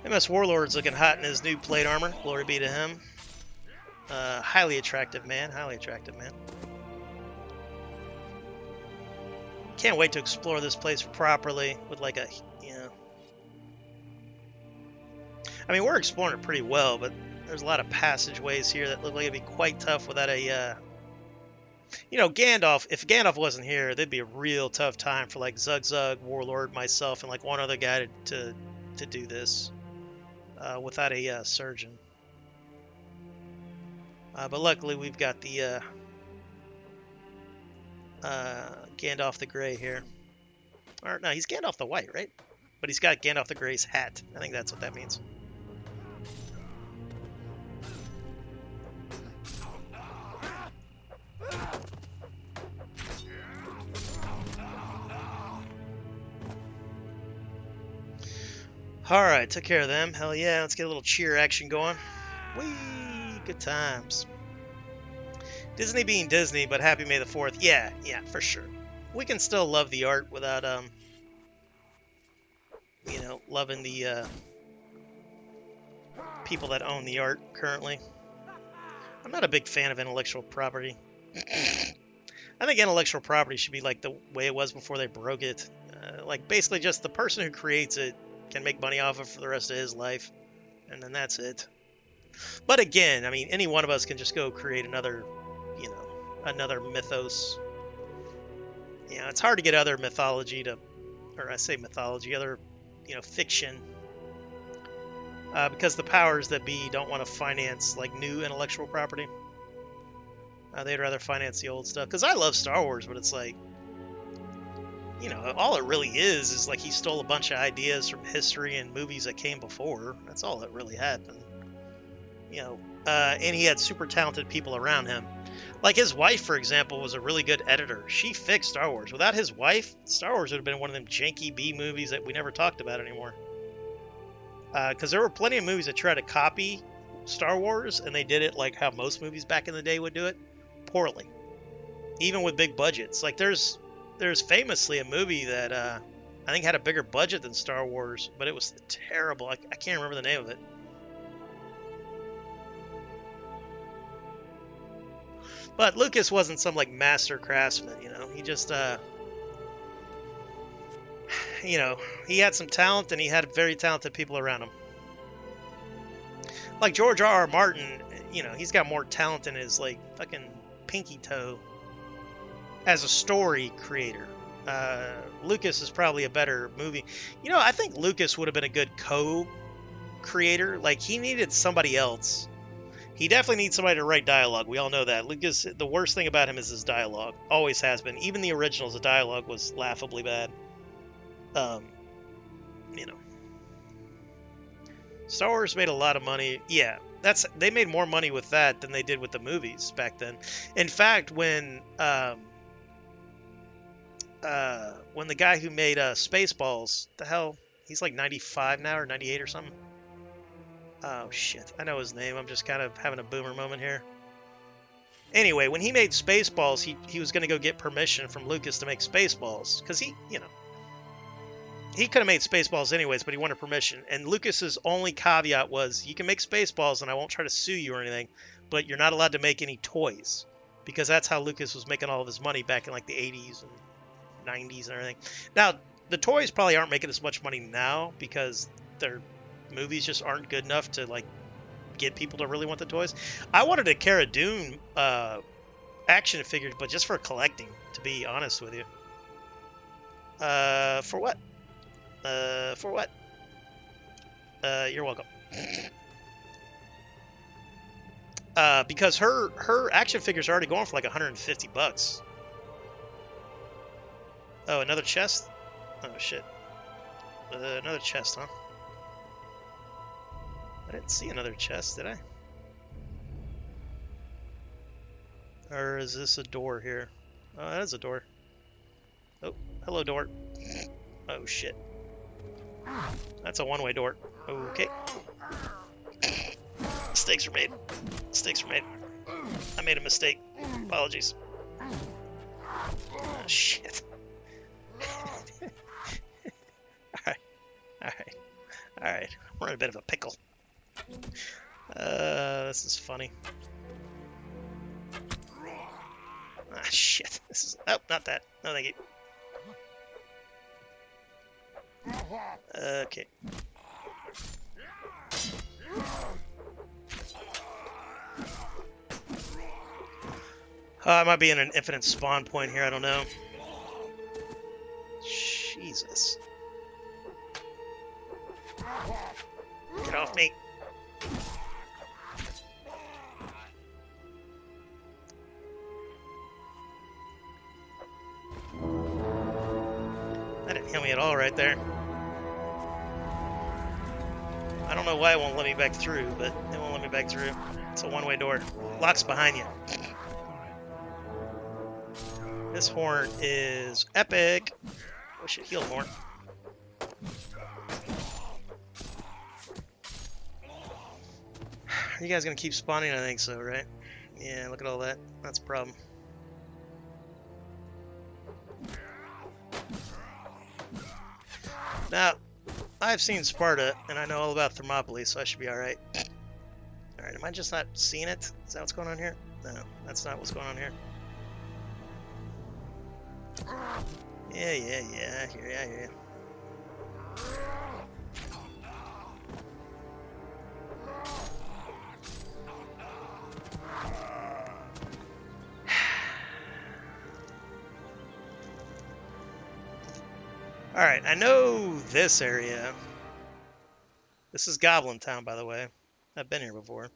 MS Warlord's looking hot in his new plate armor. Glory be to him. Highly attractive man. Highly attractive man. Can't wait to explore this place properly with like a, you know... I mean, we're exploring it pretty well, but there's a lot of passageways here that look like it'd be quite tough without a, you know, Gandalf. If Gandalf wasn't here, there'd be a real tough time for like Zug, Warlord, myself, and like one other guy to do this without a surgeon. But luckily we've got the Gandalf the Grey here. Or no, he's Gandalf the White, right? But he's got Gandalf the Grey's hat. I think that's what that means. Alright, took care of them. Hell yeah, let's get a little cheer action going. Whee! Good times. Disney being Disney, but happy May the 4th. Yeah, for sure. We can still love the art without, you know, loving the people that own the art currently. I'm not a big fan of intellectual property. I think intellectual property should be like the way it was before they broke it. Like basically just the person who creates it can make money off it for the rest of his life, and then that's it. But again, I mean, any one of us can just go create another, you know, another mythos. You know, it's hard to get other mythology to, or I say mythology, other, you know, fiction, because the powers that be don't want to finance like new intellectual property. They'd rather finance the old stuff. Because I love Star Wars, but it's like, you know, all it really is like he stole a bunch of ideas from history and movies that came before. That's all that really happened. You know, and he had super talented people around him. Like his wife, for example, was a really good editor. She fixed Star Wars. Without his wife, Star Wars would have been one of them janky B movies that we never talked about anymore. Because there were plenty of movies that tried to copy Star Wars, and they did it like how most movies back in the day would do it, poorly. Even with big budgets. Like there's famously a movie that I think had a bigger budget than Star Wars, but it was terrible. I can't remember the name of it. But Lucas wasn't some like master craftsman, you know. He just you know, he had some talent and he had very talented people around him. Like George R.R. Martin, you know, he's got more talent in his like fucking pinky toe as a story creator. Lucas is probably a better movie. You know, I think Lucas would have been a good co-creator. Like he needed somebody else. He definitely needs somebody to write dialogue. We all know that. Lucas, the worst thing about him is his dialogue. Always has been. Even the originals, the dialogue was laughably bad. You know. Star Wars made a lot of money. Yeah, they made more money with that than they did with the movies back then. In fact, when the guy who made Spaceballs, the hell, he's like 95 now or 98 or something. Oh, shit. I know his name. I'm just kind of having a boomer moment here. Anyway, when he made Spaceballs, he was going to go get permission from Lucas to make Spaceballs. Because he, you know, he could have made Spaceballs anyways, but he wanted permission. And Lucas's only caveat was, you can make Spaceballs and I won't try to sue you or anything, but you're not allowed to make any toys. Because that's how Lucas was making all of his money back in like the 80s and 90s and everything. Now, the toys probably aren't making as much money now because they're movies just aren't good enough to like get people to really want the toys. I wanted a Cara Dune action figure, but just for collecting, to be honest with you. For what? For what? You're welcome. Because her action figures are already going for like $150. Oh, another chest? Oh shit. Another chest, huh? I didn't see another chest, did I? Or is this a door here? Oh, that is a door. Oh, hello, door. Oh, shit. That's a one-way door. Okay. Mistakes were made. Mistakes were made. I made a mistake. Apologies. Oh, shit. Alright. We're in a bit of a pickle. This is funny. Ah, shit. This is... Oh, not that. No, thank you. Okay. I might be in an infinite spawn point here. I don't know. Jesus. Get off me. That didn't heal me at all right there. I don't know why it won't let me back through, but it won't let me back through. It's a one-way door. Locks behind you. This horn is epic. Wish it healed more. Are you guys gonna keep spawning? I think so, right? Yeah, look at all that. That's a problem. Now, I've seen Sparta, and I know all about Thermopylae, so I should be alright. Alright, am I just not seeing it? Is that what's going on here? No, that's not what's going on here. Yeah, I hear ya. Alright, I know this area. This is Goblin Town, by the way. I've been here before.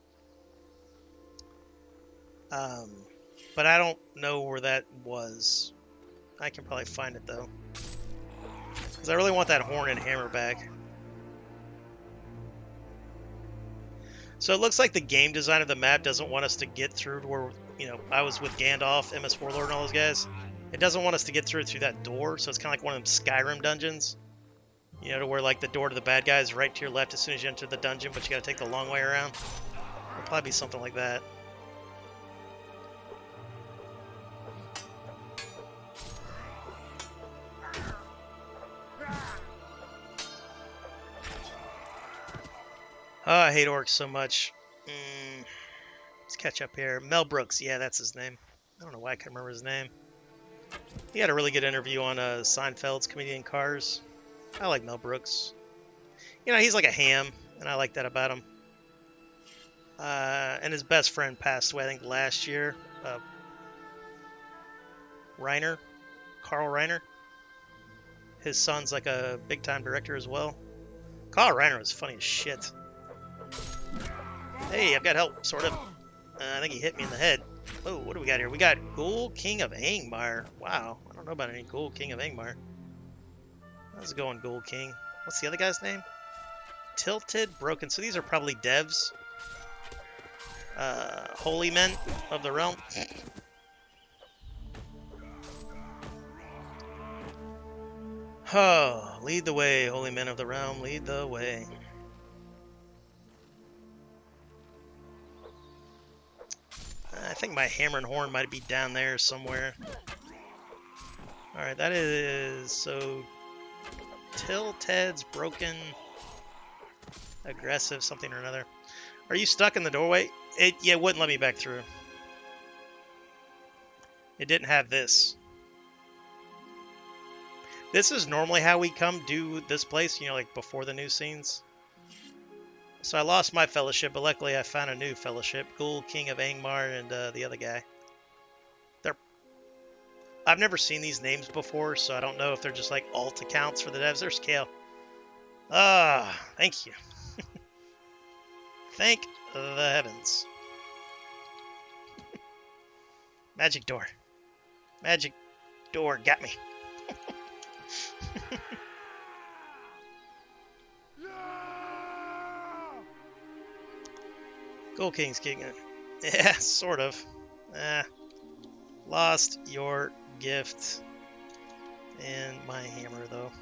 But I don't know where that was. I can probably find it, though. Because I really want that horn and hammer back. So it looks like the game design of the map doesn't want us to get through to where, you know, I was with Gandalf, MS Warlord, and all those guys. It doesn't want us to get through that door, so it's kind of like one of them Skyrim dungeons. You know, to where, like, the door to the bad guy is right to your left as soon as you enter the dungeon, but you gotta take the long way around. It'll probably be something like that. Oh, I hate orcs so much. Let's catch up here. Mel Brooks, yeah, that's his name. I don't know why I can't remember his name. He had a really good interview on Seinfeld's Comedian Cars. I like Mel Brooks. You know, he's like a ham, and I like that about him. And his best friend passed away, I think, last year. Carl Reiner. His son's like a big-time director as well. Carl Reiner was funny as shit. Hey, I've got help, sort of. I think he hit me in the head. Oh, what do we got here? We got Ghoul King of Angmar. Wow, I don't know about any Ghoul King of Angmar. How's it going, Ghoul King? What's the other guy's name? Tilted, Broken. So these are probably devs. Holy Men of the Realm. Oh, lead the way, Holy Men of the Realm. Lead the way. I think my hammer and horn might be down there somewhere. Alright, that is... So... Tilted's Broken... Aggressive, something or another. Are you stuck in the doorway? Yeah, it wouldn't let me back through. It didn't have this. This is normally how we come do this place, you know, like before the new scenes. So I lost my fellowship, but luckily I found a new fellowship. Ghoul King of Angmar and the other guy. I've never seen these names before, so I don't know if they're just like alt accounts for the devs. There's Kale. Ah, thank you. Thank the heavens. Magic door. Magic door got me. Ghoul King's king. Yeah, sort of. Lost your gift. And my hammer, though.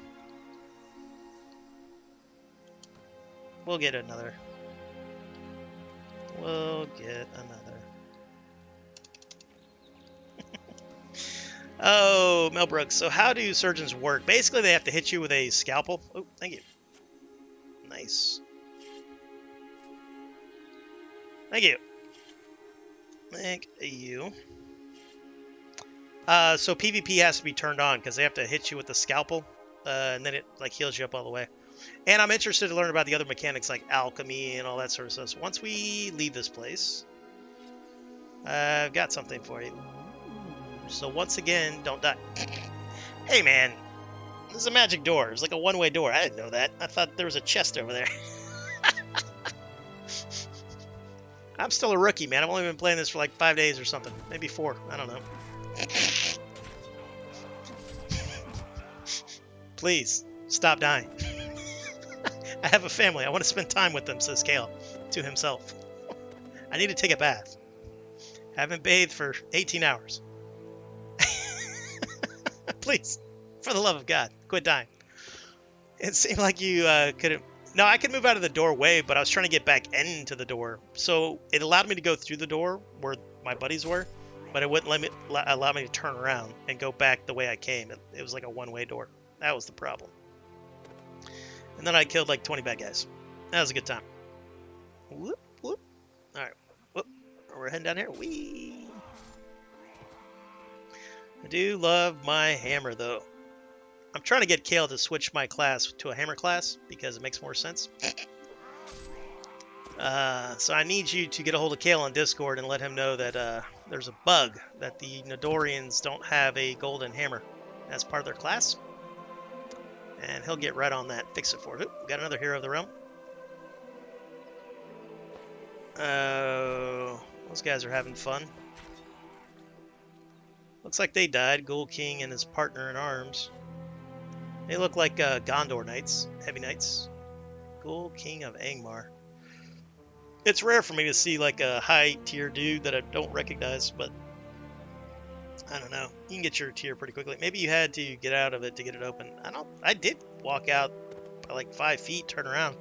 We'll get another. We'll get another. Oh, Mel Brooks. So how do surgeons work? Basically, they have to hit you with a scalpel. Oh, thank you. Nice. Thank you. Thank you. So PvP has to be turned on because they have to hit you with the scalpel, and then it like heals you up all the way. And I'm interested to learn about the other mechanics like alchemy and all that sort of stuff. So once we leave this place, I've got something for you. So once again, don't die. Hey man, this is a magic door. It's like a one-way door. I didn't know that. I thought there was a chest over there. I'm still a rookie, man. I've only been playing this for like 5 days or something. Maybe 4. I don't know. Please, stop dying. I have a family. I want to spend time with them, says Kale to himself. I need to take a bath. Haven't bathed for 18 hours. Please, for the love of God, quit dying. It seemed like you could... No, I could move out of the doorway, but I was trying to get back into the door. So it allowed me to go through the door where my buddies were, but it wouldn't allow me to turn around and go back the way I came. It was like a one-way door. That was the problem. And then I killed like 20 bad guys. That was a good time. Whoop, whoop. All right. Whoop. We're heading down here. Whee! I do love my hammer, though. I'm trying to get Kale to switch my class to a hammer class because it makes more sense. So I need you to get a hold of Kale on Discord and let him know that there's a bug that the Nidorians don't have a golden hammer as part of their class. And he'll get right on that, fix it for it. Oop, got another hero of the realm. Those guys are having fun. Looks like they died, Ghoul King and his partner in arms. They look like Gondor Knights, Heavy Knights. Ghoul King of Angmar. It's rare for me to see like a high tier dude that I don't recognize, but I don't know. You can get your tier pretty quickly. Maybe you had to get out of it to get it open. I did walk out by like 5 feet, turn around.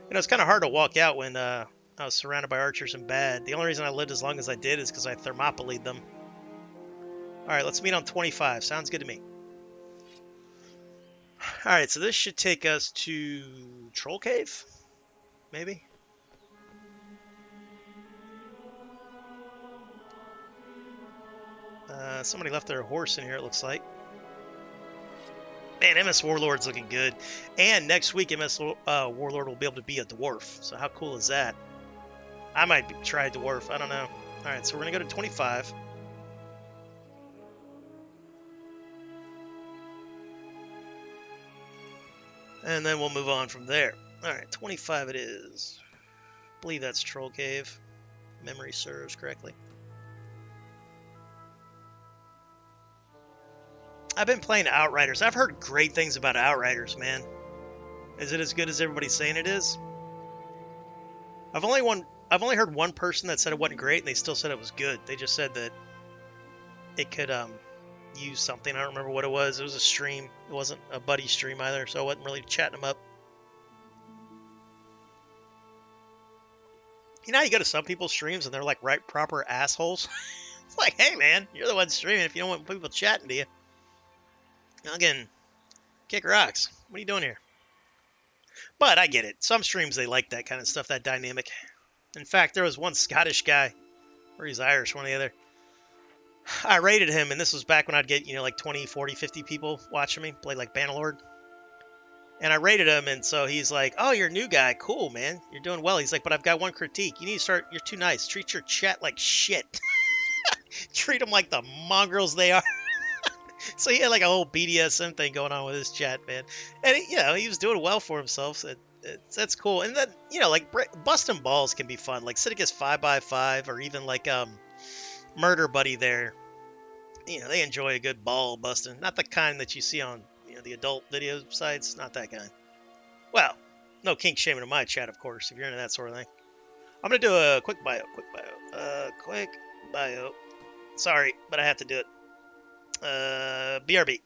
You know, it's kind of hard to walk out when I was surrounded by archers and bad. The only reason I lived as long as I did is because I thermopolied them. Alright, let's meet on 25. Sounds good to me. Alright, so this should take us to Troll Cave? Maybe? Somebody left their horse in here, it looks like. Man, MS Warlord's looking good. And next week, MS Warlord will be able to be a dwarf. So how cool is that? I might try a dwarf. I don't know. Alright, so we're going to go to 25. And then we'll move on from there. Alright, 25 it is. I believe that's Troll Cave. Memory serves correctly. I've been playing Outriders. I've heard great things about Outriders, man. Is it as good as everybody's saying it is? I've only heard one person that said it wasn't great, and they still said it was good. They just said that it could use something. I don't remember what it was. It was a stream. It wasn't a buddy stream either, so I wasn't really chatting them up. You know how you go to some people's streams and they're like right proper assholes? It's like, hey man, you're the one streaming if you don't want people chatting to you. Again, kick rocks. What are you doing here? But I get it. Some streams, they like that kind of stuff, that dynamic. In fact, there was one Scottish guy, or he's Irish, one or the other. I rated him, and this was back when I'd get, like 20, 40, 50 people watching me play like Bannerlord. And I rated him, and so he's like, oh, you're a new guy. Cool, man. You're doing well. He's like, but I've got one critique. You need to start, you're too nice. Treat your chat like shit. Treat them like the mongrels they are. So he had like a whole BDSM thing going on with his chat, man. And he was doing well for himself. So that's cool. And then, like busting balls can be fun. Like Sidicus 5x5 or even like Murder Buddy there. They enjoy a good ball busting. Not the kind that you see on the adult video sites. Not that kind. Well, no kink shaming in my chat, of course, if you're into that sort of thing. I'm going to do a quick bio. Quick bio. Sorry, but I have to do it. BRB.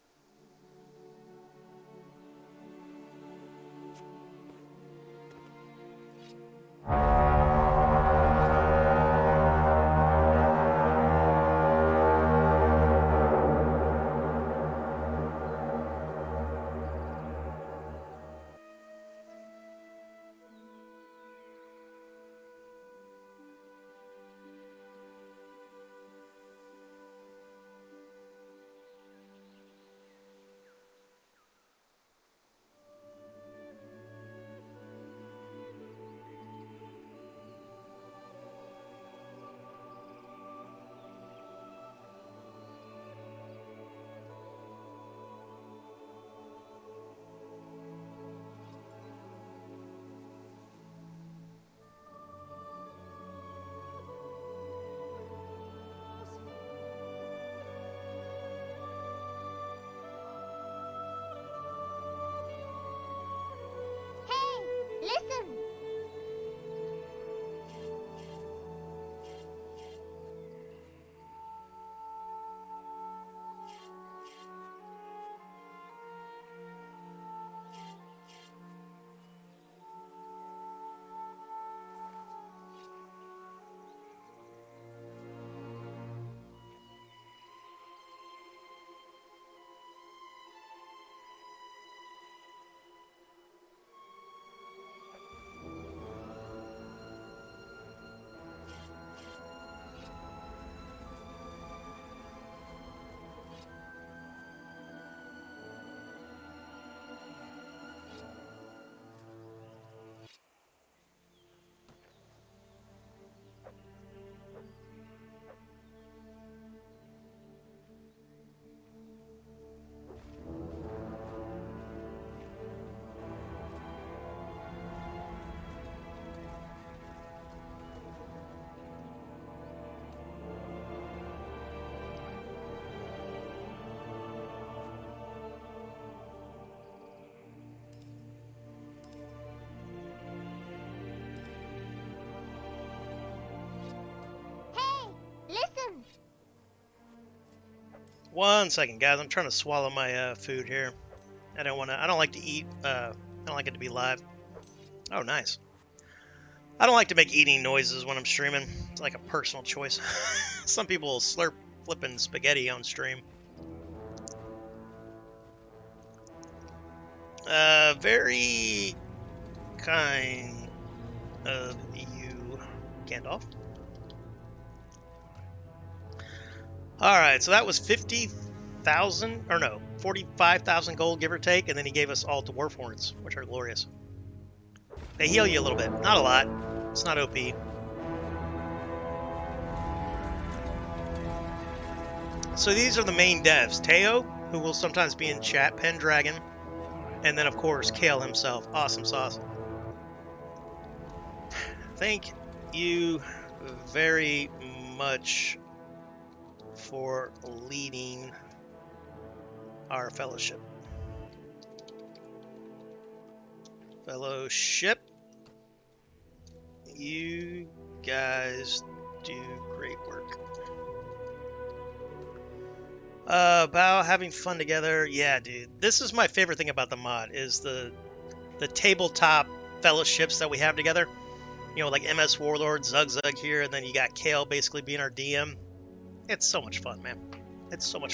1 second, guys. I'm trying to swallow my food here. I don't like to eat. I don't like it to be live. Oh, nice. I don't like to make eating noises when I'm streaming. It's like a personal choice. Some people will slurp flipping spaghetti on stream. Very kind of you, Gandalf. Alright, so that was 50,000, or no, 45,000 gold, give or take, and then he gave us all dwarf horns, which are glorious. They heal you a little bit. Not a lot. It's not OP. So these are the main devs. Teo, who will sometimes be in chat, Pendragon, and then, of course, Kale himself. Awesome sauce. Thank you very much for leading our fellowship. You guys do great work. About having fun together. Yeah, dude. This is my favorite thing about the mod, is the tabletop fellowships that we have together. You know, like MS Warlord, Zug here, and then you got Kale basically being our DM. It's so much fun, man. It's so much fun.